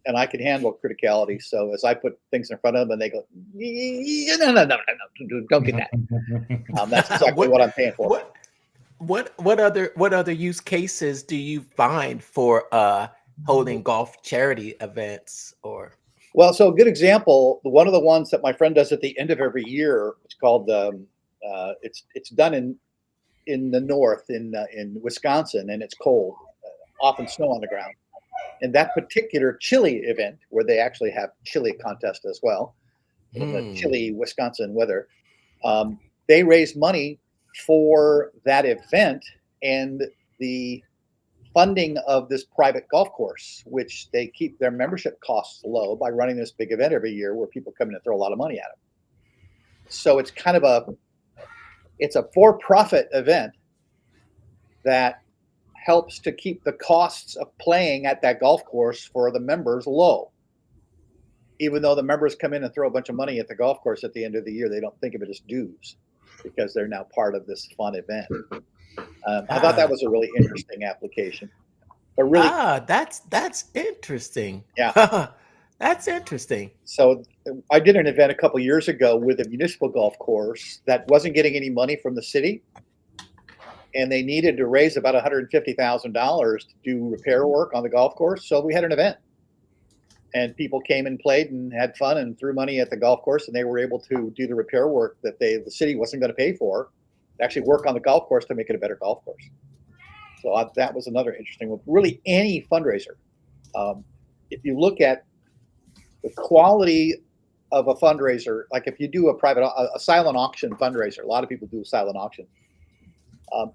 and I can handle criticality. So as I put things in front of them, and they go, no, don't get that. That's exactly what I'm paying for. What other use cases do you find for holding golf charity events? Or well, so a good example, one of the ones that my friend does at the end of every year, it's called it's done in the north in Wisconsin, and it's cold, often snow on the ground. And that particular chili event, where they actually have chili contest as well, in the chilly Wisconsin weather, they raise money for that event and the funding of this private golf course, which they keep their membership costs low by running this big event every year where people come in and throw a lot of money at it. So it's kind of it's a for-profit event that helps to keep the costs of playing at that golf course for the members low. Even though the members come in and throw a bunch of money at the golf course at the end of the year, they don't think of it as dues because they're now part of this fun event. I thought that was a really interesting application. But really, that's interesting. Yeah. That's interesting. So I did an event a couple years ago with a municipal golf course that wasn't getting any money from the city, and they needed to raise about $150,000 to do repair work on the golf course. So we had an event, and people came and played and had fun and threw money at the golf course, and they were able to do the repair work that the city wasn't going to pay for, actually work on the golf course to make it a better golf course. So that was another interesting one. Really, any fundraiser, if you look at the quality of a fundraiser, like if you do a silent auction fundraiser, a lot of people do a silent auction.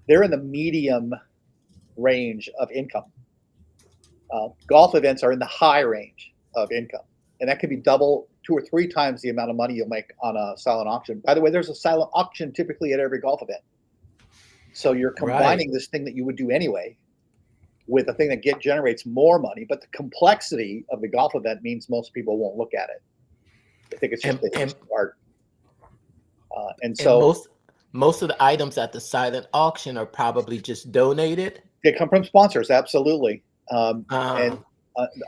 They're in the medium range of income. Golf events are in the high range of income, and that could be double, 2 or 3 times the amount of money you'll make on a silent auction. By the way, there's a silent auction typically at every golf event. So you're combining this thing that you would do anyway with a thing that generates more money, but the complexity of the golf event means most people won't look at it. I think it's just art. And so most of the items at the silent auction are probably just donated. They come from sponsors, absolutely. And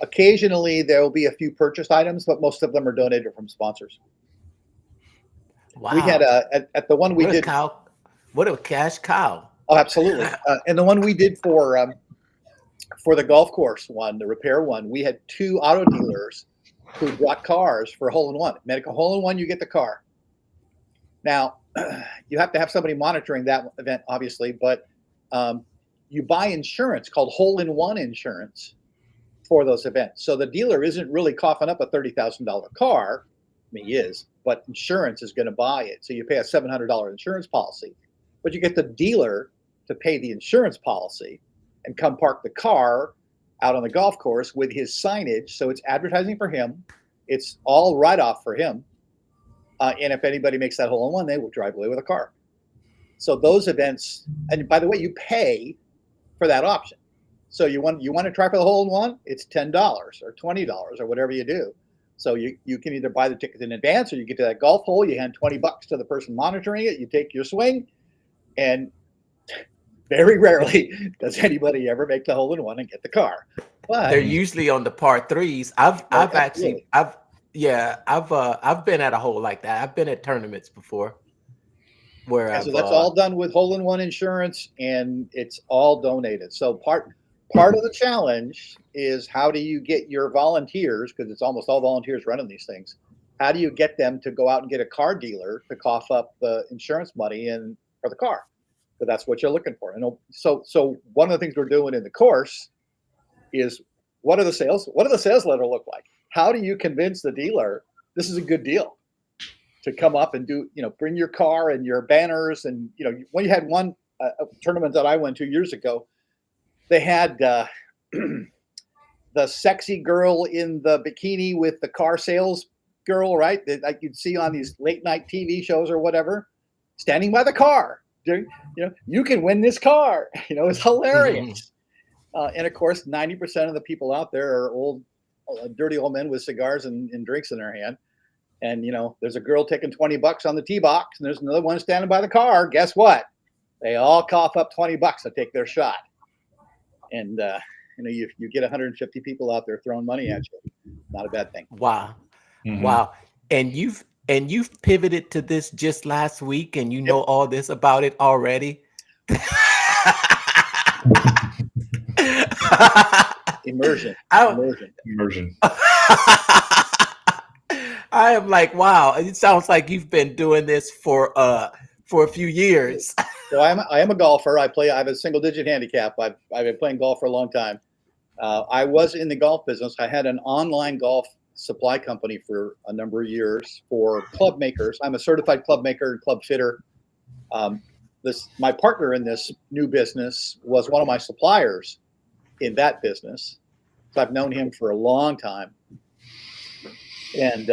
occasionally there will be a few purchased items, but most of them are donated from sponsors. Wow. We had at the one we did. What a cash cow. Oh, absolutely. And the one we did for the golf course one, the repair one, we had 2 auto dealers who brought cars for a hole-in-one. Make a hole-in-one, you get the car. Now, you have to have somebody monitoring that event, obviously, but you buy insurance called hole-in-one insurance for those events. So the dealer isn't really coughing up a $30,000 car. I mean, he is, but insurance is going to buy it. So you pay a $700 insurance policy, but you get the dealer to pay the insurance policy and come park the car out on the golf course with his signage. So it's advertising for him. It's all write-off for him. And if anybody makes that hole-in-one, they will drive away with a car. So those events, and by the way, you pay for that option. So you want to try for the hole-in-one, it's $10 or $20 or whatever you do. So you can either buy the ticket in advance, or you get to that golf hole, you hand $20 to the person monitoring it, you take your swing, and very rarely does anybody ever make the hole-in-one and get the car. But they're usually on the par 3s. I've been at a hole like that. I've been at tournaments before where so that's all done with hole-in-one insurance, and it's all donated. So part of the challenge is, how do you get your volunteers, because it's almost all volunteers running these things, how do you get them to go out and get a car dealer to cough up the insurance money for the car? So that's what you're looking for. And so one of the things we're doing in the course is, what do the sales letter look like? How do you convince the dealer this is a good deal to come up and do, bring your car and your banners? And, when you had one tournament that I went to years ago, they had the sexy girl in the bikini with the car sales girl, right? That, like you'd see on these late night TV shows or whatever, standing by the car. You can win this car. It's hilarious. And of course, 90% of the people out there are old, dirty old men with cigars and drinks in their hand. And, there's a girl taking $20 on the tee box, and there's another one standing by the car. Guess what? They all cough up $20 to take their shot. And, you get 150 people out there throwing money at you. Not a bad thing. Wow. Mm-hmm. Wow. And you've pivoted to this just last week, and you know all this about it already. Immersion. I am like, wow. It sounds like you've been doing this for a few years. So I am a golfer. I have a single-digit handicap. I've been playing golf for a long time. I was in the golf business. I had an online golf supply company for a number of years for club makers. I'm a certified club maker and club fitter. My partner in this new business was one of my suppliers in that business. So I've known him for a long time. And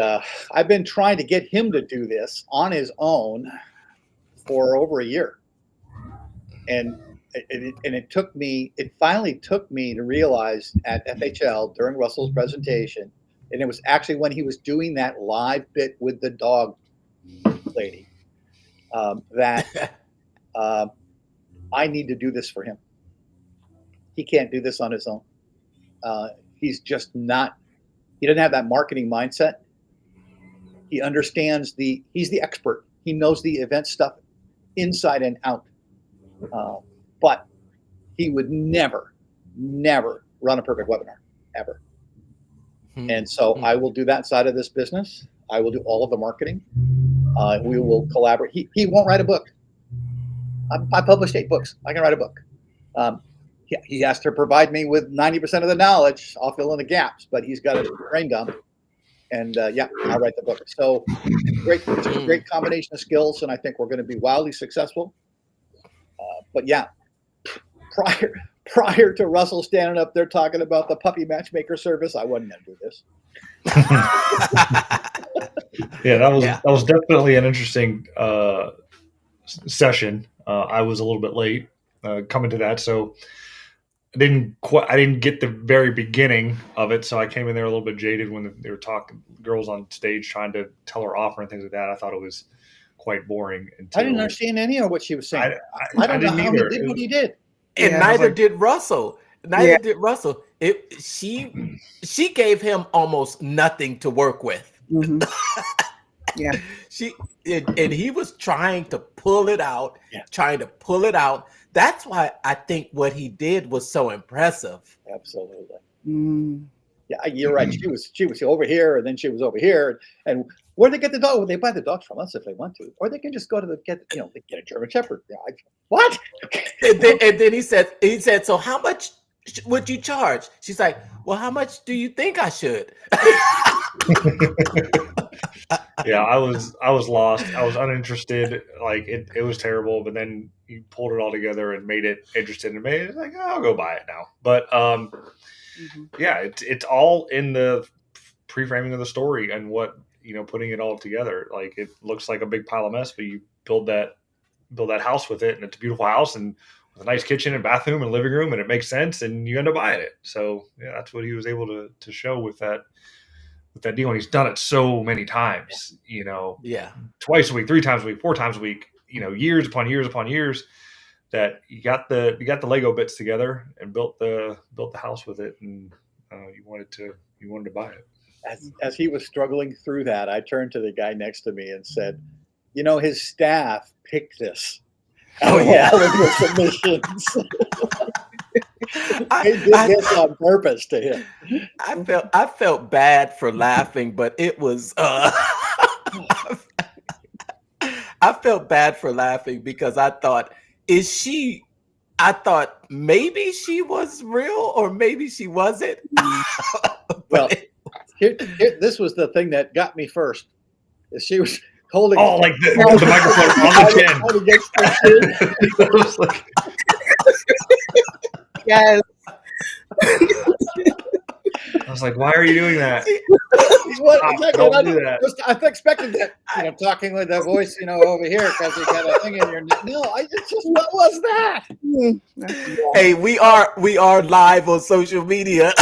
I've been trying to get him to do this on his own for over a year. And it finally took me to realize at FHL during Russell's presentation, and it was actually when he was doing that live bit with the dog lady, that I need to do this for him. He can't do this on his own. He's just not He doesn't have that marketing mindset. He understands he's the expert. He knows the event stuff inside and out. But he would never run a perfect webinar, ever. And so I will do that side of this business. I will do all of the marketing. We will collaborate. He won't write a book. I published 8 books. I can write a book. He has to provide me with 90% of the knowledge. I'll fill in the gaps, but he's got a brain dump. And I'll write the book. So it's a great combination of skills, and I think we're going to be wildly successful. But yeah, prior to Russell standing up there talking about the puppy matchmaker service, I wasn't going to do this. Yeah, that was definitely an interesting session. I was a little bit late coming to that, so I didn't get the very beginning of it, so I came in there a little bit jaded when they were talking, girls on stage trying to tell her offer and things like that. I thought it was quite boring. I didn't understand any of what she was saying. I don't know how he did what he did. And neither did Russell. Neither did Russell. She gave him almost nothing to work with. Mm-hmm. Yeah. And he was trying to pull it out, That's why I think what he did was so impressive. Absolutely. Yeah, you're right. She was over here, and then she was over here. And where they get the dog? Well, they buy the dogs from us if they want to, or they can just go to get a German Shepherd. What? And then he said, so how much would you charge? She's like, well, how much do you think I should? Yeah, I was lost. I was uninterested. Like it was terrible. But then you pulled it all together and made it interesting and made it like, oh, I'll go buy it now. But yeah, it's all in the pre-framing of the story and what putting it all together. Like it looks like a big pile of mess, but you build that house with it, and it's a beautiful house and with a nice kitchen and bathroom and living room, and it makes sense, and you end up buying it. So yeah, that's what he was able to show with that deal, and he's done it so many times. Twice a week, 3 times a week, 4 times a week. Years upon years upon years. That you got the Lego bits together and built the house with it, and you wanted to buy it. As he was struggling through that, I turned to the guy next to me and said, his staff picked this. All of the submissions. They did this on purpose to him. I felt bad for laughing, but it was I felt bad for laughing because I thought, maybe she was real or maybe she wasn't. Well, this was the thing that got me first. She was holding like the microphone on the chin. Yes. I was like, why are you doing that? Don't do that. I expected that, talking with that voice, over here because you got a thing in your neck. No, what was that? Hey, we are live on social media.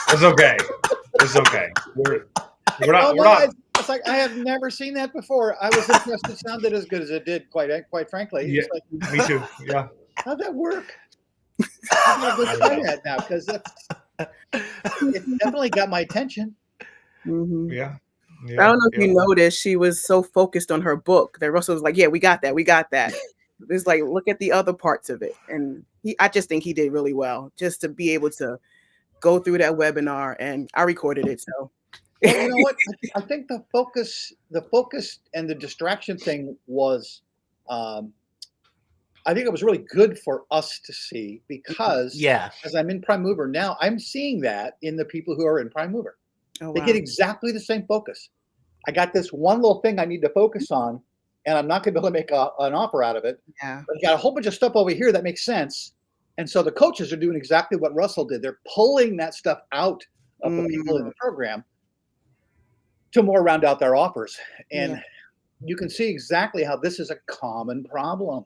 It's okay. It's okay. We're not. It's like I have never seen that before. I was impressed it sounded as good as it did. Quite frankly. Yeah, me too. Yeah. How'd that work? I'm gonna go try that now because it definitely got my attention. Mm-hmm. Yeah. I don't know if you noticed, she was so focused on her book that Russell was like, "Yeah, we got that." It's like, look at the other parts of it, and I just think he did really well just to be able to go through that webinar, and I recorded it. So, well, you know what? I think the focus and the distraction thing was. I think it was really good for us to see because as I'm in Prime Mover now, I'm seeing that in the people who are in Prime Mover. Oh, they get exactly the same focus. I got this one little thing I need to focus on, and I'm not going to be able to make an offer out of it. Yeah. But I got a whole bunch of stuff over here that makes sense. And so the coaches are doing exactly what Russell did. They're pulling that stuff out of the people in the program to more round out their offers. And you can see exactly how this is a common problem.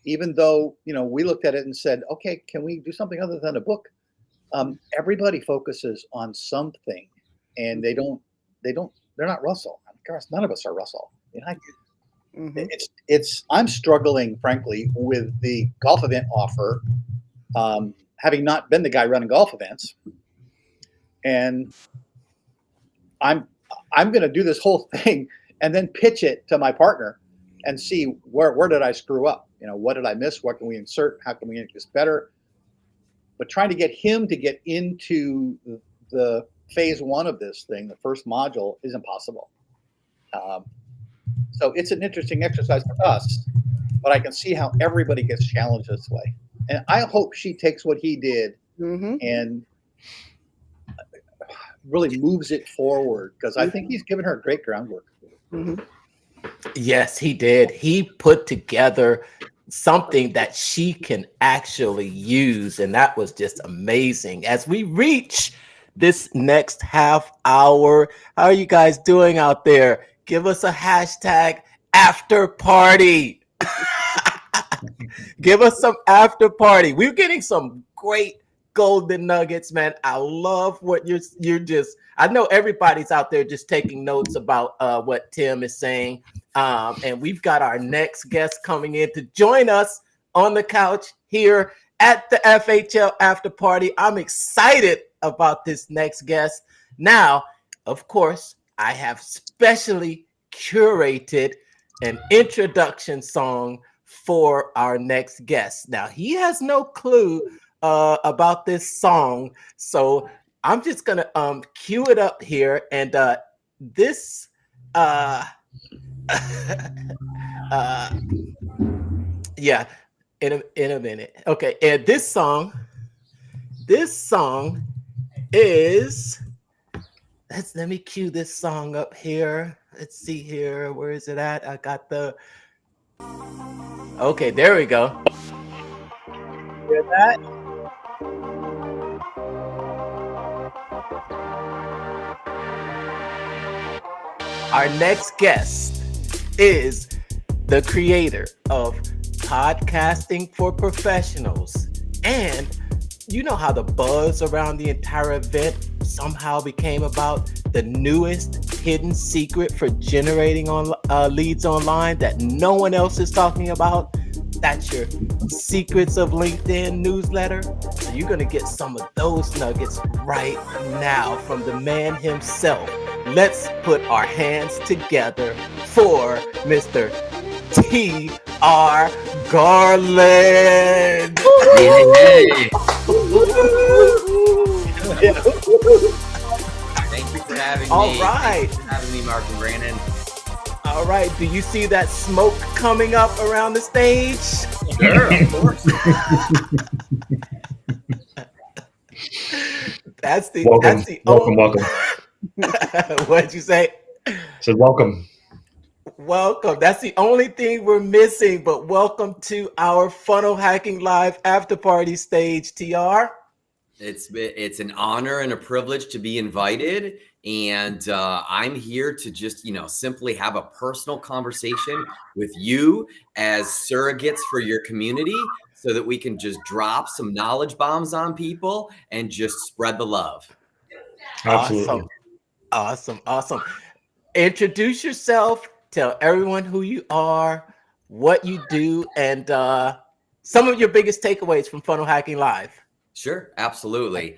Even though, we looked at it and said, okay, can we do something other than a book? Everybody focuses on something, and they're not Russell. Of course, none of us are Russell. I'm struggling, frankly, with the golf event offer, having not been the guy running golf events. And I'm going to do this whole thing and then pitch it to my partner and see where did I screw up? What did I miss? What can we insert? How can we make this better? But trying to get him to get into the phase one of this thing, the first module, is impossible. So it's an interesting exercise for us, but I can see how everybody gets challenged this way. And I hope she takes what he did and really moves it forward, because I think he's given her great groundwork. Yes, he did. He put together something that she can actually use, and that was just amazing. As we reach this next half hour, how are you guys doing out there? Give us a hashtag after party. Give us some after party. We're getting some great golden nuggets, man. I love what you're just, I know everybody's out there just taking notes about what Tim is saying. And we've got our next guest coming in to join us on the couch here at the FHL after party. I'm excited about this next guest. Now, of course, I have specially curated an introduction song for our next guest. Now, he has no clue about this song, so I'm just gonna cue it up here. And this yeah, in a minute. Okay, and this song is, let me cue this song up here. Let's see here, where is it at? I got the, okay, there we go. Hear that? Our next guest is the creator of Podcasting for Professionals. And you know how the buzz around the entire event somehow became about the newest hidden secret for generating leads online that no one else is talking about? That's your Secrets of LinkedIn newsletter. So you're going to get some of those nuggets right now from the man himself. Let's put our hands together for Mr. T.R. Garland. Hey. Thank you for having me. All right. Thanks for having me, Mark and Brandon. All right. Do you see that smoke coming up around the stage? Sure, of course. That's the welcome. What'd you say? Said welcome. Welcome. That's the only thing we're missing, but welcome to our Funnel Hacking Live after party stage, TR. It's an honor and a privilege to be invited, and I'm here to just simply have a personal conversation with you as surrogates for your community, so that we can just drop some knowledge bombs on people and just spread the love. Absolutely. Awesome. Introduce yourself. Tell everyone who you are, what you do, and some of your biggest takeaways from Funnel Hacking Live. Sure, absolutely.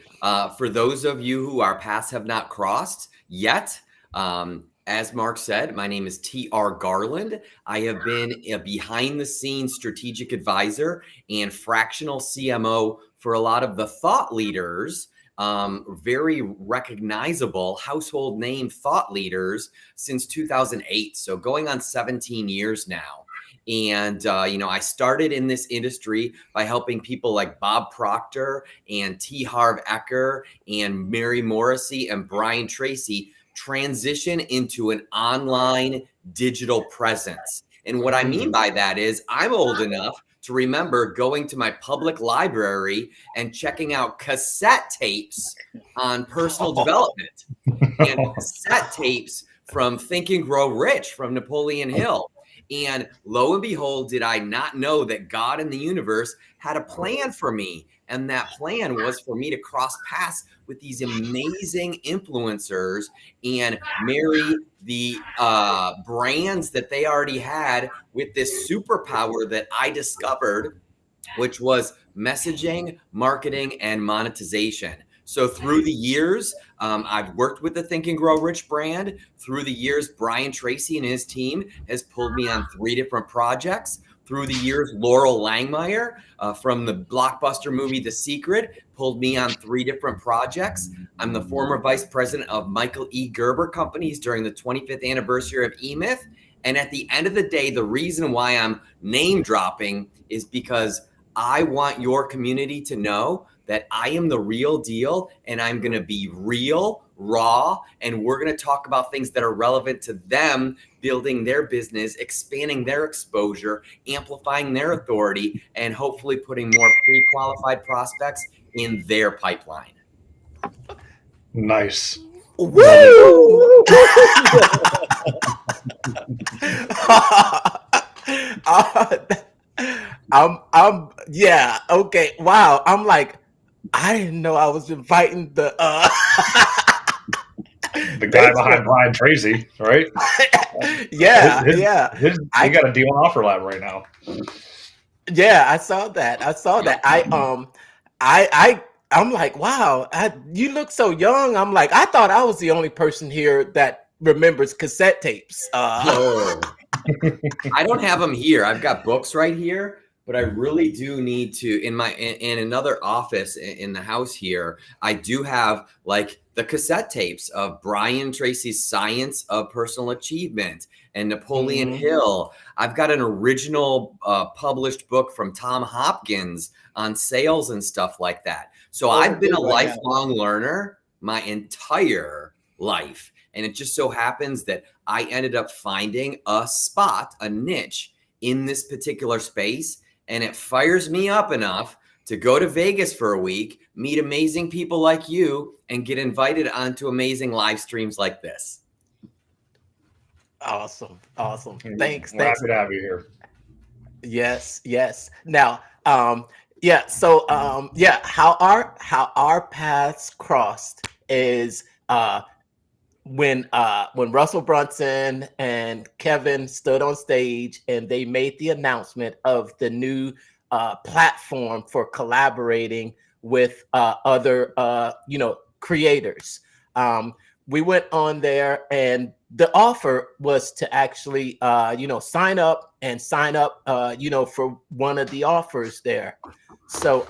For those of you who our paths have not crossed yet, as Mark said, my name is T.R. Garland. I have been a behind-the-scenes strategic advisor and fractional CMO for a lot of the thought leaders, very recognizable household name thought leaders since 2008. So going on 17 years now. And, I started in this industry by helping people like Bob Proctor and T. Harv Eker and Mary Morrissey and Brian Tracy transition into an online digital presence. And what I mean by that is I'm old enough to remember going to my public library and checking out cassette tapes on personal development and cassette tapes from Think and Grow Rich from Napoleon Hill. And lo and behold, did I not know that God and the universe had a plan for me. And that plan was for me to cross paths with these amazing influencers and marry the brands that they already had with this superpower that I discovered, which was messaging, marketing, and monetization. So through the years, I've worked with the Think and Grow Rich brand. Through the years, Brian Tracy and his team has pulled me on 3 different projects. Through the years, Laurel Langmeyer from the blockbuster movie The Secret pulled me on 3 different projects. I'm the former vice president of Michael E. Gerber Companies during the 25th anniversary of eMyth. And at the end of the day, the reason why I'm name dropping is because I want your community to know that I am the real deal, and I'm going to be real, raw, and we're going to talk about things that are relevant to them, building their business, expanding their exposure, amplifying their authority, and hopefully putting more pre-qualified prospects in their pipeline. Nice. Woo! Yeah, okay. Wow. I'm like, I didn't know I was inviting the the guy behind Brian Tracy, right? Yeah, he got a deal on Offer Lab right now. Yeah, I saw that. I'm like, wow, you look so young. I'm like, I thought I was the only person here that remembers cassette tapes. I don't have them here. I've got books right here, but I really do need to in another office in the house here. I do have like the cassette tapes of Brian Tracy's Science of Personal Achievement and Napoleon Hill. I've got an original published book from Tom Hopkins on sales and stuff like that. So I've been a lifelong learner my entire life. And it just so happens that I ended up finding a spot, a niche in this particular space. And it fires me up enough to go to Vegas for a week, meet amazing people like you, and get invited onto amazing live streams like this. Awesome. Thanks. Happy to have you here. Yes. Now, so how our paths crossed is when Russell Brunson and Kevin stood on stage and they made the announcement of the new platform for collaborating with other creators. We went on there, and the offer was to actually sign up for one of the offers there. So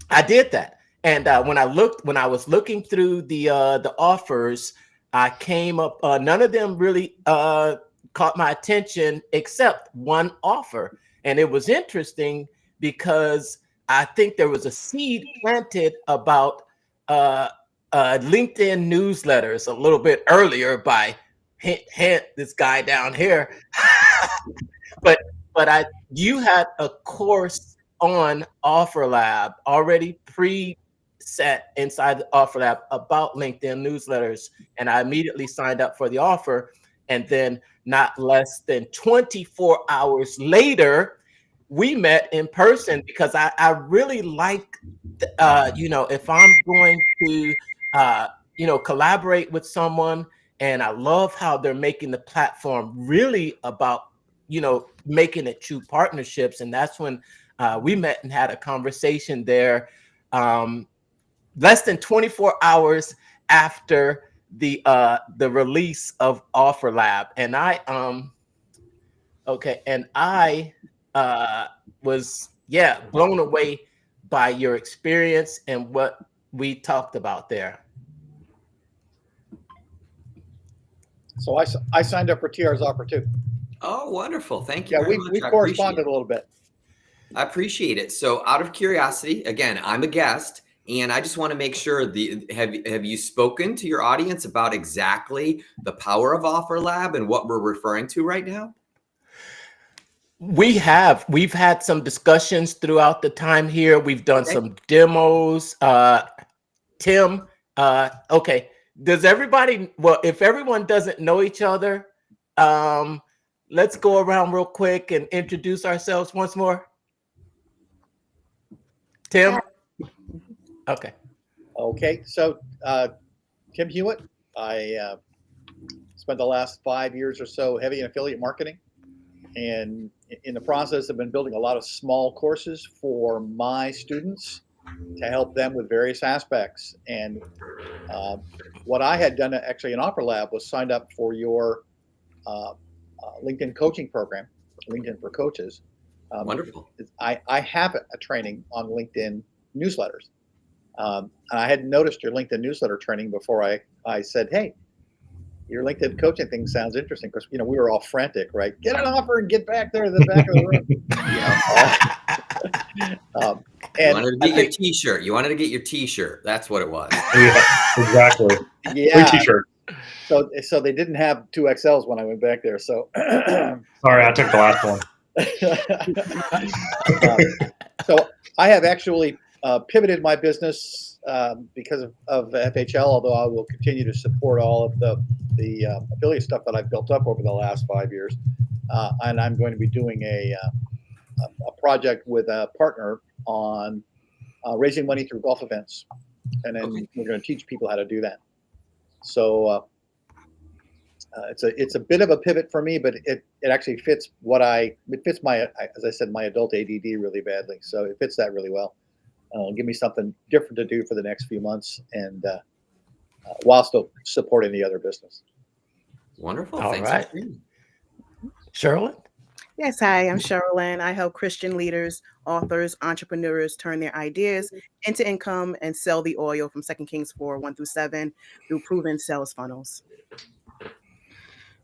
I did that. And when I was looking through the offers, I came up. None of them really caught my attention except one offer, and it was interesting because I think there was a seed planted about LinkedIn newsletters a little bit earlier by hint this guy down here, but you had a course on Offer Lab already set inside the Offer Lab about LinkedIn newsletters, and I immediately signed up for the offer. And then not less than 24 hours later, we met in person because I really like, if I'm going to, collaborate with someone, and I love how they're making the platform really about, making it true partnerships. And that's when we met and had a conversation there. Less than 24 hours after the release of Offer Lab, and I was blown away by your experience and what we talked about there. So I signed up for TR's offer too. Oh, wonderful! Thank you. Yeah, we corresponded a little bit. I appreciate it. So, out of curiosity, again, I'm a guest. And I just want to make sure have you spoken to your audience about exactly the power of Offer Lab and what we're referring to right now? We've had some discussions throughout the time here. We've done some demos. Tim, okay. Does everybody, if everyone doesn't know each other, let's go around real quick and introduce ourselves once more. Tim? Okay. So Tim Hewitt, I spent the last 5 years or so heavy in affiliate marketing, and in the process I've been building a lot of small courses for my students to help them with various aspects. And what I had done actually in Offer Lab was signed up for your LinkedIn coaching program, LinkedIn for Coaches. Wonderful. I have a training on LinkedIn newsletters. And I hadn't noticed your LinkedIn newsletter training before I said, hey, your LinkedIn coaching thing sounds interesting, because we were all frantic, right? Get an offer and get back there to the back of the room. You wanted to get your T-shirt. You wanted to get your T-shirt. That's what it was. Yeah, exactly. Yeah. Free T-shirt. So they didn't have 2XLs when I went back there. So sorry, I took the last one. So I have actually pivoted my business because of FHL, although I will continue to support all of the affiliate stuff that I've built up over the last 5 years. And I'm going to be doing a project with a partner on raising money through golf events. And then we're going to teach people how to do that. So it's a bit of a pivot for me, but it actually fits my, as I said, my adult ADD really badly. So it fits that really well. Give me something different to do for the next few months, and while still supporting the other business. Wonderful. All Thanks right. Sherilyn? Yes, hi, I'm Sherilyn. I help Christian leaders, authors, entrepreneurs turn their ideas into income and sell the oil from 2 Kings 4:1-7 through proven sales funnels.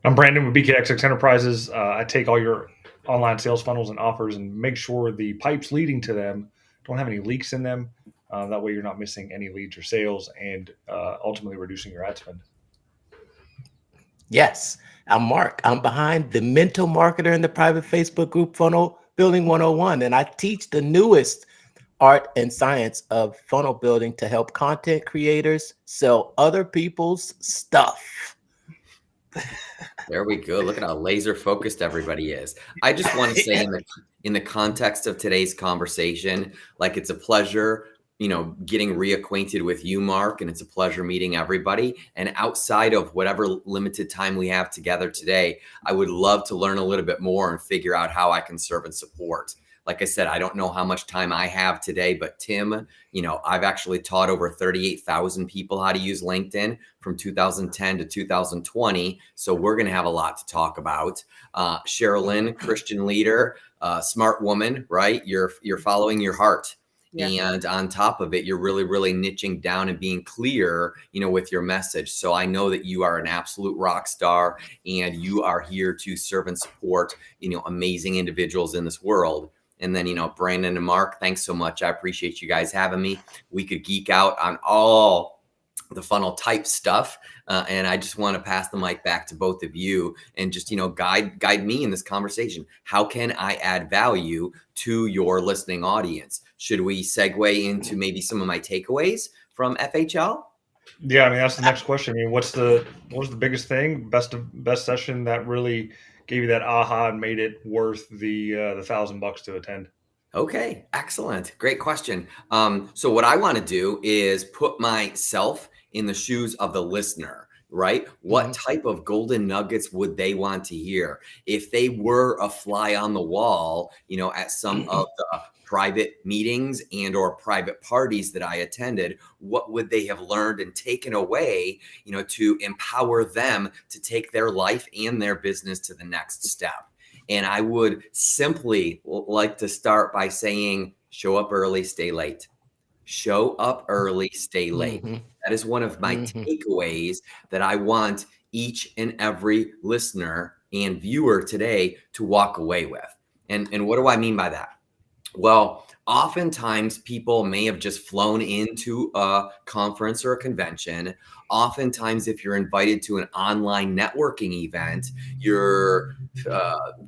I'm Brandon with BKXX Enterprises. I take all your online sales funnels and offers and make sure the pipes leading to them don't have any leaks in them. That way you're not missing any leads or sales, and ultimately reducing your ad spend. Yes, I'm Mark. I'm behind the mental marketer in the private Facebook group Funnel Building 101, and I teach the newest art and science of funnel building to help content creators sell other people's stuff. There we go. Look at how laser focused everybody is. I just want to say in the context of today's conversation, like, it's a pleasure, getting reacquainted with you, Mark, and it's a pleasure meeting everybody. And outside of whatever limited time we have together today, I would love to learn a little bit more and figure out how I can serve and support. Like I said, I don't know how much time I have today, but Tim, I've actually taught over 38,000 people how to use LinkedIn from 2010 to 2020. So we're going to have a lot to talk about. Sherilyn, Christian leader, smart woman, right? You're following your heart. Yeah. And on top of it, you're really, really niching down and being clear, with your message. So I know that you are an absolute rock star, and you are here to serve and support, amazing individuals in this world. And then, Brandon and Mark, thanks so much. I appreciate you guys having me. We could geek out on all the funnel type stuff. And I just want to pass the mic back to both of you and just, guide me in this conversation. How can I add value to your listening audience? Should we segue into maybe some of my takeaways from FHL? Yeah, that's the next question. What was the biggest thing, best session that really gave you that aha and made it worth the $1,000 to attend? Okay, excellent. Great question. So what I want to do is put myself in the shoes of the listener, right? What type of golden nuggets would they want to hear if they were a fly on the wall, at some of the private meetings and or private parties that I attended? What would they have learned and taken away, to empower them to take their life and their business to the next step? And I would simply like to start by saying, show up early, stay late. Show up early, stay late. That is one of my takeaways that I want each and every listener and viewer today to walk away with. And what do I mean by that? Well, oftentimes people may have just flown into a conference or a convention. Oftentimes, if you're invited to an online networking event, you're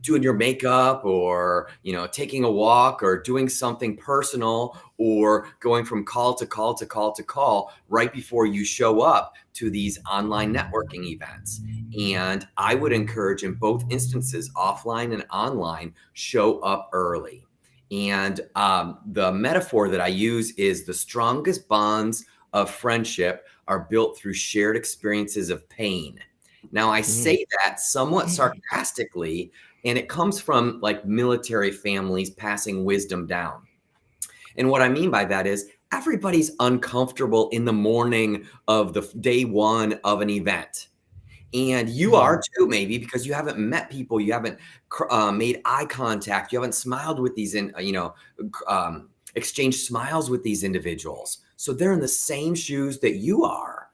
doing your makeup or, taking a walk or doing something personal or going from call to call to call to call right before you show up to these online networking events. And I would encourage in both instances, offline and online, show up early. And the metaphor that I use is the strongest bonds of friendship are built through shared experiences of pain. Now, I say that somewhat sarcastically, and it comes from like military families passing wisdom down. And what I mean by that is everybody's uncomfortable in the morning of the day one of an event. And you are too, maybe, because you haven't met people, you haven't made eye contact, you haven't smiled with these, exchanged smiles with these individuals. So they're in the same shoes that you are.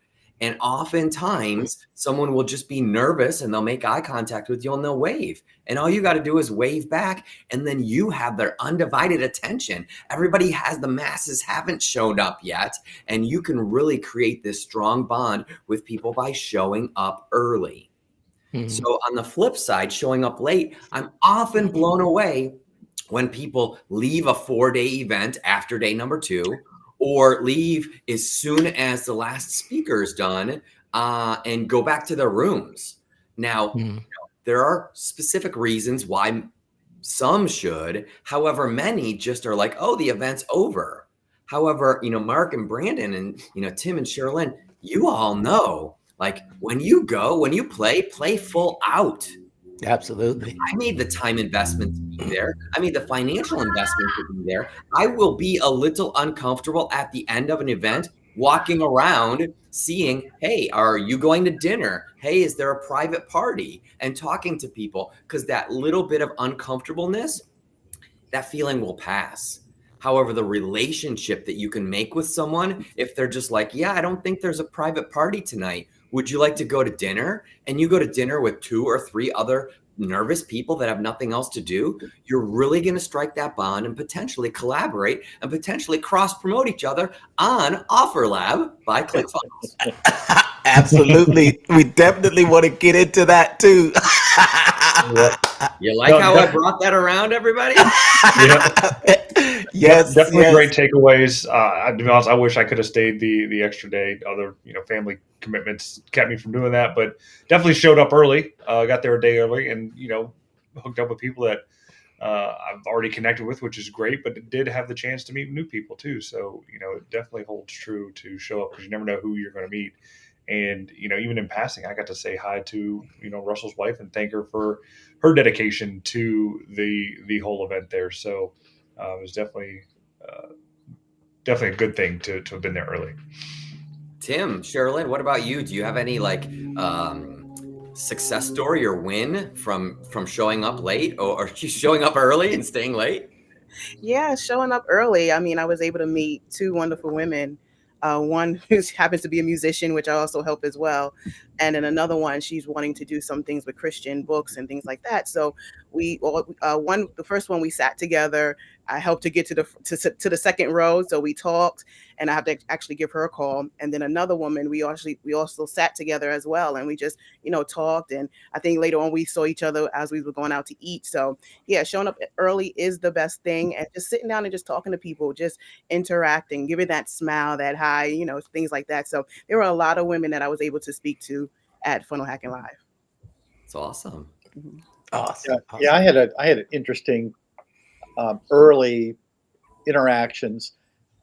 And oftentimes someone will just be nervous and they'll make eye contact with you and they'll wave. And all you got to do is wave back. And then you have their undivided attention. The masses haven't showed up yet. And you can really create this strong bond with people by showing up early. So on the flip side, showing up late, I'm often blown away when people leave a 4-day event after day number 2, or leave as soon as the last speaker is done and go back to their rooms. Now, there are specific reasons why some should. However, many just are like, oh, the event's over. However, Mark and Brandon and, Tim and Sherilyn, you all know, like when you play full out. Absolutely. I made the time investment to be there. I made the financial investment to be there. I will be a little uncomfortable at the end of an event, walking around, seeing, hey, are you going to dinner? Hey, is there a private party? And talking to people, because that little bit of uncomfortableness, that feeling will pass. However, the relationship that you can make with someone, if they're just like, yeah, I don't think there's a private party tonight. Would you like to go to dinner? And you go to dinner with 2 or 3 other nervous people that have nothing else to do, you're really going to strike that bond and potentially collaborate and potentially cross-promote each other on Offer Lab by ClickFunnels. Absolutely. We definitely want to get into that too. You like how I brought that around, everybody? Yes, definitely great takeaways. To be honest, I wish I could have stayed the extra day. Other family commitments kept me from doing that, but definitely showed up early. Got there a day early, and hooked up with people that I've already connected with, which is great. But it did have the chance to meet new people too. So it definitely holds true to show up, because you never know who you're going to meet. And even in passing, I got to say hi to Russell's wife and thank her for her dedication to the whole event there. So it was definitely a good thing to have been there early. Tim, Sherilyn, what about you? Do you have any success story or win from showing up late or showing up early and staying late? Yeah, showing up early. I mean, I was able to meet 2 wonderful women. One who happens to be a musician, which I also help as well. And then another one, she's wanting to do some things with Christian books and things like that. So the first one we sat together. I helped to get to the second row. So we talked, and I have to actually give her a call. And then another woman, we also sat together as well. And we just, talked. And I think later on we saw each other as we were going out to eat. So yeah, showing up early is the best thing. And just sitting down and just talking to people, just interacting, giving that smile, that hi, things like that. So there were a lot of women that I was able to speak to at Funnel Hacking Live. It's awesome. Awesome. Yeah, I had an interesting early interactions.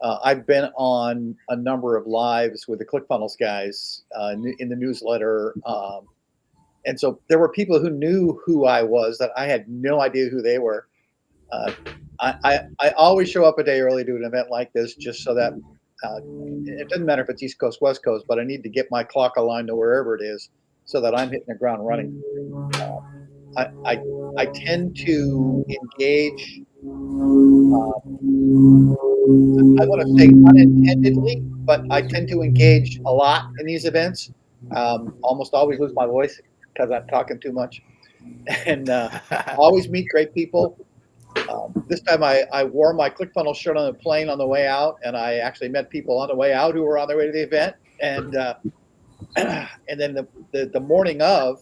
I've been on a number of lives with the ClickFunnels guys in the newsletter. And so there were people who knew who I was that I had no idea who they were. I always show up a day early to an event like this, just so that it doesn't matter if it's East Coast, West Coast, but I need to get my clock aligned to wherever it is so that I'm hitting the ground running. I tend to engage, I want to say unintendedly, but I tend to engage a lot in these events. Almost always lose my voice because I'm talking too much, and always meet great people. This time I wore my ClickFunnels shirt on the plane on the way out, and I actually met people on the way out who were on their way to the event. And then the morning of,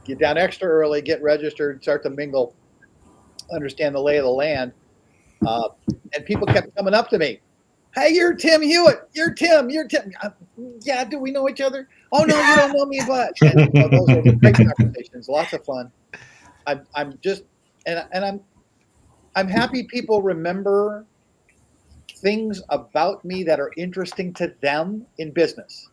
get down extra early, get registered, start to mingle, understand the lay of the land. And people kept coming up to me. Hey, you're Tim Hewitt. You're Tim. Yeah, do we know each other? Oh, no, you don't know me, but. And, those are great conversations, lots of fun. I'm happy people remember things about me that are interesting to them in business.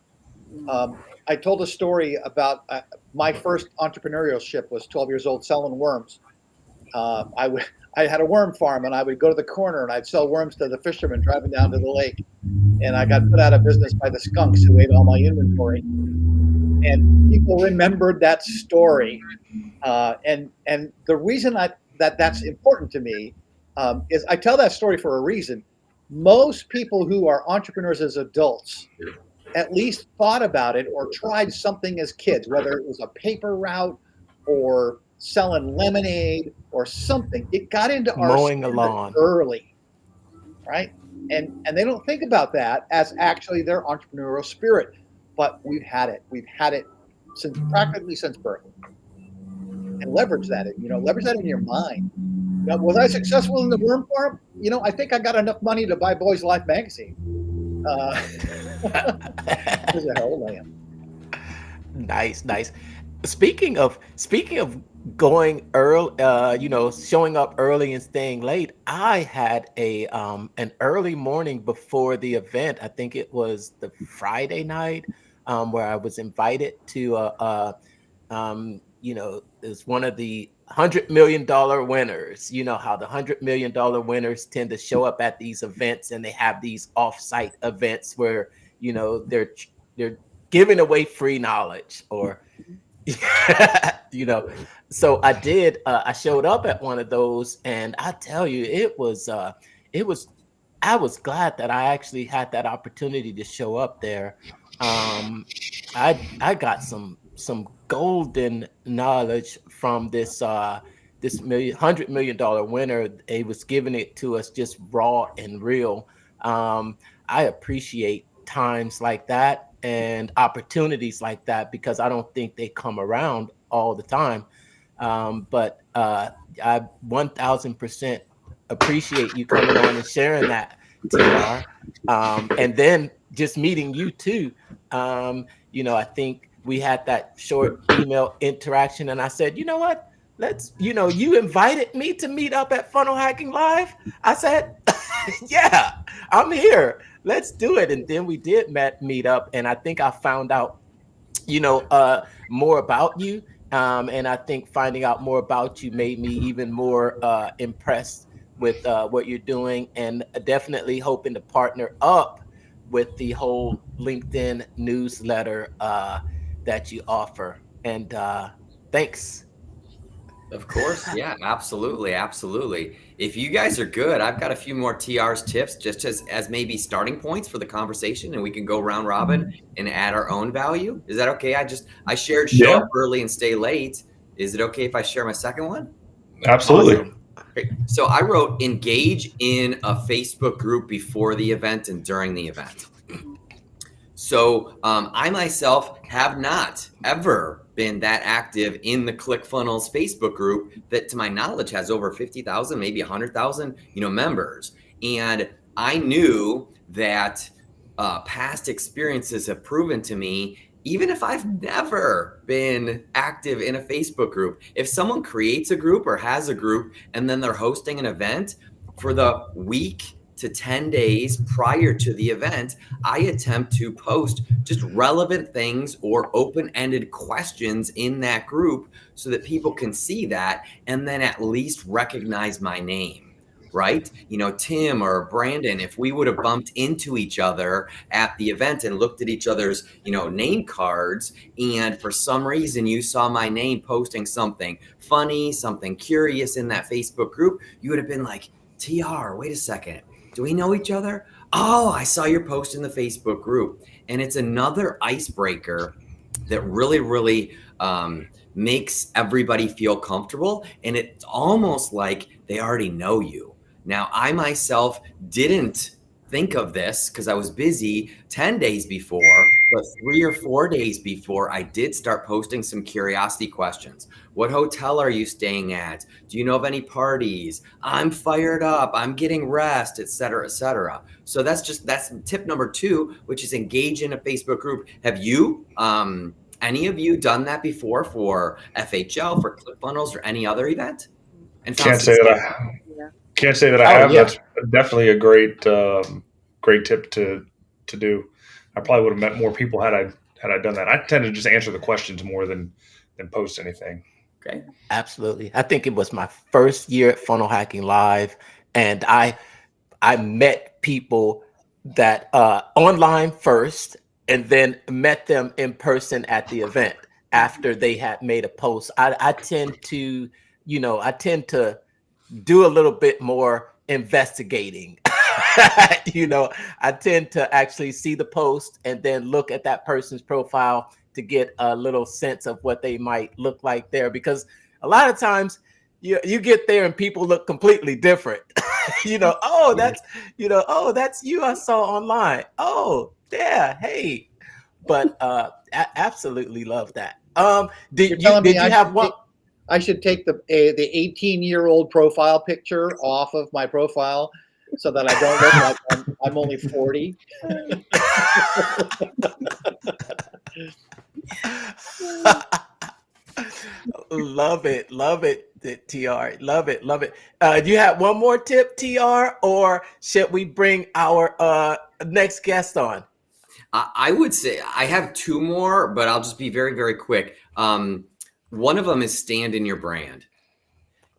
I told a story about my first entrepreneurship was 12 years old selling worms. I I had a worm farm, and I would go to the corner and I'd sell worms to the fishermen driving down to the lake. And I got put out of business by the skunks who ate all my inventory. And people remembered that story. And the reason that's important to me is I tell that story for a reason. Most people who are entrepreneurs as adults at least thought about it or tried something as kids, whether it was a paper route or selling lemonade or something. It got into our Mowing a spirit lawn. early, right? And they don't think about that as actually their entrepreneurial spirit, but we've had it since practically since birth. And leverage that, leverage that in your mind. Was I successful in the worm farm? I think I got enough money to buy Boys Life magazine. There's a hell of a Nice. Speaking of going early, showing up early and staying late, I had an early morning before the event. I think it was the Friday night, where I was invited to is one of the $100 million winners. You know how the $100 million winners tend to show up at these events, and they have these off-site events where they're giving away free knowledge, or so I showed up at one of those, and I tell you, I was glad that I actually had that opportunity to show up there. I got some golden knowledge from this $100 million winner. He was giving it to us just raw and real. I appreciate times like that and opportunities like that, because I don't think they come around all the time. But I 1000% appreciate you coming on and sharing that, TR. And then just meeting you too. I think we had that short email interaction, and I said, you know what? You invited me to meet up at Funnel Hacking Live. I said, yeah, I'm here. Let's do it. And then we did meet up, and I think I found out, more about you. And I think finding out more about you made me even more impressed with what you're doing, and definitely hoping to partner up with the whole LinkedIn newsletter that you offer. And thanks. Of course. Yeah, absolutely. If you guys are good, I've got a few more TR's tips just as maybe starting points for the conversation, and we can go round robin and add our own value. Is that okay? I shared show up early and stay late. Is it okay if I share my second one? Absolutely. Awesome. Okay. So I wrote engage in a Facebook group before the event and during the event. So I myself have not ever been that active in the ClickFunnels Facebook group that, to my knowledge, has over 50,000, maybe 100,000, members. And I knew that past experiences have proven to me, even if I've never been active in a Facebook group, if someone creates a group or has a group and then they're hosting an event, for the week to 10 days prior to the event, I attempt to post just relevant things or open-ended questions in that group so that people can see that and then at least recognize my name, right? Tim or Brandon, if we would have bumped into each other at the event and looked at each other's, name cards, and for some reason you saw my name posting something funny, something curious in that Facebook group, you would have been like, TR, wait a second. Do we know each other? Oh, I saw your post in the Facebook group. And it's another icebreaker that really, really makes everybody feel comfortable. And it's almost like they already know you. Now, I myself didn't think of this because I was busy 10 days before, but 3 or 4 days before, I did start posting some curiosity questions. What hotel are you staying at? Do you know of any parties? I'm fired up. I'm getting rest, et cetera, et cetera. So that's tip number 2, which is engage in a Facebook group. Have you, any of you done that before for FHL, for ClickFunnels, or any other event? And Can't say that I have. Yeah. That's definitely a great tip to do. I probably would have met more people had I done that. I tend to just answer the questions more than post anything. Okay. Absolutely. I think it was my first year at Funnel Hacking Live, and I met people that online first, and then met them in person at the event after they had made a post. I tend to, I tend to do a little bit more investigating. I tend to actually see the post and then look at that person's profile to get a little sense of what they might look like there, because a lot of times you get there and people look completely different. Oh, that's you I saw online. Oh, yeah, hey. But absolutely love that. You're telling me Did you have one? I should take the 18-year-old profile picture off of my profile so that I don't look like I'm only 40. Love it, TR. Love it, love it. Do you have one more tip, TR, or should we bring our next guest on? I would say I have two more, but I'll just be very, very quick. One of them is stand in your brand.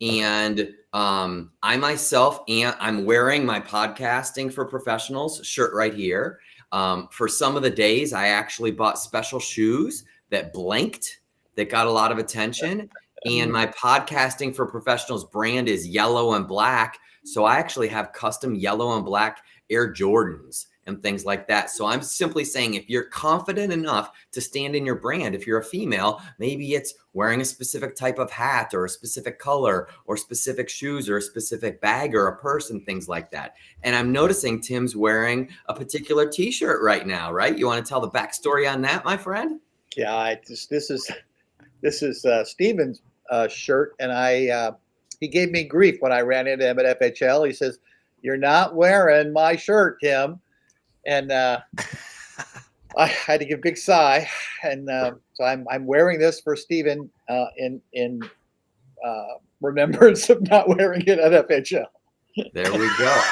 And I myself, I'm wearing my Podcasting for Professionals shirt right here. For some of the days, I actually bought special shoes that blinked, that got a lot of attention. And my Podcasting for Professionals brand is yellow and black. So I actually have custom yellow and black Air Jordans and things like that. So I'm simply saying, if you're confident enough to stand in your brand, if you're a female, maybe it's wearing a specific type of hat or a specific color or specific shoes or a specific bag or a purse and things like that. And I'm noticing Tim's wearing a particular t-shirt right now, right? You want to tell the backstory on that, my friend? Yeah, this is Steven's shirt, and he gave me grief when I ran into him at FHL. He says, "You're not wearing my shirt, Tim." And I had to give a big sigh, and so I'm wearing this for Stephen in remembrance of not wearing it at FHL. There we go.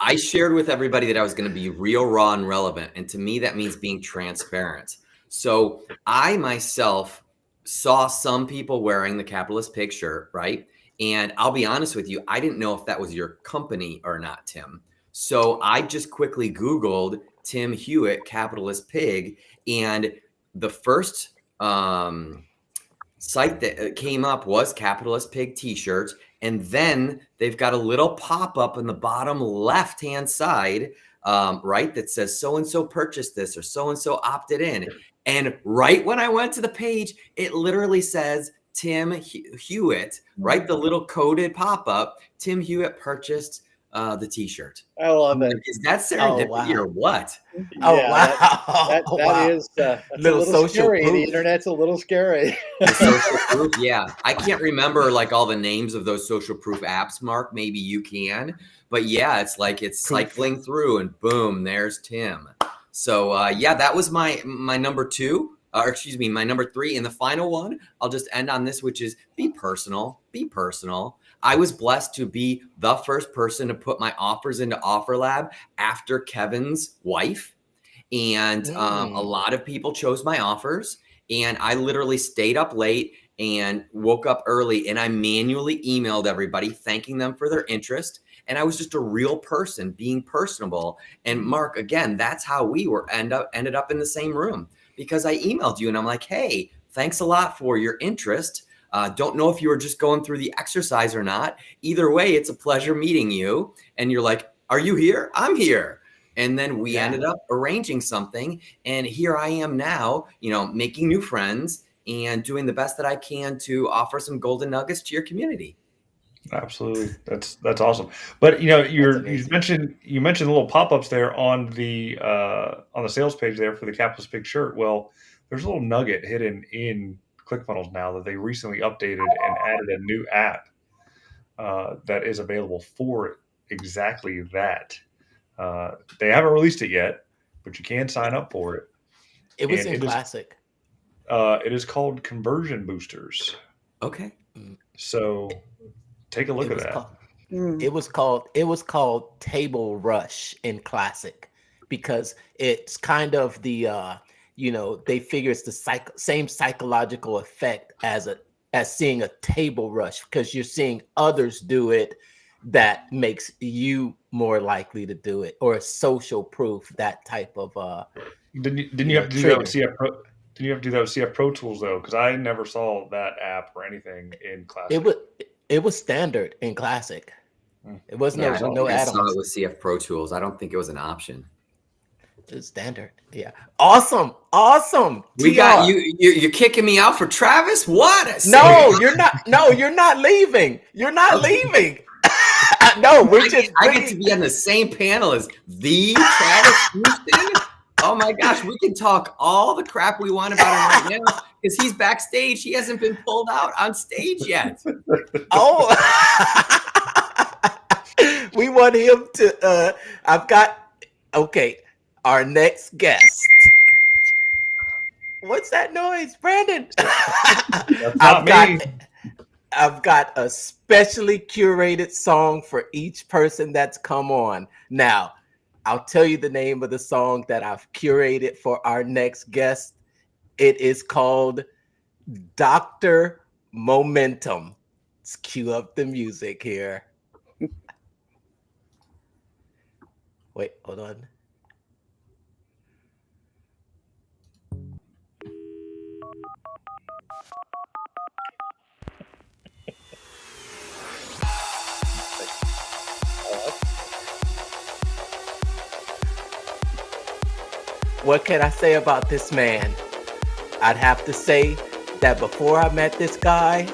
I shared with everybody that I was going to be real, raw, and relevant, and to me that means being transparent. So I myself saw some people wearing the Capitalist Pig shirt, right? And I'll be honest with you, I didn't know if that was your company or not, Tim. So I just quickly Googled Tim Hewitt, Capitalist Pig, and the first site that came up was Capitalist Pig t-shirts. And then they've got a little pop-up in the bottom left-hand side, right, that says so-and-so purchased this or so-and-so opted in. And right when I went to the page, it literally says Tim Hewitt, right? The little coded pop-up, Tim Hewitt purchased the t-shirt. I love it. Is that serendipity or what? Oh, Yeah, wow. That is a little scary. The internet's a little scary. The social proof, yeah. I can't remember like all the names of those social proof apps, Mark. Maybe you can. But yeah, it's like it's cycling through and boom, there's Tim. So yeah, that was my number two. Or excuse me, my number three. And the final one, I'll just end on this, which is be personal. Be personal. I was blessed to be the first person to put my offers into OfferLab after Kevin's wife. And a lot of people chose my offers. And I literally stayed up late and woke up early, and I manually emailed everybody, thanking them for their interest. And I was just a real person being personable. And Mark, again, that's how we ended up in the same room, because I emailed you and I'm like, hey, thanks a lot for your interest. Don't know if you were just going through the exercise or not. Either way, it's a pleasure meeting you. And you're like, are you here? I'm here. And then we ended up arranging something. And here I am now, making new friends and doing the best that I can to offer some golden nuggets to your community. Absolutely. That's awesome. But you mentioned the little pop-ups there on the sales page there for the Capitalist Pig shirt. Well, there's a little nugget hidden in ClickFunnels now that they recently updated and added a new app that is available for exactly that. They haven't released it yet, but you can sign up for it. It was in Classic. It is called Conversion Boosters. Okay. So take a look at that. It was called Table Rush in Classic, because it's kind of the they figure it's the same psychological effect as as seeing a table rush because you're seeing others do it that makes you more likely to do it, or a social proof, that type of Didn't you have to do that with CF Pro? Did you have to do that with CF Pro Tools though? Because I never saw that app or anything in Classic. It was standard in Classic. It was I don't no think I saw add-ons. it with CF Pro Tools. I don't think it was an option. It's standard. Yeah. Awesome. We got you. You're kicking me out for Travis. What? No, you're not. No, you're not leaving. You're not leaving. No, I get to be on the same panel as the Travis Houston. Oh my gosh, we can talk all the crap we want about him right now because he's backstage. He hasn't been pulled out on stage yet. Oh, we want him to. Our next guest. What's that noise, Brandon? I've got a specially curated song for each person that's come on. Now, I'll tell you the name of the song that I've curated for our next guest. It is called Dr. Momentum. Let's cue up the music here. Wait, hold on. What can I say about this man? I'd have to say that before I met this guy,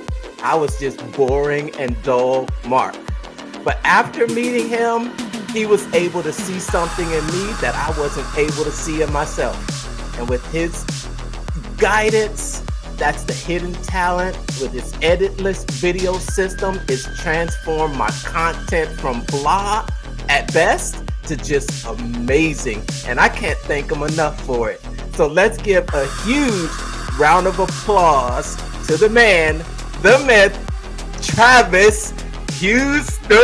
I was just boring and dull Mark. But after meeting him, he was able to see something in me that I wasn't able to see in myself. And with his guidance, that's the hidden talent, with his editless video system, it's transformed my content from blah at best to just amazing. And I can't thank him enough for it. So let's give a huge round of applause to the man, the myth, Travis Houston.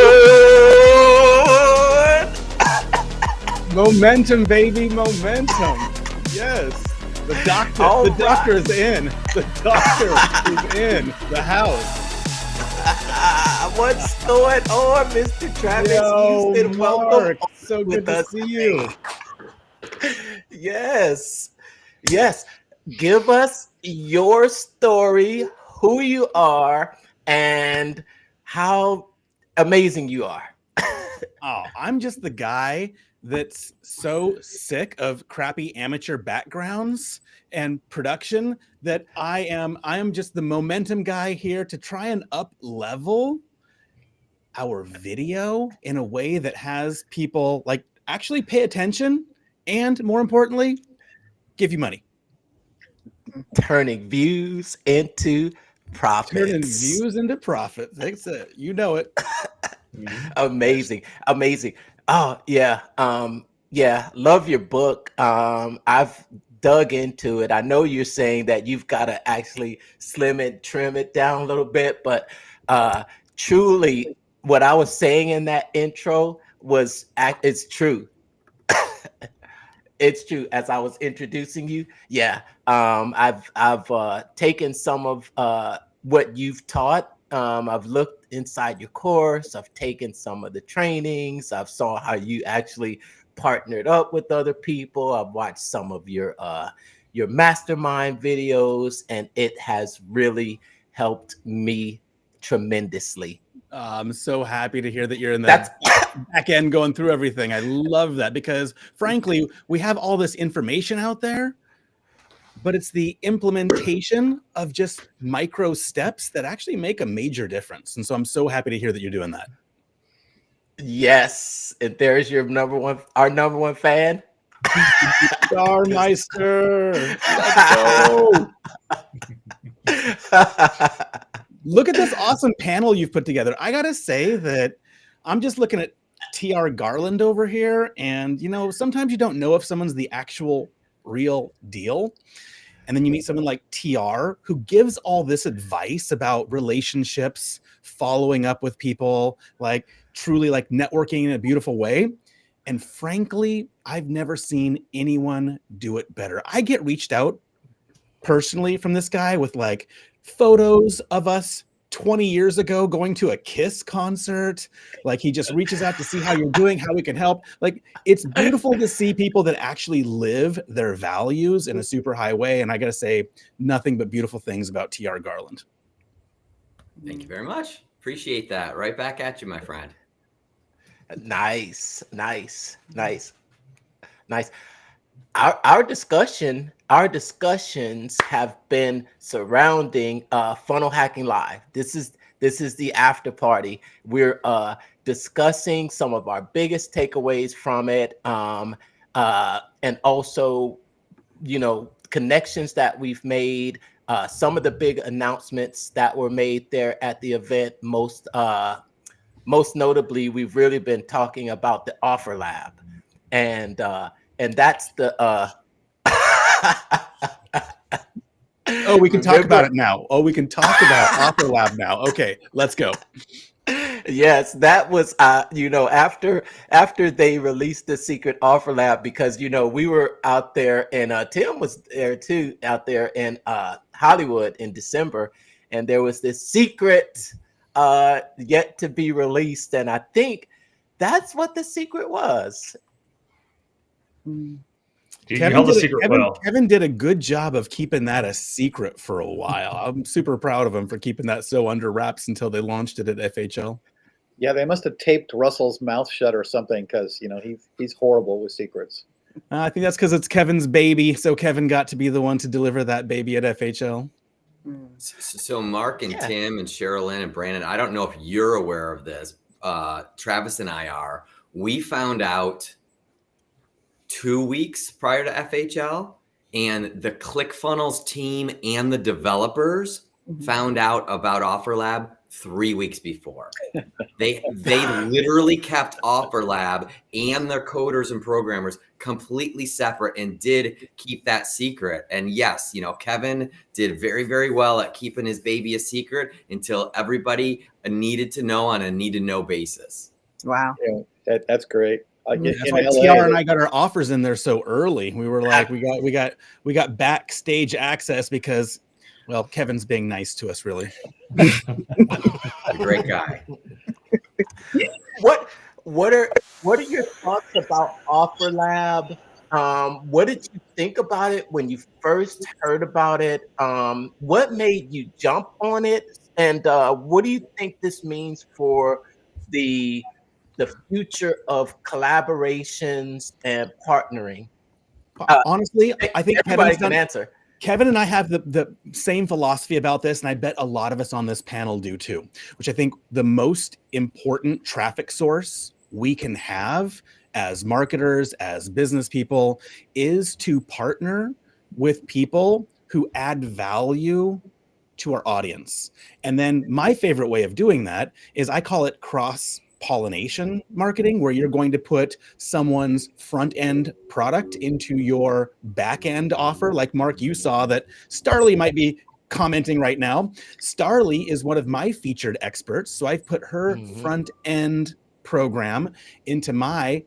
Momentum, baby, momentum. Yes. The doctor is in. The doctor is in the house. What's going on, Mr. Travis Houston? Welcome. So good to see you. Yes. Give us your story, who you are, and how amazing you are. Oh, I'm just the guy that's so sick of crappy amateur backgrounds and production that I am just the momentum guy here to try and up level our video in a way that has people like actually pay attention and, more importantly, give you money. Turning views into profits. Turning views into profits. That's it. You know it. Amazing. Oh yeah. Love your book. I've dug into it. I know you're saying that you've got to actually slim it, trim it down a little bit, but truly what I was saying in that intro was it's true. It's true. As I was introducing you, I've taken some of what you've taught. I've looked inside your course. I've taken some of the trainings. I've saw how you actually partnered up with other people. I've watched some of your mastermind videos, and it has really helped me tremendously. I'm so happy to hear that you're in that back end going through everything. I love that because, frankly, we have all this information out there, but it's the implementation of just micro steps that actually make a major difference. And so I'm so happy to hear that you're doing that. Yes. And there's our number one fan. Starmeister. Let's go. Look at this awesome panel you've put together. I got to say that I'm just looking at TR Garland over here. And, sometimes you don't know if someone's the actual real deal. And then you meet someone like TR who gives all this advice about relationships, following up with people, like truly like networking in a beautiful way. And frankly, I've never seen anyone do it better. I get reached out personally from this guy with like photos of us 20 years ago going to a Kiss concert. Like he just reaches out to see how you're doing, how we can help. Like it's beautiful to see people that actually live their values in a super high way. And I got to say nothing but beautiful things about TR Garland. Thank you very much. Appreciate that. Right back at you, my friend. Nice. Our discussions have been surrounding Funnel Hacking Live. This is the after party. We're discussing some of our biggest takeaways from it, and also, connections that we've made. Some of the big announcements that were made there at the event. Most notably, we've really been talking about the Offer Lab, and that's the Oh, we can talk about it now. Oh, we can talk about Offer Lab now. Okay, let's go. Yes, that was after they released the secret Offer Lab, because we were out there, and Tim was there too, out there in Hollywood in December, and there was this secret yet to be released, and I think that's what the secret was. Kevin did a good job of keeping that a secret for a while. I'm super proud of him for keeping that so under wraps until they launched it at FHL. Yeah, they must have taped Russell's mouth shut or something, because he's horrible with secrets. I think that's because it's Kevin's baby, so Kevin got to be the one to deliver that baby at FHL. So Mark and Tim and Sherilyn and Brandon, I don't know if you're aware of this. Travis and I are. We found out 2 weeks prior to FHL, and the ClickFunnels team and the developers found out about Offer Lab 3 weeks before. They literally kept Offer Lab and their coders and programmers completely separate and did keep that secret. And yes, Kevin did very, very well at keeping his baby a secret until everybody needed to know on a need-to-know basis. Wow. Yeah, that's great. That's why TR and I got our offers in there so early. We were like, we got backstage access because, well, Kevin's being nice to us, really. A great guy. What are your thoughts about Offer Lab? What did you think about it when you first heard about it? What made you jump on it? And what do you think this means for the future of collaborations and partnering? Honestly, I think everybody can answer. Kevin and I have the same philosophy about this, and I bet a lot of us on this panel do too, which I think the most important traffic source we can have as marketers, as business people, is to partner with people who add value to our audience. And then my favorite way of doing that is I call it cross-pollination marketing, where you're going to put someone's front-end product into your back-end offer. Like Mark, you saw that Starly might be commenting right now. Starly is one of my featured experts, so I've put her front-end program into my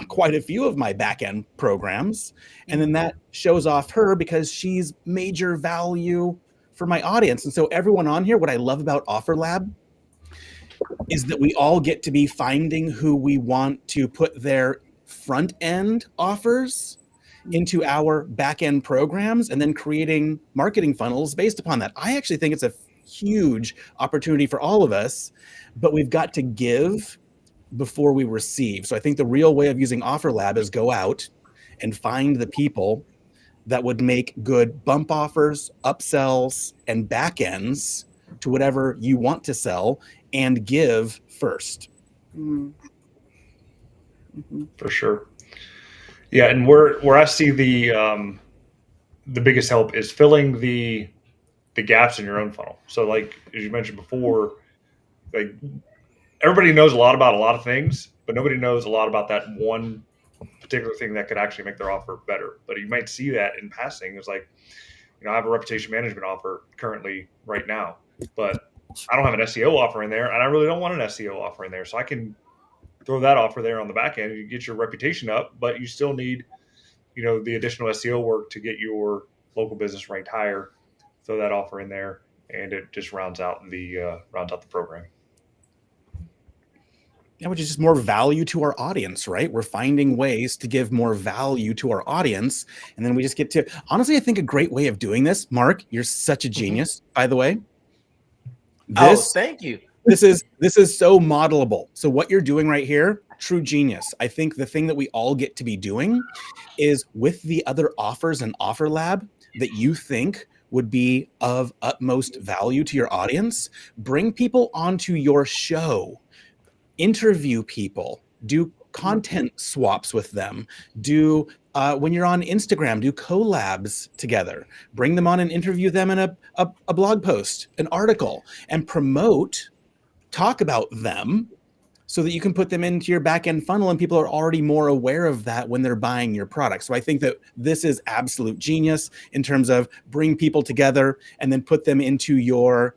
quite a few of my back-end programs, and then that shows off her because she's major value for my audience. And so everyone on here, what I love about Offer Lab is that we all get to be finding who we want to put their front end offers into our back end programs and then creating marketing funnels based upon that. I actually think it's a huge opportunity for all of us, but we've got to give before we receive. So I think the real way of using Offer Lab is go out and find the people that would make good bump offers, upsells, and back ends to whatever you want to sell, and give first. For sure. Yeah, and where I see the biggest help is filling the gaps in your own funnel. So like as you mentioned before, like everybody knows a lot about a lot of things, but nobody knows a lot about that one particular thing that could actually make their offer better. But you might see that in passing. It's like, I have a reputation management offer currently right now, but I don't have an SEO offer in there, and I really don't want an SEO offer in there. So I can throw that offer there on the back end. You get your reputation up, but you still need, the additional SEO work to get your local business ranked higher, throw that offer in there, and it just rounds out the program. Yeah, which is just more value to our audience, right? We're finding ways to give more value to our audience. And then we just get to, honestly, I think a great way of doing this, Mark, you're such a genius, by the way. Thank you. This is so modelable. So what you're doing right here, true genius. I think the thing that we all get to be doing is with the other offers and Offer Lab that you think would be of utmost value to your audience, bring people onto your show, interview people, do content swaps with them, do when you're on Instagram, do collabs together, bring them on and interview them in a blog post, an article, and talk about them so that you can put them into your back end funnel and people are already more aware of that when they're buying your product. So I think that this is absolute genius in terms of bring people together and then put them into your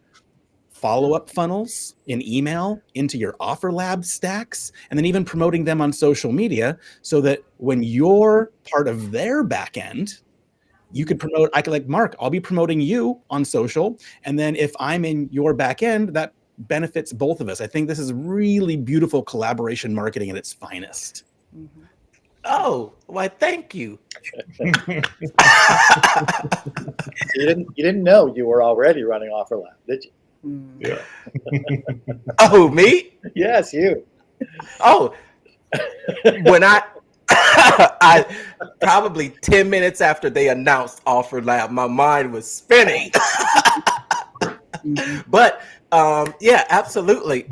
follow-up funnels in email, into your Offer Lab stacks, and then even promoting them on social media so that when you're part of their back end, you could promote, I could like, Mark, I'll be promoting you on social. And then if I'm in your back end, that benefits both of us. I think this is really beautiful collaboration marketing at its finest. Mm-hmm. Oh, why, thank you. You didn't know you were already running Offer Lab, did you? Yeah. Oh, me? Yes, you. Oh, when I probably 10 minutes after they announced Offer Lab, my mind was spinning. But yeah, absolutely.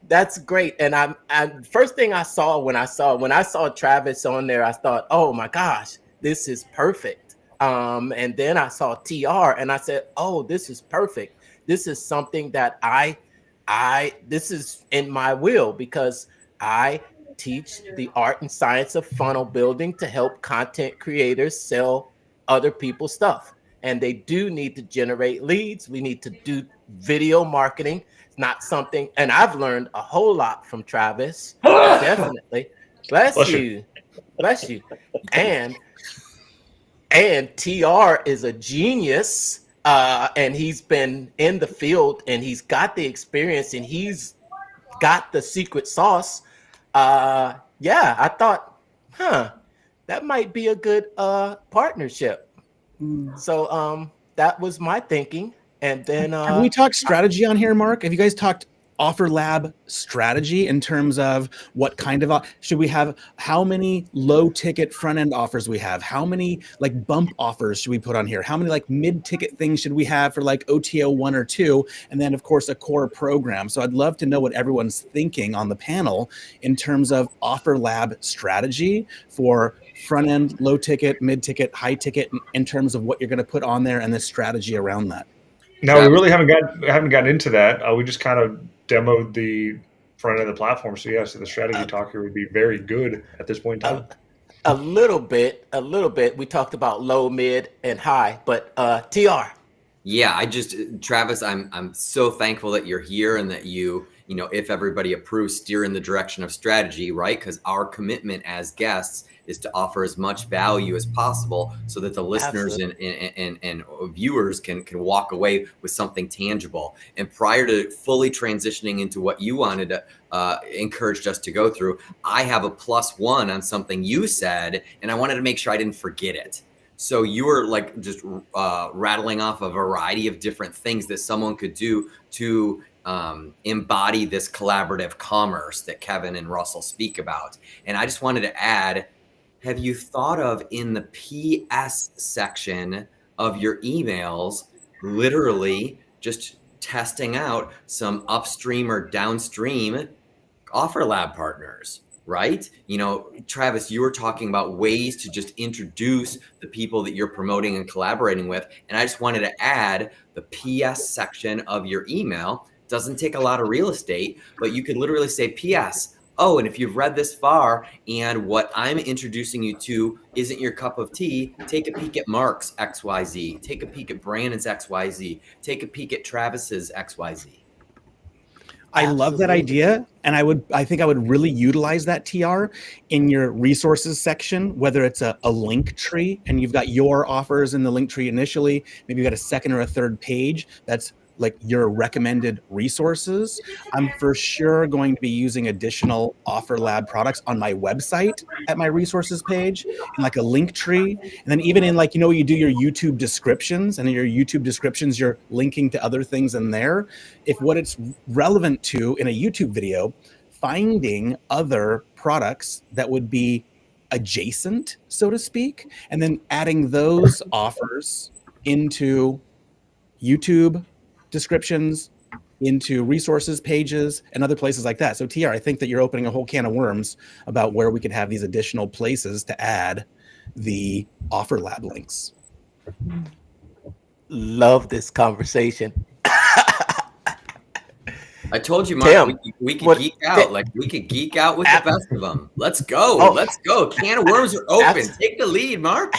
That's great. And I first thing I saw when I saw Travis on there, I thought, oh my gosh, this is perfect. And then I saw TR and I said, oh, this is perfect. This is something that this is in my will because I teach the art and science of funnel building to help content creators sell other people's stuff. And they do need to generate leads. We need to do video marketing. It's not something, and I've learned a whole lot from Travis. Definitely. Bless you. Bless you. And TR is a genius. And he's been in the field and he's got the experience and he's got the secret sauce. Yeah, I thought, that might be a good partnership. So that was my thinking. And then have we talked strategy on here, Mark? Have you guys talked Offer Lab strategy in terms of what kind of should we have, how many low ticket front end offers we have, how many like bump offers should we put on here, how many like mid ticket things should we have for like OTO 1 or 2, and then of course a core program. So I'd love to know what everyone's thinking on the panel in terms of Offer Lab strategy for front end, low ticket, mid ticket, high ticket, in terms of what you're going to put on there and the strategy around that. No, we really haven't gotten into that. We just kind of demoed the front end of the platform. So so the strategy talk here would be very good at this point in time. A little bit. We talked about low, mid, and high, but TR. Yeah, Travis, I'm so thankful that you're here and that you if everybody approves, steer in the direction of strategy, right? Because our commitment as guests is to offer as much value as possible so that the listeners and viewers can walk away with something tangible. And prior to fully transitioning into what you wanted to encouraged us to go through, I have a +1 on something you said, and I wanted to make sure I didn't forget it. So you were like just rattling off a variety of different things that someone could do to embody this collaborative commerce that Kevin and Russell speak about. And I just wanted to add, have you thought of in the PS section of your emails, literally just testing out some upstream or downstream Offer Lab partners? Right? Travis, you were talking about ways to just introduce the people that you're promoting and collaborating with. And I just wanted to add the PS section of your email. Doesn't take a lot of real estate, but you could literally say PS. Oh, and if you've read this far and what I'm introducing you to isn't your cup of tea, take a peek at Mark's XYZ. Take a peek at Brandon's XYZ. Take a peek at Travis's XYZ. I love that idea. And I think I would really utilize that TR in your resources section, whether it's a link tree and you've got your offers in the link tree initially, maybe you've got a second or a third page that's like your recommended resources. I'm for sure going to be using additional Offer Lab products on my website at my resources page in like a link tree. And then even in like, you do your YouTube descriptions, and in your YouTube descriptions, you're linking to other things in there. If what it's relevant to in a YouTube video, finding other products that would be adjacent, so to speak, and then adding those offers into YouTube descriptions, into resources pages, and other places like that. So TR, I think that you're opening a whole can of worms about where we could have these additional places to add the Offer Lab links. Love this conversation. I told you, Mark, we could geek out. Like, we could geek out with the best of them. Let's go. Let's go. Can of worms are open. Take the lead, Mark.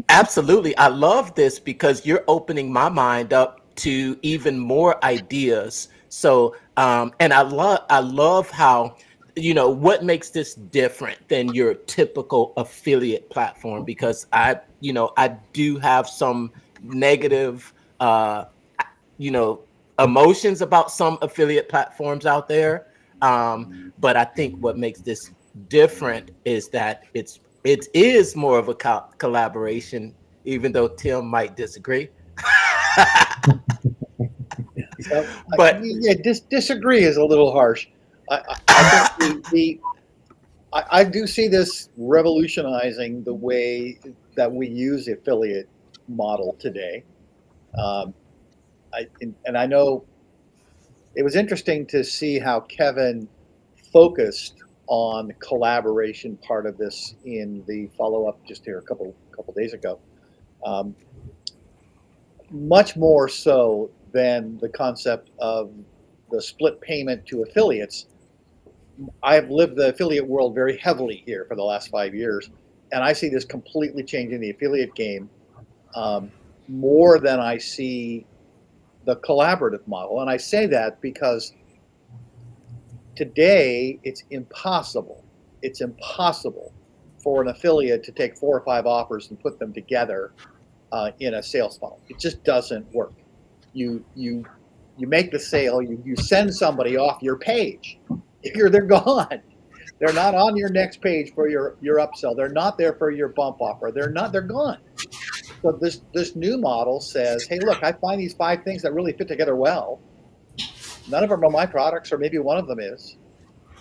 Absolutely. I love this because you're opening my mind up to even more ideas. So, and I love how, what makes this different than your typical affiliate platform, because I do have some negative, emotions about some affiliate platforms out there. But I think what makes this different is that it is more of a collaboration, even though Tim might disagree. But disagree is a little harsh. I do see this revolutionizing the way that we use the affiliate model today. I know it was interesting to see how Kevin focused on the collaboration part of this in the follow-up just here a couple days ago. Much more so than the concept of the split payment to affiliates. I've lived the affiliate world very heavily here for the last 5 years, and I see this completely changing the affiliate game more than I see the collaborative model. And I say that because today it's impossible for an affiliate to take 4 or 5 offers and put them together in a sales funnel. It just doesn't work. You make the sale, you send somebody off your page. They're gone. They're not on your next page for your upsell. They're not there for your bump offer. They're gone. So this new model says, hey, look, I find these 5 things that really fit together well. None of them are my products, or maybe one of them is.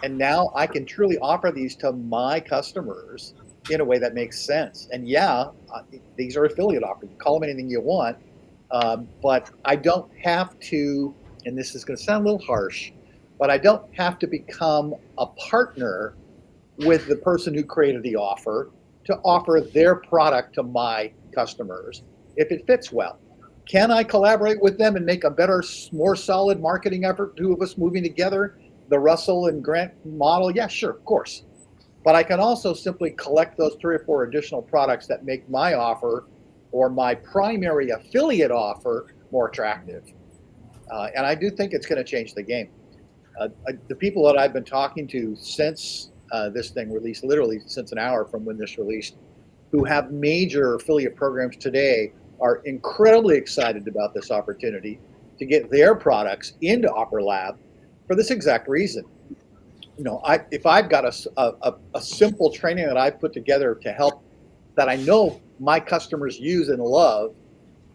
And now I can truly offer these to my customers in a way that makes sense. And these are affiliate offers. You call them anything you want, but I don't have to, and this is going to sound a little harsh, but I don't have to become a partner with the person who created the offer to offer their product to my customers if it fits well. Can I collaborate with them and make a better, more solid marketing effort, 2 of us moving together, the Russell and Grant model? Yeah, sure, of course. But I can also simply collect those 3 or 4 additional products that make my offer or my primary affiliate offer more attractive. And I do think it's going to change the game. The people that I've been talking to since this thing released, literally since an hour from when this released, who have major affiliate programs today, are incredibly excited about this opportunity to get their products into Offer Lab for this exact reason. If I've got a simple training that I've put together to help, that I know my customers use and love,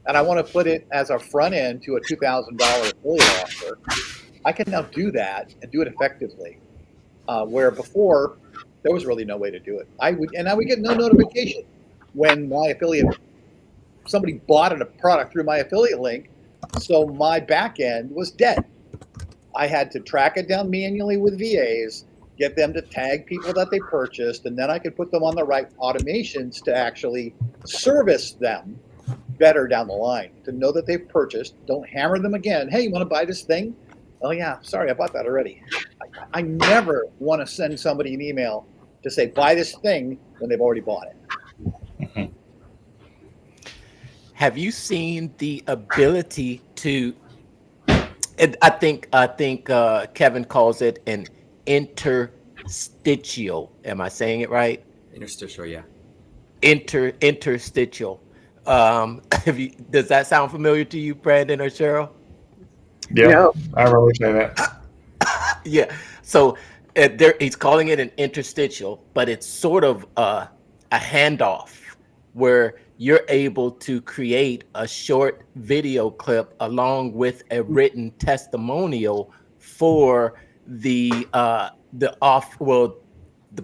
and I want to put it as a front end to a $2,000 affiliate offer, I can now do that and do it effectively. Where before there was really no way to do it. I would get no notification when my affiliate, somebody bought a product through my affiliate link, so my back end was dead. I had to track it down manually with VAs, get them to tag people that they purchased, and then I could put them on the right automations to actually service them better down the line, to know that they've purchased. Don't hammer them again. Hey, you want to buy this thing? Oh yeah, sorry, I bought that already. I never want to send somebody an email to say, buy this thing when they've already bought it. Have you seen the ability to I think Kevin calls it an interstitial. Am I saying it right? Interstitial, yeah. Interstitial. Does that sound familiar to you, Brandon or Cheryl? Yeah, No. I remember saying that. Yeah. So he's calling it an interstitial, but it's sort of a handoff where you're able to create a short video clip along with a written testimonial for the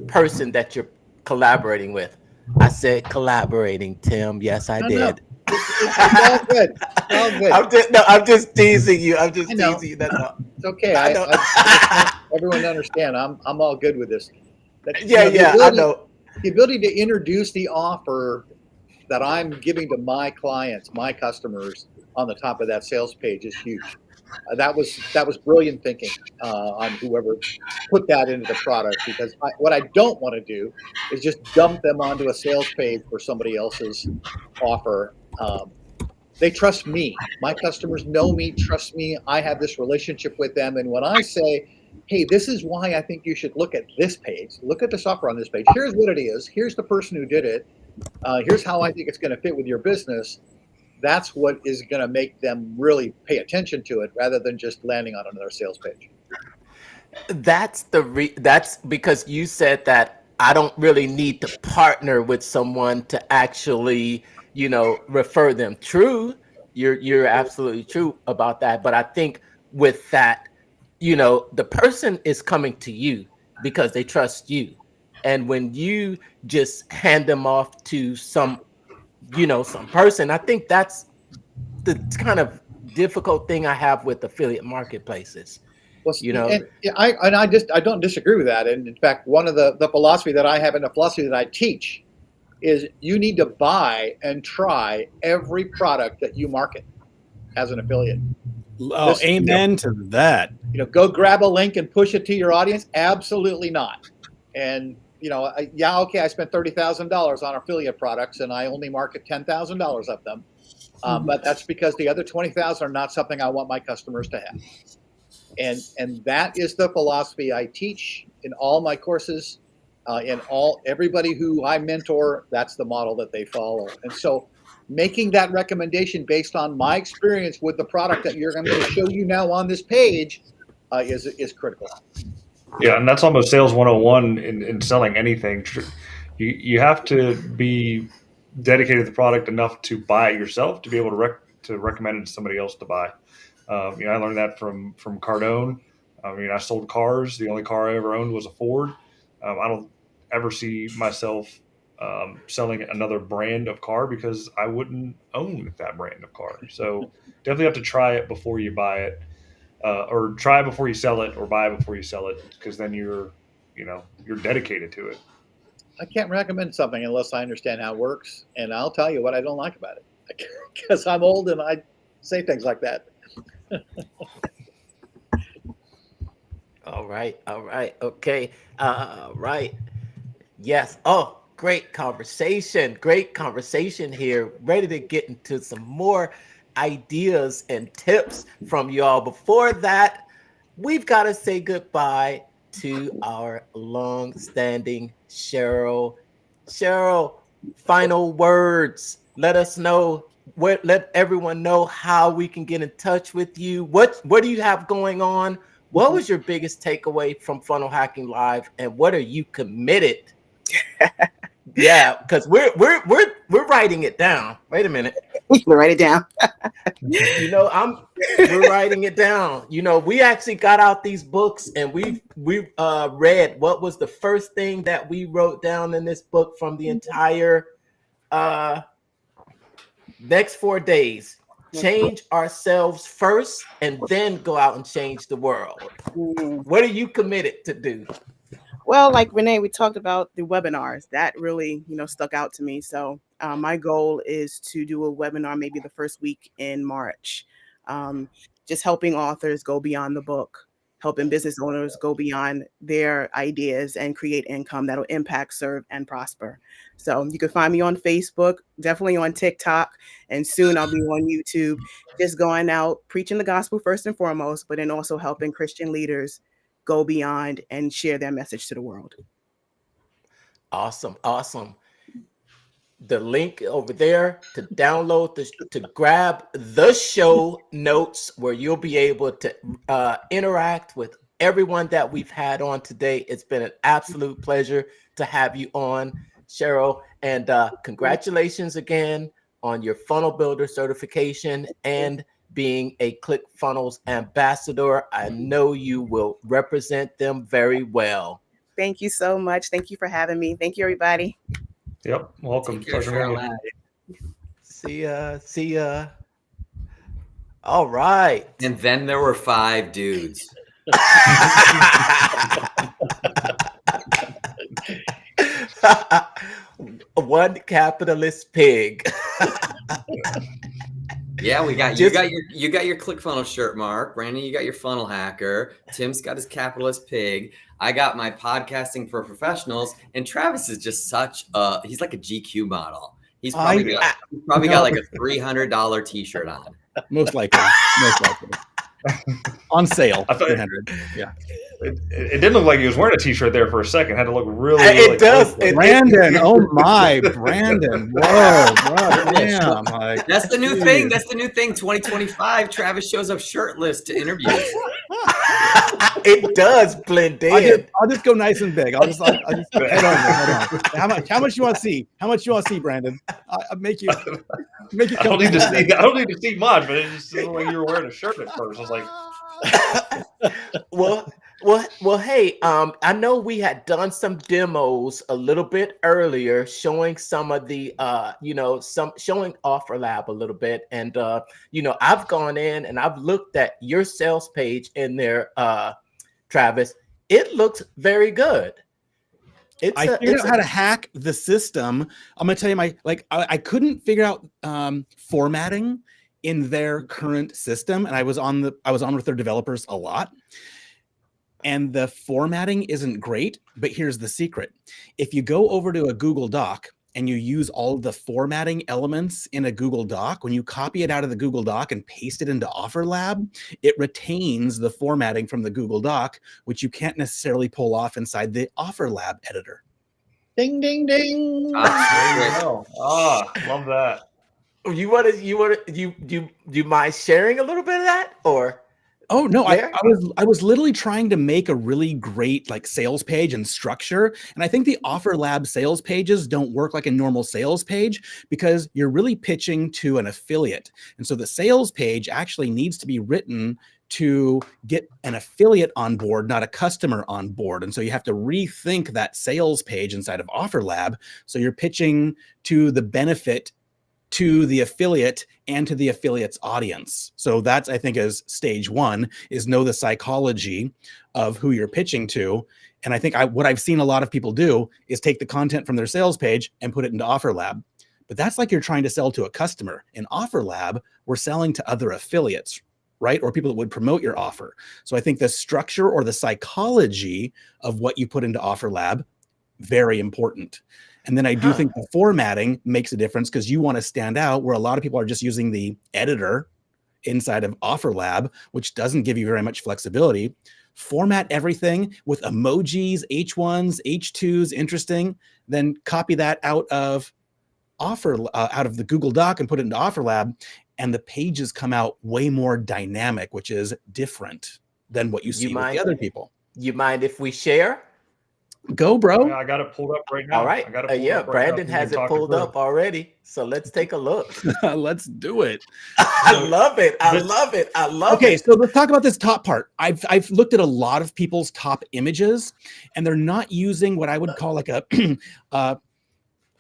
person that you're collaborating with. I said collaborating, Tim. Yes, I No, did. it's all good. It's all good. I'm just teasing you. I'm just I know. teasing you. That's all. It's okay. I know. I just want everyone to understand. I'm all good with this. That, Yeah, I know. The ability to introduce the offer that I'm giving to my clients, my customers, on the top of that sales page is huge. That was brilliant thinking on whoever put that into the product, because what I don't want to do is just dump them onto a sales page for somebody else's offer. They trust me. My customers know me, trust me. I have this relationship with them. And when I say, hey, this is why I think you should look at this page, look at the software on this page. Here's what it is. Here's the person who did it. Here's how I think it's going to fit with your business. That's what is going to make them really pay attention to it rather than just landing on another sales page. That's because you said that I don't really need to partner with someone to actually, refer them. True, you're absolutely true about that. But I think with that, the person is coming to you because they trust you. And when you just hand them off to some person, I think that's the kind of difficult thing I have with affiliate marketplaces. Well, I don't disagree with that. And in fact, one of the philosophy that I have and the philosophy that I teach is you need to buy and try every product that you market as an affiliate. Oh, amen to that. Go grab a link and push it to your audience. Absolutely not. And okay, I spent $30,000 on affiliate products and I only market $10,000 of them. But that's because the other 20,000 are not something I want my customers to have. And that is the philosophy I teach in all my courses, everybody who I mentor. That's the model that they follow. And so making that recommendation based on my experience with the product that I'm going to show you now on this page is critical. Yeah, and that's almost sales 101 in selling anything. You have to be dedicated to the product enough to buy it yourself to be able to recommend it to somebody else to buy. I learned that from Cardone. I sold cars. The only car I ever owned was a Ford. I don't ever see myself selling another brand of car because I wouldn't own that brand of car. So definitely have to try it before you buy it, or try it before you sell it, or buy it before you sell it, because then you're dedicated to it. I can't recommend something unless I understand how it works, and I'll tell you what I don't like about it because I'm old and I say things like that. All right. Okay. Right. Yes. Oh, great conversation here. Ready to get into some more ideas and tips from y'all. Before that, we've got to say goodbye to our long-standing Cheryl. Cheryl, final words. Let us know. Let everyone know how we can get in touch with you. What do you have going on? What was your biggest takeaway from Funnel Hacking Live, and what are you committed? Yeah, because we're writing it down. Wait a minute. Write it down. We're writing it down. We actually got out these books and we read what was the first thing that we wrote down in this book from the entire next 4 days. Change ourselves first and then go out and change the world. What are you committed to do? Well, like Renee, we talked about the webinars. That really, stuck out to me. So my goal is to do a webinar maybe the first week in March, just helping authors go beyond the book. helping business owners go beyond their ideas and create income that'll impact, serve, and prosper. So you can find me on Facebook, definitely on TikTok, and soon I'll be on YouTube, just going out, preaching the gospel first and foremost, but then also helping Christian leaders go beyond and share their message to the world. Awesome. Awesome. The link over there to download this, to grab the show notes where you'll be able to interact with everyone that we've had on today. It's been an absolute pleasure to have you on, Cheryl, and congratulations again on your funnel builder certification and being a ClickFunnels ambassador. I know you will represent them very well. Thank you so much. Thank you for having me. Thank you, everybody. Yep. Welcome. Pleasure meeting you. See ya. See ya. All right. And then there were 5 dudes. One capitalist pig. Yeah, we got you got your ClickFunnels shirt, Mark. Brandon, you got your funnel hacker. Tim's got his capitalist pig. I got my podcasting for professionals, and Travis is just he's like a GQ model. He's probably got like a $300 t-shirt on. Most likely. On sale. I thought 300. Yeah. It didn't look like he was wearing a t-shirt there for a second. Had to look really. It does. Brandon. Oh my, Brandon. Whoa, bro. Damn. Like, that's the new thing. That's the new thing. 2025. Travis shows up shirtless to interviews. It does blend in. I'll just go nice and big. I'll just head on. How much you want to see? How much you want to see, Brandon? I'll make you. I don't need to see. I don't need to see much, but it just seemed like you were wearing a shirt at first. I was like, well, hey, I know we had done some demos a little bit earlier, showing some of the, showing OfferLab a little bit, and I've gone in and I've looked at your sales page in there, Travis. It looks very good. I figured out how to hack the system. I'm gonna tell you I couldn't figure out formatting in their current system, and I was on with their developers a lot. And the formatting isn't great, but here's the secret. If you go over to a Google Doc and you use all the formatting elements in a Google Doc, when you copy it out of the Google Doc and paste it into OfferLab, it retains the formatting from the Google Doc, which you can't necessarily pull off inside the OfferLab editor. Ding, ding, ding. there you go. Love that. You mind sharing a little bit of that, or? Oh no, I was literally trying to make a really great sales page and structure. And I think the OfferLab sales pages don't work like a normal sales page because you're really pitching to an affiliate. And so the sales page actually needs to be written to get an affiliate on board, not a customer on board. And so you have to rethink that sales page inside of OfferLab. So you're pitching to the benefit to the affiliate and to the affiliate's audience. So that's, I think, is stage one, is know the psychology of who you're pitching to. And I think what I've seen a lot of people do is take the content from their sales page and put it into OfferLab. But that's like you're trying to sell to a customer. In OfferLab, we're selling to other affiliates, right? Or people that would promote your offer. So I think the structure or the psychology of what you put into OfferLab, very important. And then I do think the formatting makes a difference because you want to stand out, where a lot of people are just using the editor inside of OfferLab, which doesn't give you very much flexibility. Format everything with emojis, H1s, H2s, interesting, then copy that out of the Google Doc and put it into OfferLab, and the pages come out way more dynamic, which is different than what you see with the other people. You mind if we share? Go, bro. I got it pulled up right now. All right. Brandon has it pulled up already. So let's take a look. Let's do it. I love it. I love it. Okay, so let's talk about this top part. I've looked at a lot of people's top images, and they're not using what I would call like a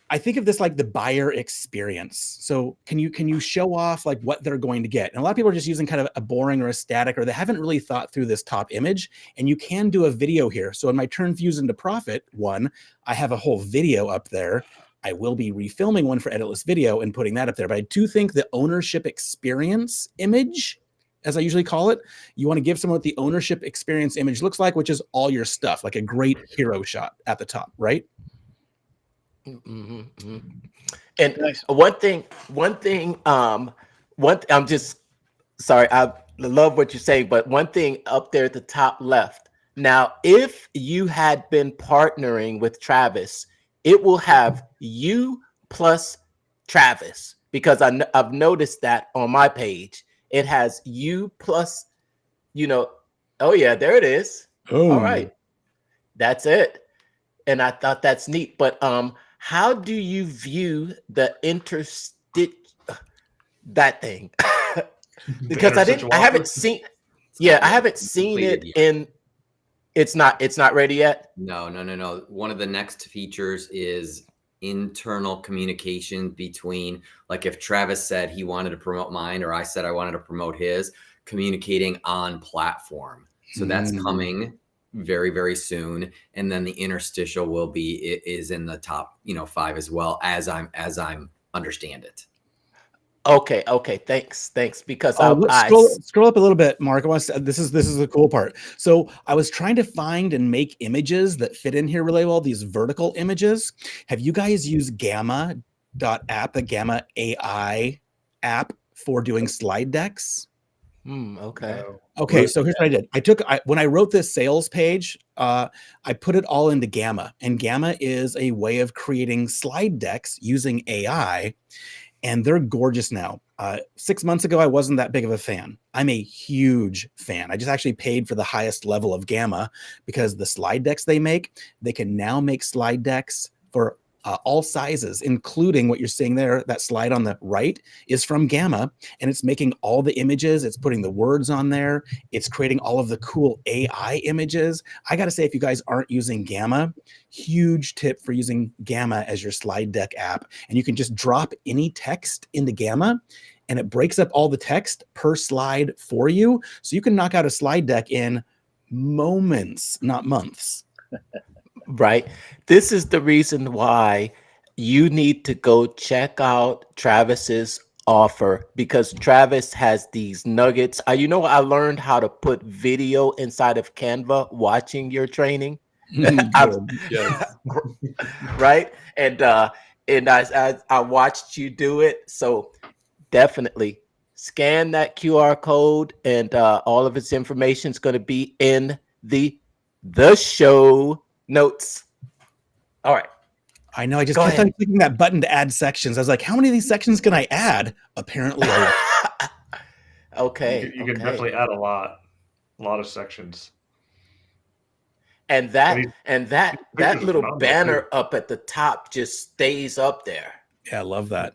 I think of this like the buyer experience. So can you show off like what they're going to get? And a lot of people are just using kind of a boring or a static, or they haven't really thought through this top image. And you can do a video here. So in my Turn Views into Profit one, I have a whole video up there. I will be refilming one for Editless Video and putting that up there. But I do think the ownership experience image as I usually call it. You want to give someone what the ownership experience image looks like, which is all your stuff, like a great hero shot at the top, right? Mm-hmm, mm-hmm. And I'm just sorry, I love what you say, but one thing up there at the top left. Now, if you had been partnering with Travis, it will have you plus Travis, because I've noticed that on my page. It has you plus, oh yeah, there it is. All right. That's it. And I thought that's neat. But how do you view the that thing? Because I haven't seen it in. It's not ready yet. No. One of the next features is internal communication between, like, if Travis said he wanted to promote mine, or I said I wanted to promote his, communicating on platform. So that's coming very, very soon. And then the interstitial is in the top, 5 as well, as I'm understand it. Okay. Thanks. Because scroll up a little bit, Mark. This is the cool part. So I was trying to find and make images that fit in here really well. These vertical images. Have you guys used Gamma.app, the Gamma AI app for doing slide decks? Okay. Okay, so here's what I did. When I wrote this sales page, I put it all into Gamma, and Gamma is a way of creating slide decks using AI, and they're gorgeous now. 6 months ago, I wasn't that big of a fan. I'm a huge fan. I just actually paid for the highest level of Gamma because the slide decks they can now make slide decks for all sizes, including what you're seeing there. That slide on the right is from Gamma, and it's making all the images. It's putting the words on there. It's creating all of the cool AI images. I got to say, if you guys aren't using Gamma, huge tip for using Gamma as your slide deck app. And you can just drop any text into Gamma, and it breaks up all the text per slide for you. So you can knock out a slide deck in moments, not months. Right. This is the reason why you need to go check out Travis's offer, because Travis has these nuggets. I learned how to put video inside of Canva watching your training. Right. And I watched you do it. So definitely scan that QR code, and all of its information is going to be in the show notes. All right. I know. I just kept on clicking that button to add sections. I was like, how many of these sections can I add? Apparently. Okay. You can definitely add a lot of sections. And that little banner up at the top just stays up there. Yeah, I love that.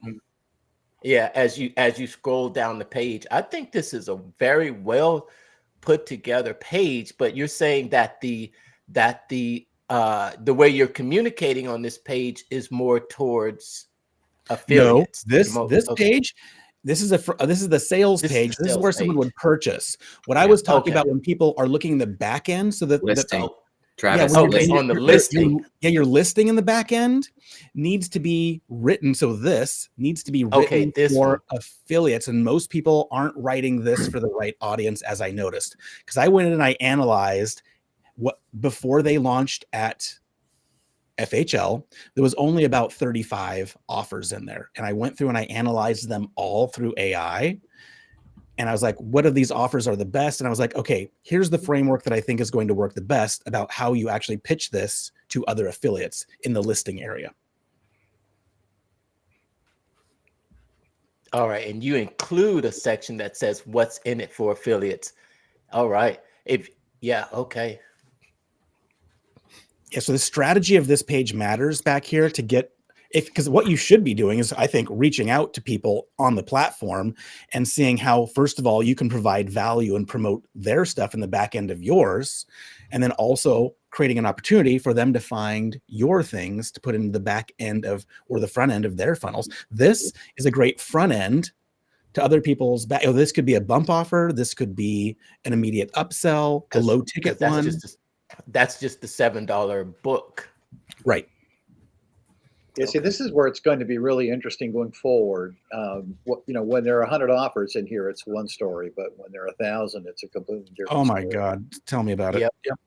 Yeah, as you scroll down the page. I think this is a very well put together page, but you're saying that the way you're communicating on this page is more towards affiliates. No, this page, this is the sales page. This is where someone would purchase. What I was talking about when people are looking in the back end, so that listing. Travis, on the listing. Your listing in the back end needs to be written. So this needs to be written for affiliates, and most people aren't writing this for the right audience, as I noticed, because I went in and I analyzed what before they launched at FHL, there was only about 35 offers in there. And I went through and I analyzed them all through AI. And I was like, what of these offers are the best? And I was like, okay, here's the framework that I think is going to work the best about how you actually pitch this to other affiliates in the listing area. All right. And you include a section that says what's in it for affiliates. All right. Okay. Yeah, so the strategy of this page matters back here to get, because what you should be doing is, I think, reaching out to people on the platform and seeing how, first of all, you can provide value and promote their stuff in the back end of yours, and then also creating an opportunity for them to find your things to put into the back end of, or the front end of their funnels. This is a great front end to other people's back. This could be a bump offer. This could be an immediate upsell, a low ticket one. That's just the $7 book. Right. Yeah, see, this is where it's going to be really interesting going forward. When there are 100 offers in here, it's one story, but when there are 1,000, it's a completely different Oh my story. God. Tell me about it. Yep.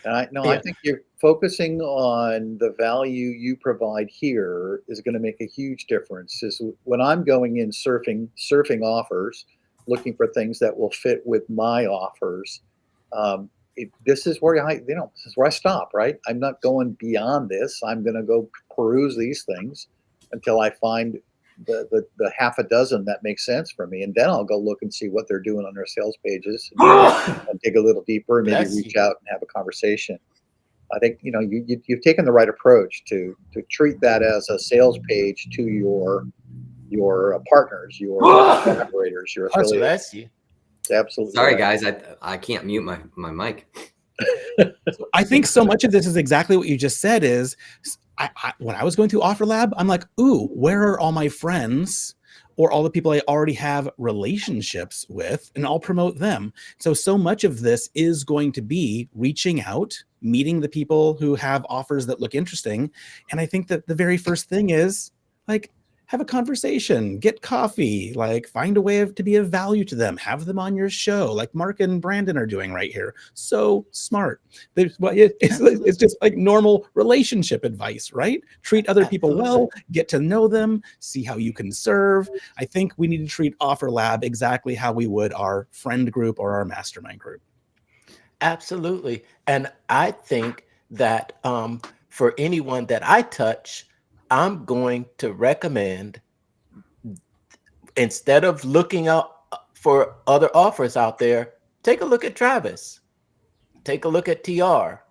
I think you're focusing on the value you provide here is going to make a huge difference. Is when I'm going in surfing offers, looking for things that will fit with my offers. This is where this is where I stop, right? I'm not going beyond this. I'm going to go peruse these things until I find the half a dozen that makes sense for me, and then I'll go look and see what they're doing on their sales pages and dig a little deeper and maybe reach out and have a conversation. I think you've taken the right approach to treat that as a sales page to your partners, your collaborators, your affiliates. Bless you. Absolutely. Sorry, right. guys, I can't mute my mic. I think so much of this is exactly what you just said. Is when I was going through Offer Lab, I'm like, ooh, where are all my friends or all the people I already have relationships with, and I'll promote them. So much of this is going to be reaching out, meeting the people who have offers that look interesting. And I think that the very first thing is like, have a conversation, get coffee, like find a way to be of value to them, have them on your show like Mark and Brandon are doing right here. So smart. It's just like normal relationship advice, right? Treat other people well, get to know them, see how you can serve. I think we need to treat Offer Lab exactly how we would our friend group or our mastermind group. Absolutely. And I think that for anyone that I touch, I'm going to recommend, instead of looking out for other offers out there, take a look at Travis. Take a look at TR.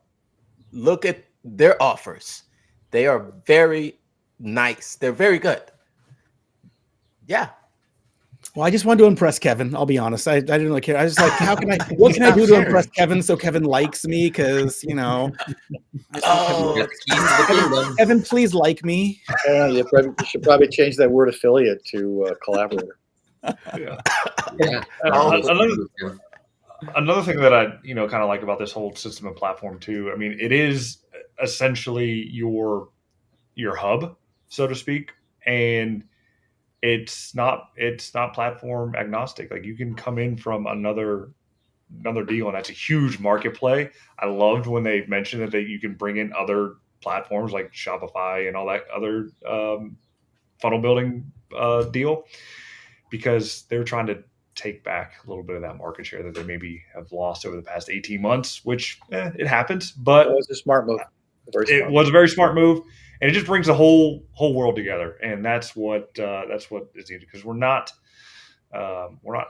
Look at their offers. They are very nice. They're very good. Yeah. Well, I just wanted to impress Kevin. I'll be honest. I didn't really care. I was like, what can I do to impress Kevin so Kevin likes me? Because, Kevin, please like me. You should probably change that word affiliate to collaborator. Yeah. Another thing that I, kind of like about this whole system and platform too. I mean, it is essentially your hub, so to speak, and it's not platform agnostic. Like you can come in from another deal, and that's a huge market play. I loved when they mentioned that you can bring in other platforms like Shopify and all that other funnel building deal, because they're trying to take back a little bit of that market share that they maybe have lost over the past 18 months, which it happens, but it was a smart move. It was a very smart move, and it just brings the whole world together. And that's what is needed, because we're not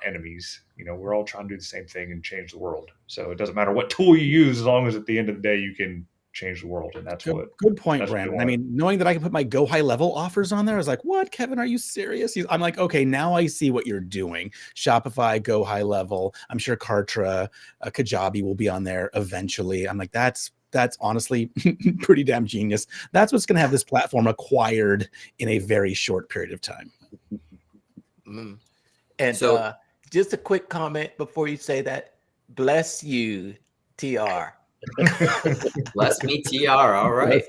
enemies. We're all trying to do the same thing and change the world. So it doesn't matter what tool you use, as long as at the end of the day, you can change the world. And that's good point, Brandon. I mean, knowing that I can put my go high level offers on there, I was like, what, Kevin, are you serious? I'm like, okay, now I see what you're doing. Shopify, go high level. I'm sure Kartra, Kajabi will be on there eventually. I'm like, that's honestly pretty damn genius. That's what's going to have this platform acquired in a very short period of time. And so, just a quick comment before you say that. Bless you, TR. Bless me, TR. All right.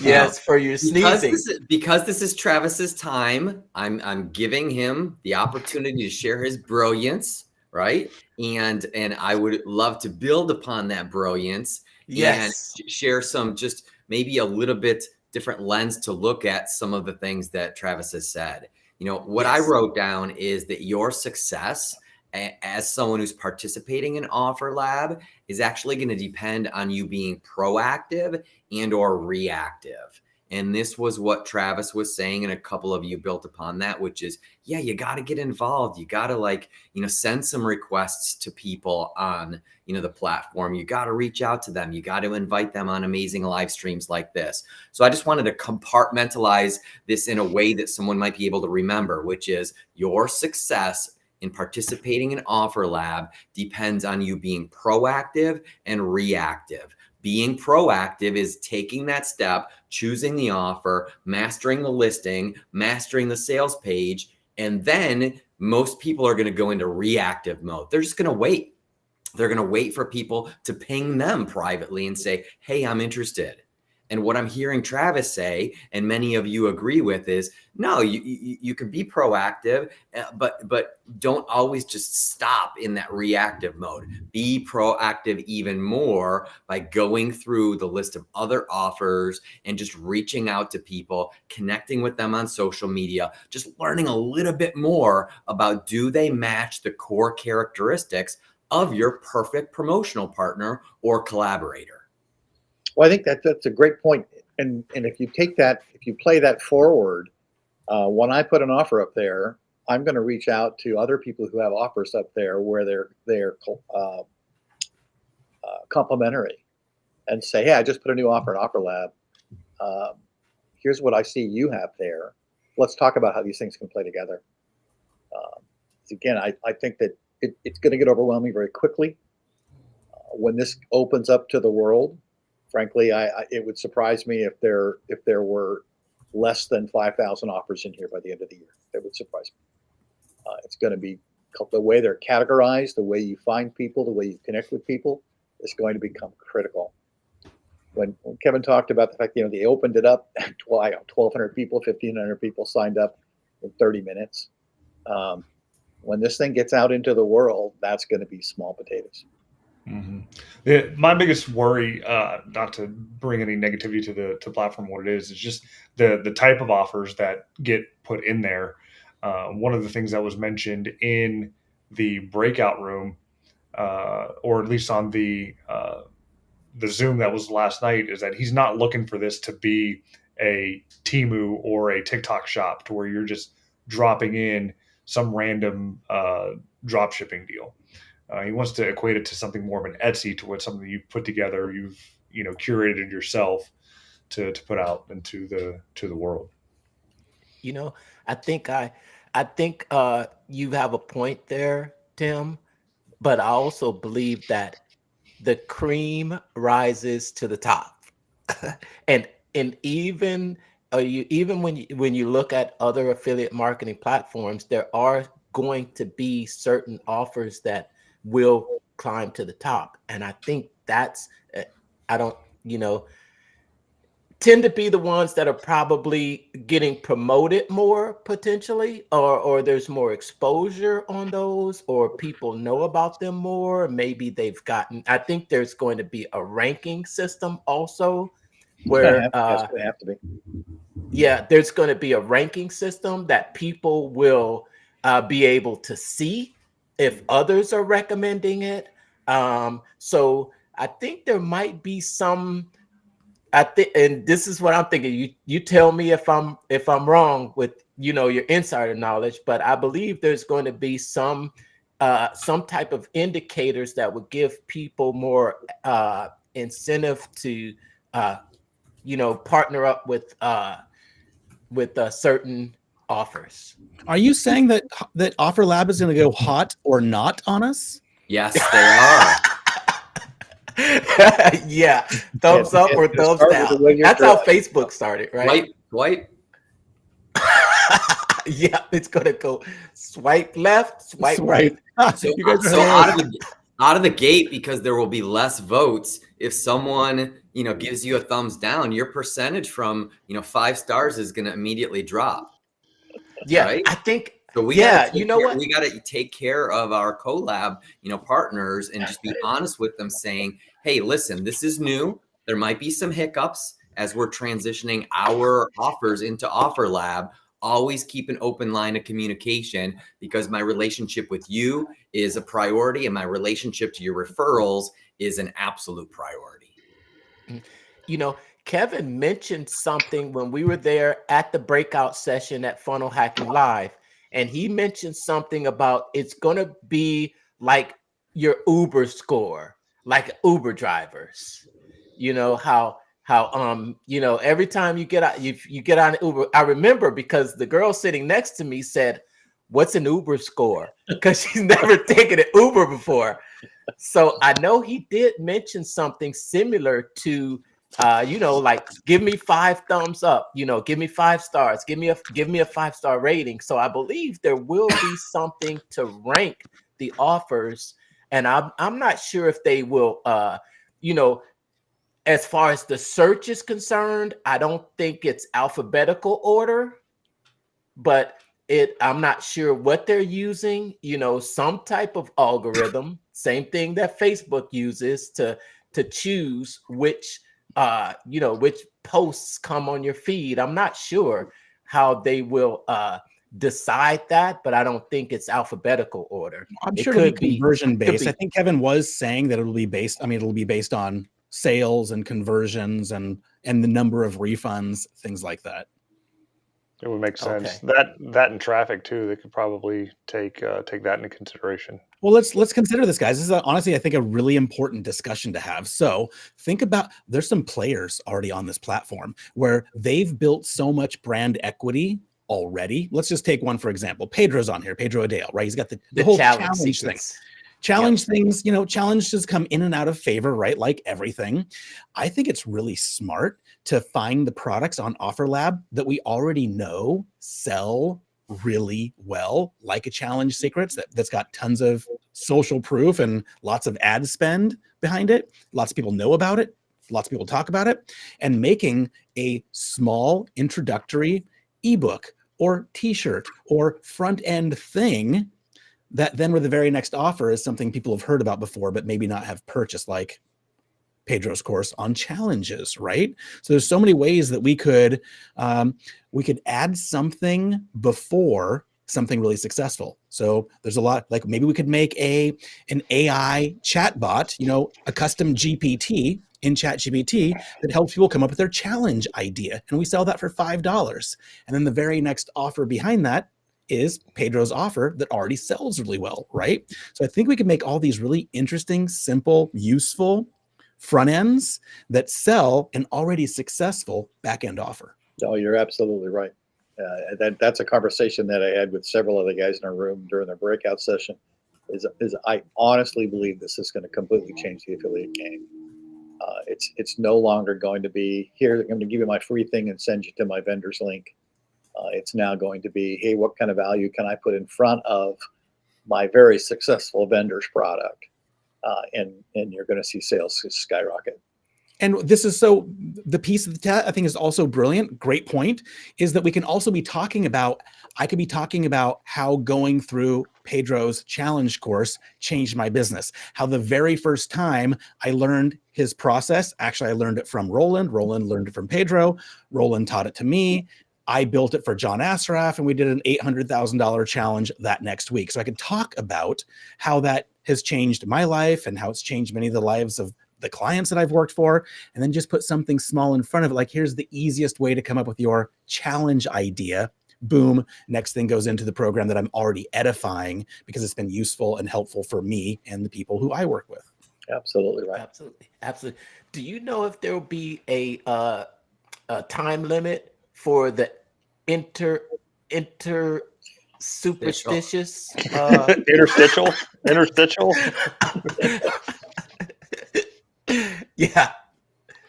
Yes, for your sneezing. Because this is Travis's time, I'm giving him the opportunity to share his brilliance, right? And I would love to build upon that brilliance. Yes. And share some, just maybe a little bit different lens to look at some of the things that Travis has said. What I wrote down is that your success as someone who's participating in Offer Lab is actually going to depend on you being proactive and or reactive. And this was what Travis was saying, and a couple of you built upon that, which is, yeah, you got to get involved. You got to send some requests to people on, the platform. You got to reach out to them. You got to invite them on amazing live streams like this. So I just wanted to compartmentalize this in a way that someone might be able to remember, which is your success in participating in Offer Lab depends on you being proactive and reactive. Being proactive is taking that step, choosing the offer, mastering the listing, mastering the sales page, and then most people are going to go into reactive mode. They're just going to wait. They're going to wait for people to ping them privately and say, hey, I'm interested. And what I'm hearing Travis say, and many of you agree with, is no, you can be proactive, but don't always just stop in that reactive mode. Be proactive even more by going through the list of other offers and just reaching out to people, connecting with them on social media, just learning a little bit more about, do they match the core characteristics of your perfect promotional partner or collaborator? Well, I think that's a great point. And if you take that, if you play that forward, when I put an offer up there, I'm going to reach out to other people who have offers up there where they're complimentary, and say, hey, I just put a new offer in Offer Lab. Here's what I see you have there. Let's talk about how these things can play together. Again, I think that it's going to get overwhelming very quickly. When this opens up to the world, frankly, it would surprise me if there were less than 5,000 offers in here by the end of the year. It would surprise me. It's going to be the way they're categorized, the way you find people, the way you connect with people is going to become critical. When Kevin talked about the fact, they opened it up, 1,200 people, 1,500 people signed up in 30 minutes. When this thing gets out into the world, that's going to be small potatoes. Mm-hmm. My biggest worry, not to bring any negativity to the platform, what it is just the type of offers that get put in there. One of the things that was mentioned in the breakout room, or at least on the Zoom that was last night, is that he's not looking for this to be a Temu or a TikTok shop to where you're just dropping in some random drop shipping deal. He wants to equate it to something more of an Etsy, to what something you've put together, you've curated yourself to put out into the world. I think you have a point there, Tim, but I also believe that the cream rises to the top. and even when you look at other affiliate marketing platforms, there are going to be certain offers that will climb to the top. And I think that's, I don't, tend to be the ones that are probably getting promoted more potentially, or there's more exposure on those, or people know about them more. Maybe they've gotten, I think there's going to be a ranking system also where That's going to have to be. Yeah, there's going to be a ranking system that people will be able to see if others are recommending it. So I think there might be some, and this is what I'm thinking. You tell me if I'm wrong with your insider knowledge, but I believe there's going to be some type of indicators that would give people more incentive to partner up with certain offers. Are you saying that Offer Lab is going to go hot or not on us? Yes, they are. Yeah, thumbs up or thumbs down. That's how Facebook started, right? Swipe. Yeah, it's gonna go swipe left, swipe right. So out of the gate, because there will be less votes, if someone gives you a thumbs down, your percentage from 5 stars is going to immediately drop. Yeah, right? I think. So we got to take care of our collab, partners, and just be honest with them, saying, "Hey, listen, this is new. There might be some hiccups as we're transitioning our offers into Offer Lab. Always keep an open line of communication, because my relationship with you is a priority, and my relationship to your referrals is an absolute priority." Kevin mentioned something when we were there at the breakout session at Funnel Hacking Live. And he mentioned something about it's going to be like your Uber score, like Uber drivers. How every time you get out, you get on Uber. I remember because the girl sitting next to me said, "What's an Uber score?" Because she's never taken an Uber before. So I know he did mention something similar to like, give me 5 thumbs up, give me 5 stars, give me a 5-star rating. So I believe there will be something to rank the offers, and I'm not sure if they will as far as the search is concerned, I don't think it's alphabetical order, but I'm not sure what they're using, some type of algorithm, same thing that Facebook uses to choose which which posts come on your feed. I'm not sure how they will decide that, but I don't think it's alphabetical order. I'm It sure it'll be could be conversion could based. be. I think Kevin was saying that it'll be based on sales and conversions and the number of refunds, things like that. It would make sense. Okay. That and traffic too. They could probably take that into consideration. Well, let's consider this, guys. This is honestly, I think, a really important discussion to have. So think about, there's some players already on this platform where they've built so much brand equity already. Let's just take one, for example. Pedro's on here, Pedro Adale, right? He's got the whole challenge thing. Challenge things, challenges come in and out of favor, right? Like everything. I think it's really smart to find the products on OfferLab that we already know sell really well, like a Challenge Secrets that's got tons of social proof and lots of ad spend behind it. Lots of people know about it. Lots of people talk about it, and making a small introductory ebook or t-shirt or front end thing that then with the very next offer is something people have heard about before, but maybe not have purchased, like Pedro's course on challenges, right? So there's so many ways that we could add something before something really successful. So there's a lot, like maybe we could make an AI chatbot, a custom GPT in ChatGPT that helps people come up with their challenge idea. And we sell that for $5. And then the very next offer behind that is Pedro's offer that already sells really well, right? So I think we can make all these really interesting, simple, useful front ends that sell an already successful back end offer. Oh, you're absolutely right. That's a conversation that I had with several of the guys in our room during the breakout session. Is I honestly believe this is going to completely change the affiliate game. It's no longer going to be, here, I'm going to give you my free thing and send you to my vendor's link. It's now going to be, hey, what kind of value can I put in front of my very successful vendor's product? And you're going to see sales skyrocket. And this is so, the piece of the chat I think is also brilliant. Great point is that we can also be talking about, I could be talking about how going through Pedro's challenge course changed my business. How the very first time I learned his process, actually I learned it from Roland. Roland learned it from Pedro. Roland taught it to me. I built it for John Asraf, and we did an $800,000 challenge that next week. So I could talk about how that has changed my life and how it's changed many of the lives of the clients that I've worked for, and then just put something small in front of it. Like, here's the easiest way to come up with your challenge idea. Boom. Next thing goes into the program that I'm already edifying because it's been useful and helpful for me and the people who I work with. Absolutely right. Absolutely. Do you know if there will be a time limit for the superstitious interstitial? Yeah.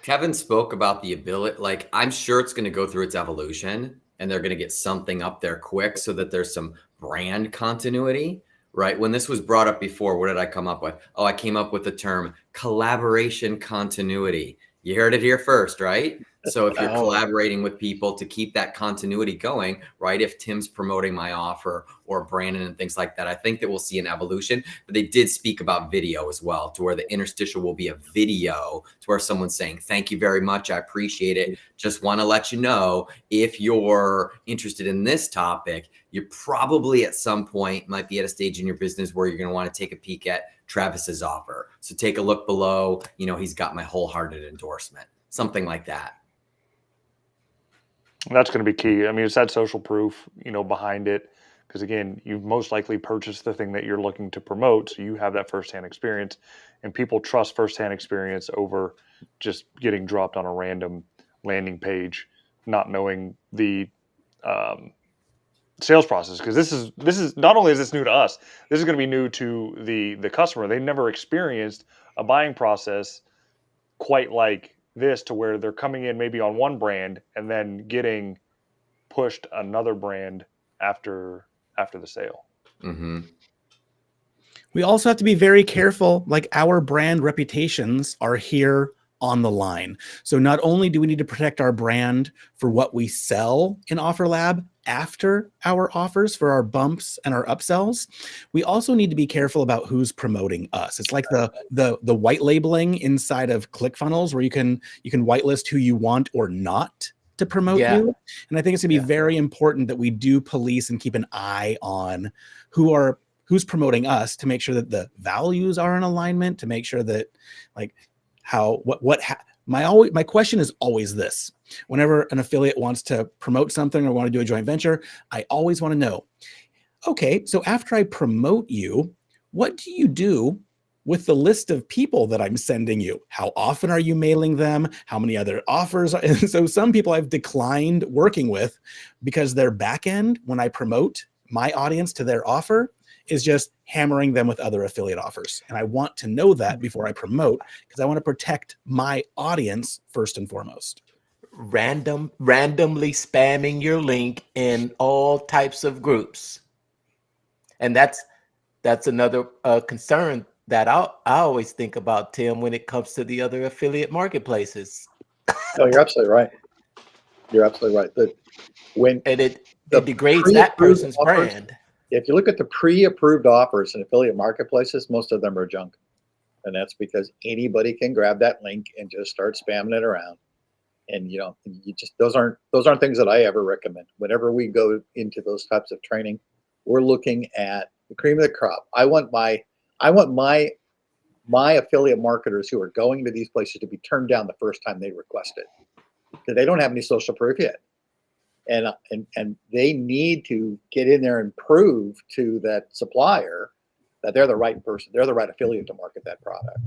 Kevin spoke about the ability, like, I'm sure it's going to go through its evolution and they're going to get something up there quick so that there's some brand continuity, right? When this was brought up before, what did I come up with? Oh, I came up with the term collaboration continuity. You heard it here first, right? So if you're collaborating with people to keep that continuity going, right? If Tim's promoting my offer or Brandon and things like that, I think that we'll see an evolution. But they did speak about video as well, to where the interstitial will be a video to where someone's saying, thank you very much. I appreciate it. Just want to let you know, if you're interested in this topic, you probably at some point might be at a stage in your business where you're going to want to take a peek at Travis's offer. So take a look below. He's got my wholehearted endorsement, something like that. That's going to be key. I mean, it's that social proof, behind it. Because again, you've most likely purchased the thing that you're looking to promote. So you have that firsthand experience, and people trust firsthand experience over just getting dropped on a random landing page, not knowing the sales process. Because this is not only is this new to us, this is going to be new to the customer. They never experienced a buying process quite like this, to where they're coming in maybe on one brand and then getting pushed another brand after the sale. Mm-hmm. We also have to be very careful. Like, our brand reputations are here on the line. So not only do we need to protect our brand for what we sell in OfferLab after our offers for our bumps and our upsells, we also need to be careful about who's promoting us. It's like the white labeling inside of ClickFunnels, where you can whitelist who you want or not to promote you. And I think it's gonna be very important that we do police and keep an eye on who's promoting us, to make sure that the values are in alignment, to make sure that like my question is always this: whenever an affiliate wants to promote something or want to do a joint venture, I always want to know, okay, so after I promote you, what do you do with the list of people that I'm sending you? How often are you mailing them? How many other offers? And so some people I've declined working with because their back end, when I promote my audience to their offer, is just hammering them with other affiliate offers. And I want to know that before I promote, because I want to protect my audience first and foremost. Randomly spamming your link in all types of groups. And that's another concern that I always think about, Tim, when it comes to the other affiliate marketplaces. No, you're absolutely right. You're absolutely right. It degrades that person's brand. If you look at the pre-approved offers in affiliate marketplaces, most of them are junk. And that's because anybody can grab that link and just start spamming it around. And those aren't things that I ever recommend. Whenever we go into those types of training, we're looking at the cream of the crop. I want my affiliate marketers who are going to these places to be turned down the first time they request it, because they don't have any social proof yet. And they need to get in there and prove to that supplier that they're the right person, they're the right affiliate to market that product.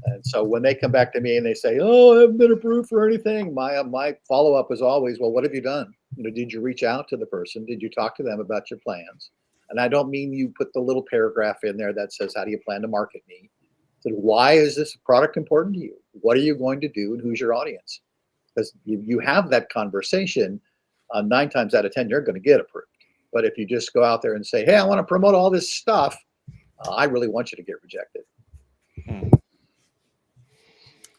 And so when they come back to me and they say, "Oh, I haven't been approved for anything," my follow-up is always, "Well, what have you done? Did you reach out to the person? Did you talk to them about your plans?" And I don't mean you put the little paragraph in there that says, "How do you plan to market me?" So why is this product important to you? What are you going to do, and who's your audience? Because you have that conversation, 9 times out of 10, you're going to get approved. But if you just go out there and say, "Hey, I want to promote all this stuff," I really want you to get rejected.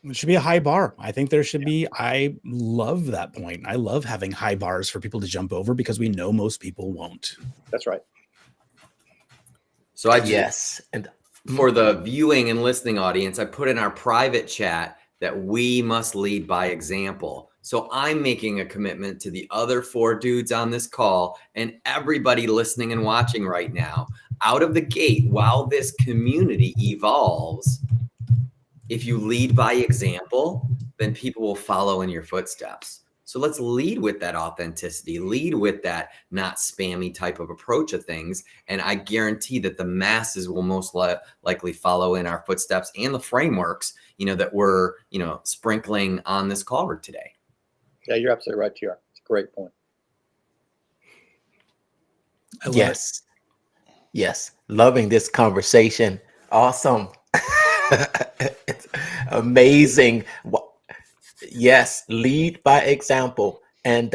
It should be a high bar. I think there should be. I love that point. I love having high bars for people to jump over, because we know most people won't. That's right. So and for the viewing and listening audience, I put in our private chat that we must lead by example. So I'm making a commitment to the other 4 dudes on this call and everybody listening and watching right now, out of the gate, while this community evolves, if you lead by example, then people will follow in your footsteps. So let's lead with that authenticity, lead with that not spammy type of approach of things. And I guarantee that the masses will most likely follow in our footsteps and the frameworks, that we're, sprinkling on this call today. Yeah, you're absolutely right, TR. It's a great point. Yes. Yes. Loving this conversation. Awesome. It's amazing. Yes, lead by example. And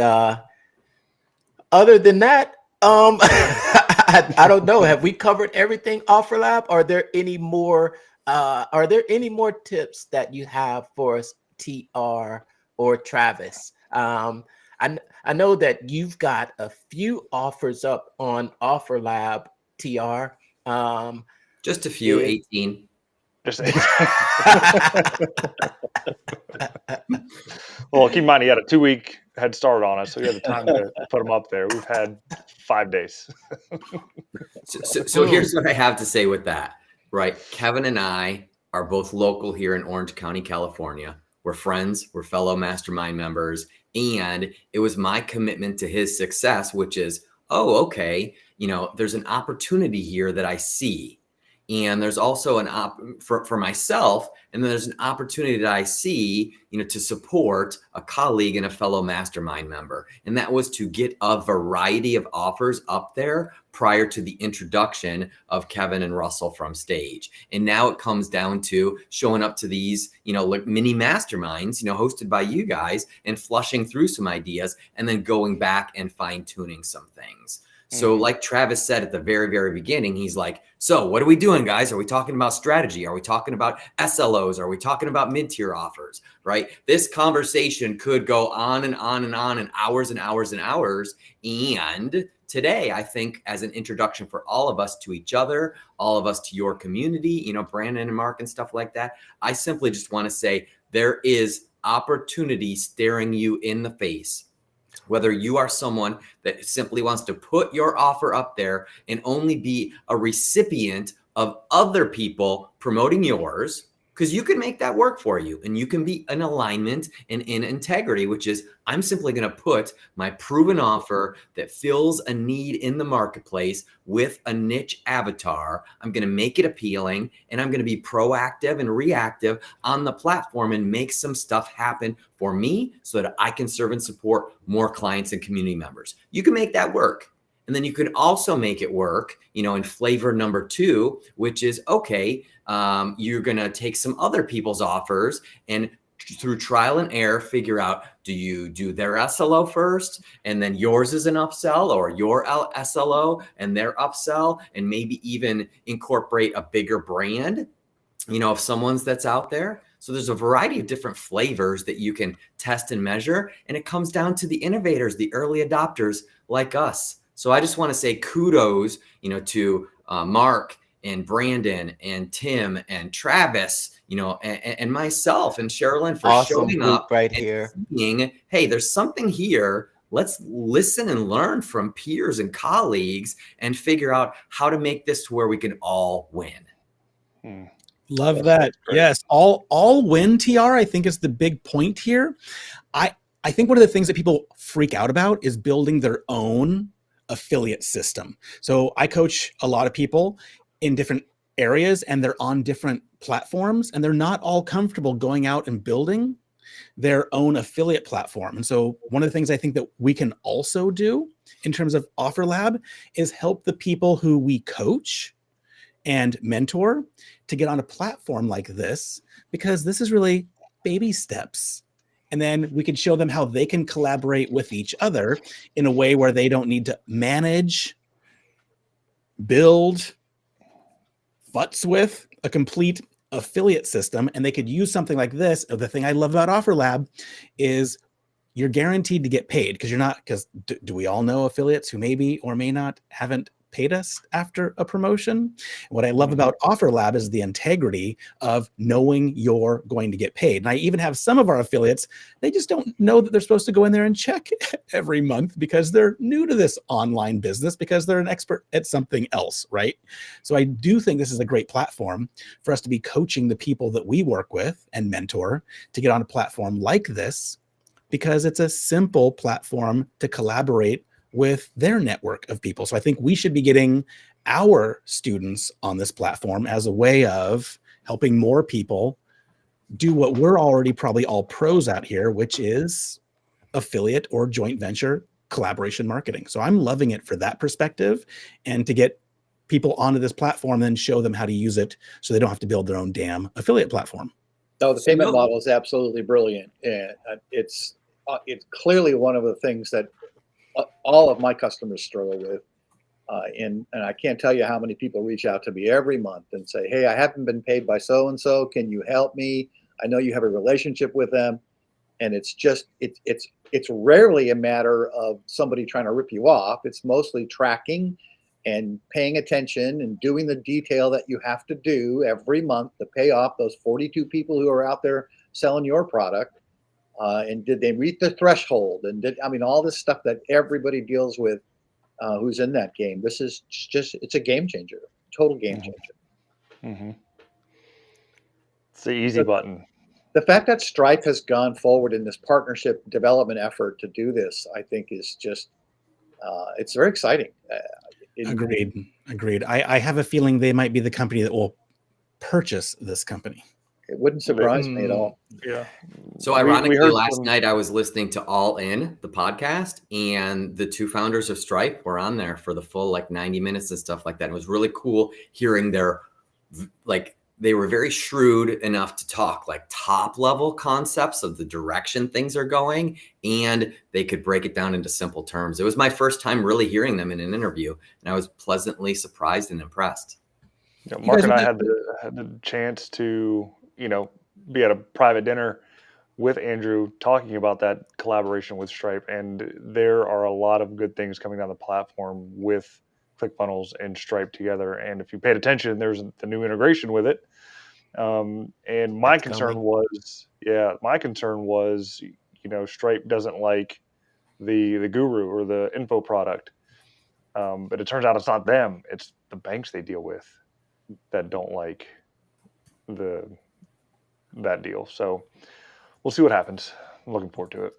other than that, I don't know. Have we covered everything, OfferLab? Are there any more tips that you have for us, TR or Travis? I know that you've got a few offers up on OfferLab, TR. Just a few, 18. Just well, keep in mind he had a 2-week head start on us, so he had the time to put them up there. We've had 5 days. So here's what I have to say with that, right? Kevin and I are both local here in Orange County, California. We're friends, we're fellow mastermind members, and it was my commitment to his success, which is, okay, there's an opportunity here that I see. And there's also for myself, and then there's an opportunity that I see, to support a colleague and a fellow mastermind member. And that was to get a variety of offers up there prior to the introduction of Kevin and Russell from stage. And now it comes down to showing up to these, like mini masterminds, hosted by you guys, and flushing through some ideas and then going back and fine tuning some things. So like Travis said at the very, very beginning, he's like, so what are we doing, guys? Are we talking about strategy? Are we talking about SLOs? Are we talking about mid-tier offers, right? This conversation could go on and on and on and hours and hours and hours. And today, I think as an introduction for all of us to each other, all of us to your community, Brandon and Mark and stuff like that, I simply just want to say there is opportunity staring you in the face. Whether you are someone that simply wants to put your offer up there and only be a recipient of other people promoting yours, because you can make that work for you and you can be in alignment and in integrity, which is I'm simply going to put my proven offer that fills a need in the marketplace with a niche avatar. I'm going to make it appealing and I'm going to be proactive and reactive on the platform and make some stuff happen for me so that I can serve and support more clients and community members. You can make that work. And then you can also make it work, in flavor number 2, which is, okay, you're going to take some other people's offers and through trial and error, figure out, do you do their SLO first and then yours is an upsell, or your SLO and their upsell, and maybe even incorporate a bigger brand, of someone's that's out there. So there's a variety of different flavors that you can test and measure. And it comes down to the innovators, the early adopters like us. So I just want to say kudos, to Mark and Brandon and Tim and Travis, and myself and Sherilyn for Awesome showing group up right and here. seeing, hey, there's something here. Let's listen and learn from peers and colleagues and figure out how to make this to where we can all win. Love that. Yes. All win, TR, I think is the big point here. I think one of the things that people freak out about is building their own affiliate system. So I coach a lot of people in different areas and they're on different platforms and they're not all comfortable going out and building their own affiliate platform. And so one of the things I think that we can also do in terms of Offer Lab is help the people who we coach and mentor to get on a platform like this, because this is really baby steps. And then we can show them how they can collaborate with each other in a way where they don't need to manage, build, futz with a complete affiliate system. And they could use something like this. The thing I love about Offer Lab is you're guaranteed to get paid, because do we all know affiliates who maybe or may not haven't paid us after a promotion? What I love about Offer Lab is the integrity of knowing you're going to get paid. And I even have some of our affiliates, they just don't know that they're supposed to go in there and check every month because they're new to this online business, because they're an expert at something else, right? So I do think this is a great platform for us to be coaching the people that we work with and mentor to get on a platform like this, because it's a simple platform to collaborate with their network of people. So I think we should be getting our students on this platform as a way of helping more people do what we're already probably all pros at here, which is affiliate or joint venture collaboration marketing. So I'm loving it for that perspective, and to get people onto this platform and then show them how to use it so they don't have to build their own damn affiliate platform. No, the payment model is absolutely brilliant. And it's clearly one of the things that all of my customers struggle with. And I can't tell you how many people reach out to me every month and say, hey, I haven't been paid by so-and-so. Can you help me? I know you have a relationship with them. And it's just, it's rarely a matter of somebody trying to rip you off. It's mostly tracking and paying attention and doing the detail that you have to do every month to pay off those 42 people who are out there selling your product. And did they meet the threshold? And all this stuff that everybody deals with who's in that game. This is just, it's a game changer, total game changer. It's the easy button. The fact that Stripe has gone forward in this partnership development effort to do this, I think is just, it's very exciting. Agreed. I have a feeling they might be the company that will purchase this company. It wouldn't surprise me at all. Yeah. So ironically, last night I was listening to All In, the podcast, and the two founders of Stripe were on there for the full 90 minutes and stuff like that. It was really cool hearing their they were very shrewd enough to talk like top level concepts of the direction things are going, and they could break it down into simple terms. It was my first time really hearing them in an interview, and I was pleasantly surprised and impressed. Mark and I had the chance to, be at a private dinner with Andrew talking about that collaboration with Stripe, and there are a lot of good things coming down the platform with ClickFunnels and Stripe together. And if you paid attention, there's the new integration with it. And my concern was, Stripe doesn't like the guru or the info product. But it turns out it's not them; it's the banks they deal with that don't like that deal. So we'll see what happens. I'm looking forward to it.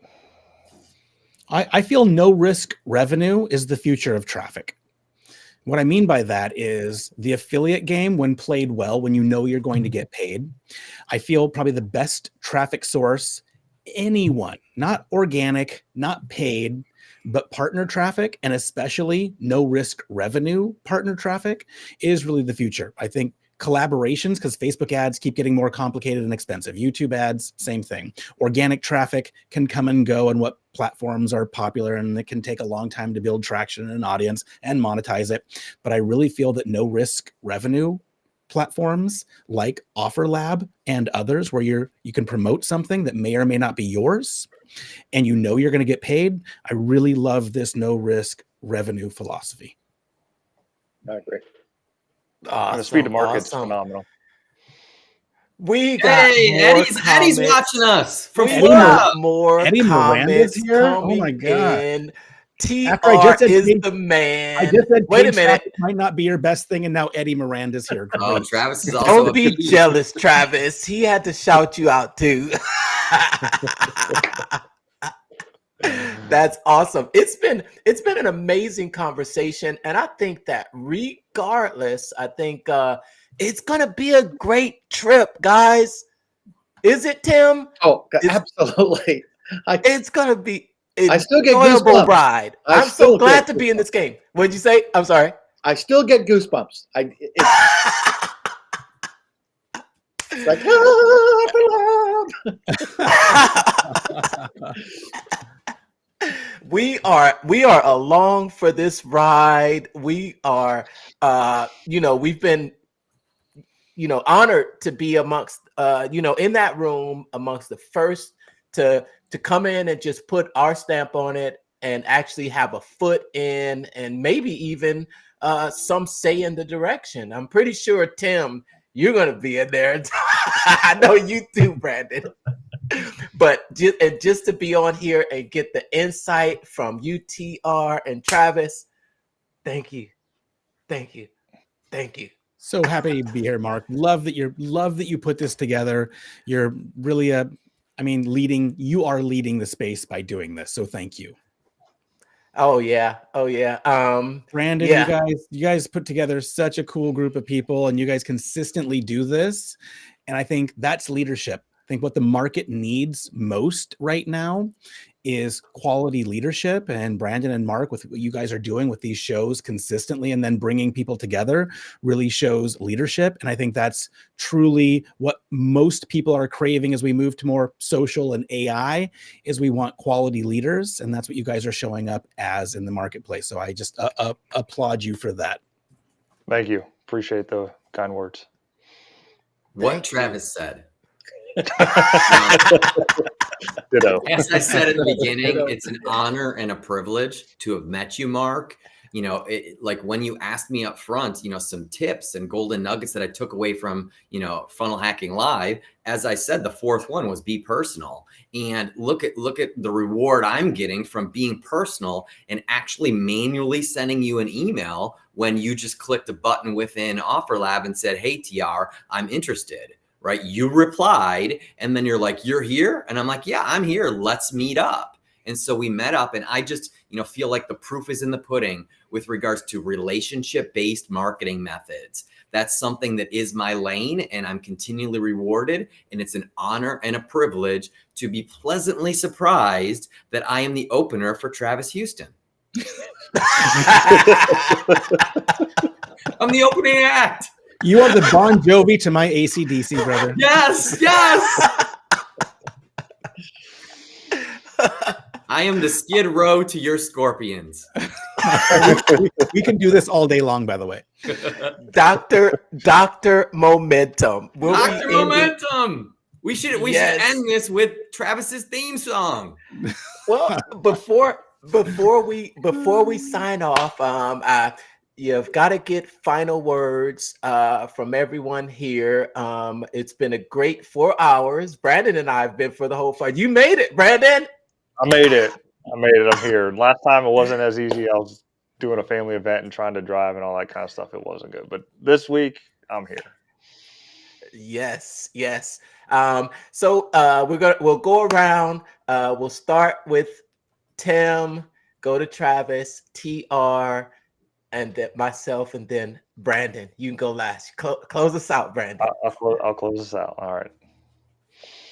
I feel no risk revenue is the future of traffic. What I mean by that is the affiliate game, when played well, when you know you're going to get paid, I feel probably the best traffic source anyone, not organic, not paid, but partner traffic, and especially no risk revenue partner traffic, is really the future. I think collaborations, because Facebook ads keep getting more complicated and expensive. YouTube ads, same thing. Organic traffic can come and go, and what platforms are popular, and it can take a long time to build traction in an audience and monetize it. But I really feel that no risk revenue platforms like OfferLab and others, where you can promote something that may or may not be yours, and you know you're going to get paid. I really love this no risk revenue philosophy. I agree. And the speed to market's phenomenal. We got Eddie's watching us from we Florida. got more Eddie comments Miranda's here? coming Oh my God. in. TR After I just said is paid- the man. I just said Wait a paid minute. traffic might not be your best thing, and now Eddie Miranda's here. Oh, Great. Travis is also Don't be jealous, Travis. He had to shout you out too. That's awesome. It's been an amazing conversation, and I think that regardless, I think it's gonna be a great trip, guys. Is it, Tim? Oh, absolutely. It's gonna be an I still get enjoyable goosebumps. ride. I I'm so still glad get to be in this game. What'd you say? I'm sorry. I still get goosebumps. It's like, we are along for this ride. We are we've been honored to be amongst in that room amongst the first to come in and just put our stamp on it and actually have a foot in, and maybe even some say in the direction. I'm pretty sure, Tim, you're going to be in there. I know you too, Brandon. But just to be on here and get the insight from you, TR and Travis, thank you. So happy to be here, Mark. Love that you put this together. You're really leading the space by doing this. So thank you. Oh yeah. Brandon, yeah. you guys put together such a cool group of people, and you guys consistently do this. And I think that's leadership. I think what the market needs most right now is quality leadership, and Brandon and Mark, with what you guys are doing with these shows consistently and then bringing people together, really shows leadership. And I think that's truly what most people are craving as we move to more social and AI, is we want quality leaders. And that's what you guys are showing up as in the marketplace. So I just applaud you for that. Thank you. Appreciate the kind words. What Travis said. Ditto. As I said at the beginning, it's an honor and a privilege to have met you, Mark. Like when you asked me up front, some tips and golden nuggets that I took away from, Funnel Hacking Live. As I said, the fourth one was be personal, and look at the reward I'm getting from being personal and actually manually sending you an email when you just clicked a button within OfferLab and said, "Hey, TR, I'm interested." Right? You replied, and then you're like, "You're here?" And I'm like, "Yeah, I'm here. Let's meet up." And so we met up, and I just, feel like the proof is in the pudding with regards to relationship-based marketing methods. That's something that is my lane, and I'm continually rewarded. And it's an honor and a privilege to be pleasantly surprised that I am the opener for Travis Houston. I'm the opening act. You are the Bon Jovi to my AC/DC, brother. Yes, yes. I am the Skid Row to your Scorpions. we can do this all day long, by the way. Dr. Momentum. Dr. Momentum. We should end this with Travis's theme song. Well, before we sign off, you've got to get final words from everyone here. It's been a great 4 hours. Brandon and I have been for the whole fight. You made it, Brandon. I made it. I'm here. Last time it wasn't as easy. I was doing a family event and trying to drive and all that kind of stuff. It wasn't good. But this week, I'm here. Yes. So we'll go around. We'll start with Tim, go to Travis, TR, and then myself, and then Brandon. You can go last. Close us out, Brandon. I'll close us out. All right.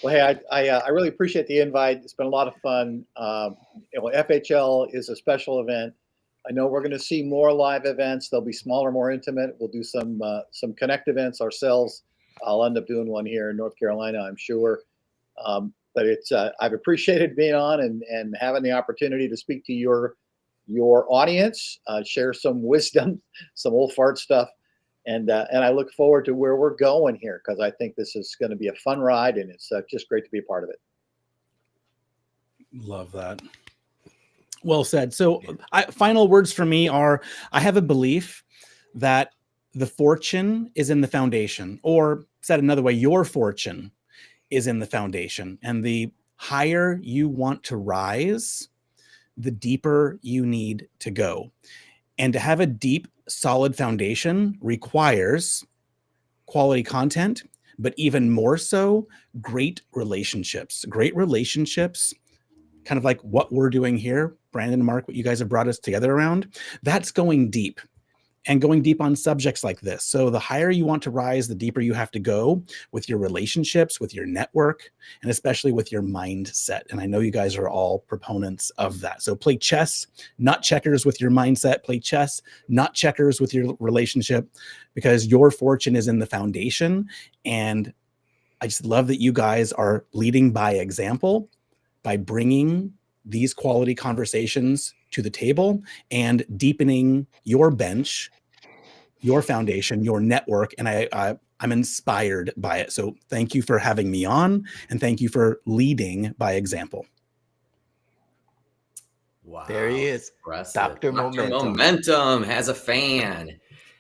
Well, hey, I really appreciate the invite. It's been a lot of fun. FHL is a special event. I know we're going to see more live events. They'll be smaller, more intimate. We'll do some connect events ourselves. I'll end up doing one here in North Carolina, I'm sure. But it's I've appreciated being on and having the opportunity to speak to your audience, share some wisdom, some old fart stuff. And I look forward to where we're going here, because I think this is going to be a fun ride, and it's just great to be a part of it. Love that. Well said. So final words for me are, I have a belief that the fortune is in the foundation, or said another way, your fortune is in the foundation. And the higher you want to rise, the deeper you need to go. And to have a deep, solid foundation requires quality content, but even more so, great relationships. Great relationships, kind of like what we're doing here, Brandon and Mark, what you guys have brought us together around, that's going deep. And going deep on subjects like this. So the higher you want to rise, the deeper you have to go with your relationships, with your network, and especially with your mindset. And I know you guys are all proponents of that. So play chess, not checkers with your mindset. Play chess, not checkers with your relationship, because your fortune is in the foundation. And I just love that you guys are leading by example, by bringing these quality conversations to the table and deepening your bench, your foundation, your network. And I'm inspired by it. So thank you for having me on, and thank you for leading by example. Wow. There he is. Impressive. Dr. Momentum has a fan.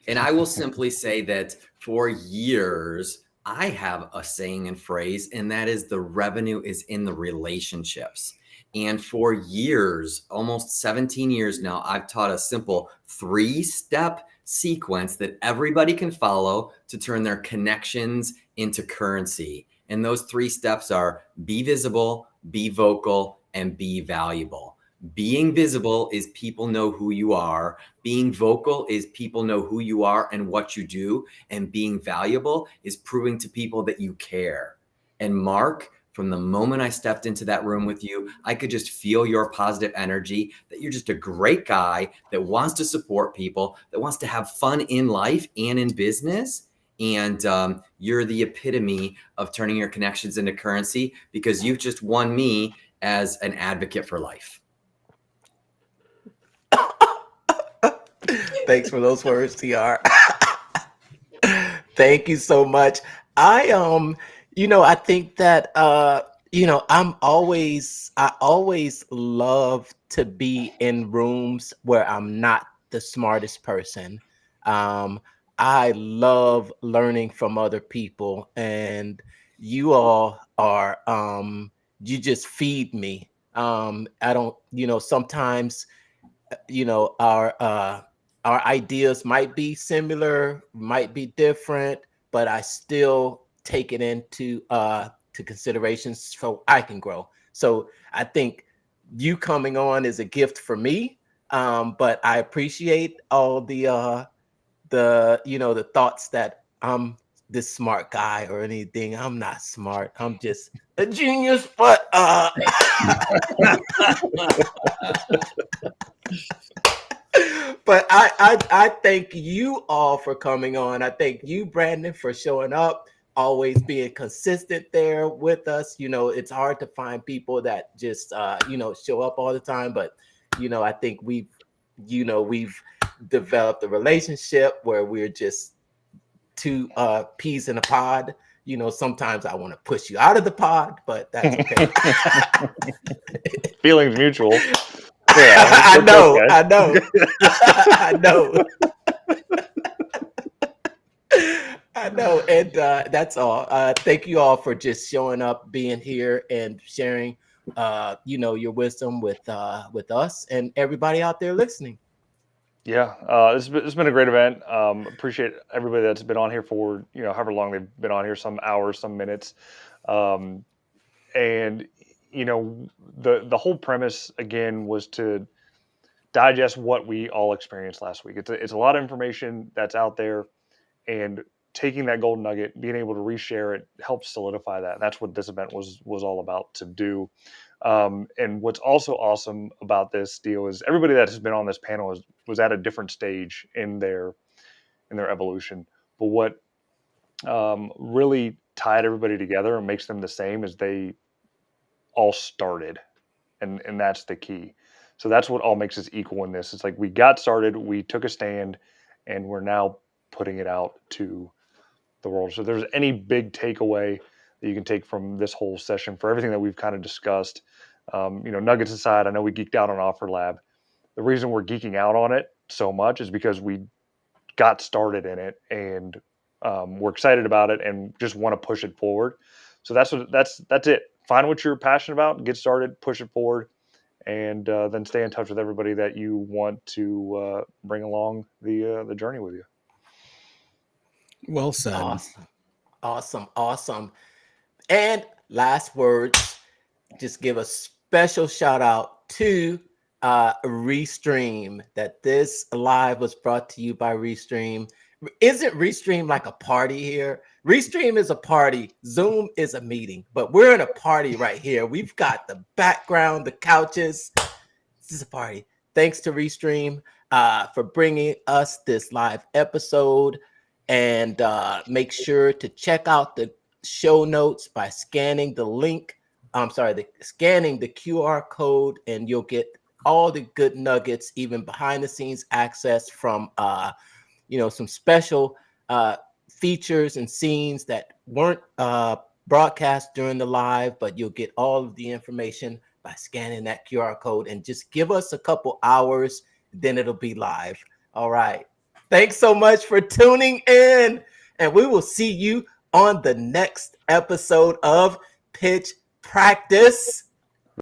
And I will simply say that for years, I have a saying and phrase, and that is the revenue is in the relationships. And for years, almost 17 years now, I've taught a simple 3-step sequence that everybody can follow to turn their connections into currency. And those 3 steps are: be visible, be vocal, and be valuable. Being visible is people know who you are. Being vocal is people know who you are and what you do. And being valuable is proving to people that you care. And Mark, from the moment I stepped into that room with you, I could just feel your positive energy, that you're just a great guy that wants to support people, that wants to have fun in life and in business. And you're the epitome of turning your connections into currency, because you've just won me as an advocate for life. Thanks for those words, TR. Thank you so much. I think that I always love to be in rooms where I'm not the smartest person. I love learning from other people, and you all are you just feed me. I don't, sometimes our ideas might be similar, might be different, but I still take it into to considerations so I can grow. So I think you coming on is a gift for me, but I appreciate all the thoughts that I'm this smart guy or anything. I'm not smart. I'm just a genius, but But I thank you all for coming on. I thank you, Brandon, for showing up, always being consistent there with us. You know, it's hard to find people that just show up all the time, but I think we've developed a relationship where we're just two peas in a pod. Sometimes I want to push you out of the pod, but that's okay. Feelings mutual. Yeah, I know. I know. And that's all. Thank you all for just showing up, being here, and sharing, your wisdom with us and everybody out there listening. Yeah, it's been a great event. Appreciate everybody that's been on here for however long they've been on here, some hours, some minutes, and the whole premise again was to digest what we all experienced last week. It's a lot of information that's out there, and taking that golden nugget, being able to reshare it, helps solidify that. And that's what this event was all about to do. And what's also awesome about this deal is everybody that has been on this panel was at a different stage in their evolution. But what really tied everybody together and makes them the same is they all started, and that's the key. So that's what all makes us equal in this. It's like we got started, we took a stand, and we're now putting it out to the world. So if there's any big takeaway that you can take from this whole session for everything that we've kind of discussed, nuggets aside, I know we geeked out on Offer Lab. The reason we're geeking out on it so much is because we got started in it, and we're excited about it and just want to push it forward. So that's it. Find what you're passionate about, get started, push it forward, and then stay in touch with everybody that you want to bring along the journey with you. Well said. Awesome. And last words, just give a special shout out to Restream, that this live was brought to you by Restream. Isn't Restream like a party here? Restream is a party. Zoom is a meeting, but we're in a party right here. We've got the background, the couches. This is a party. Thanks to Restream for bringing us this live episode. And make sure to check out the show notes by scanning the link. Scanning the QR code, and you'll get all the good nuggets, even behind the scenes access from some special features and scenes that weren't broadcast during the live, but you'll get all of the information by scanning that QR code. And just give us a couple hours, then it'll be live. All right. Thanks so much for tuning in, and we will see you on the next episode of Pitch Practice.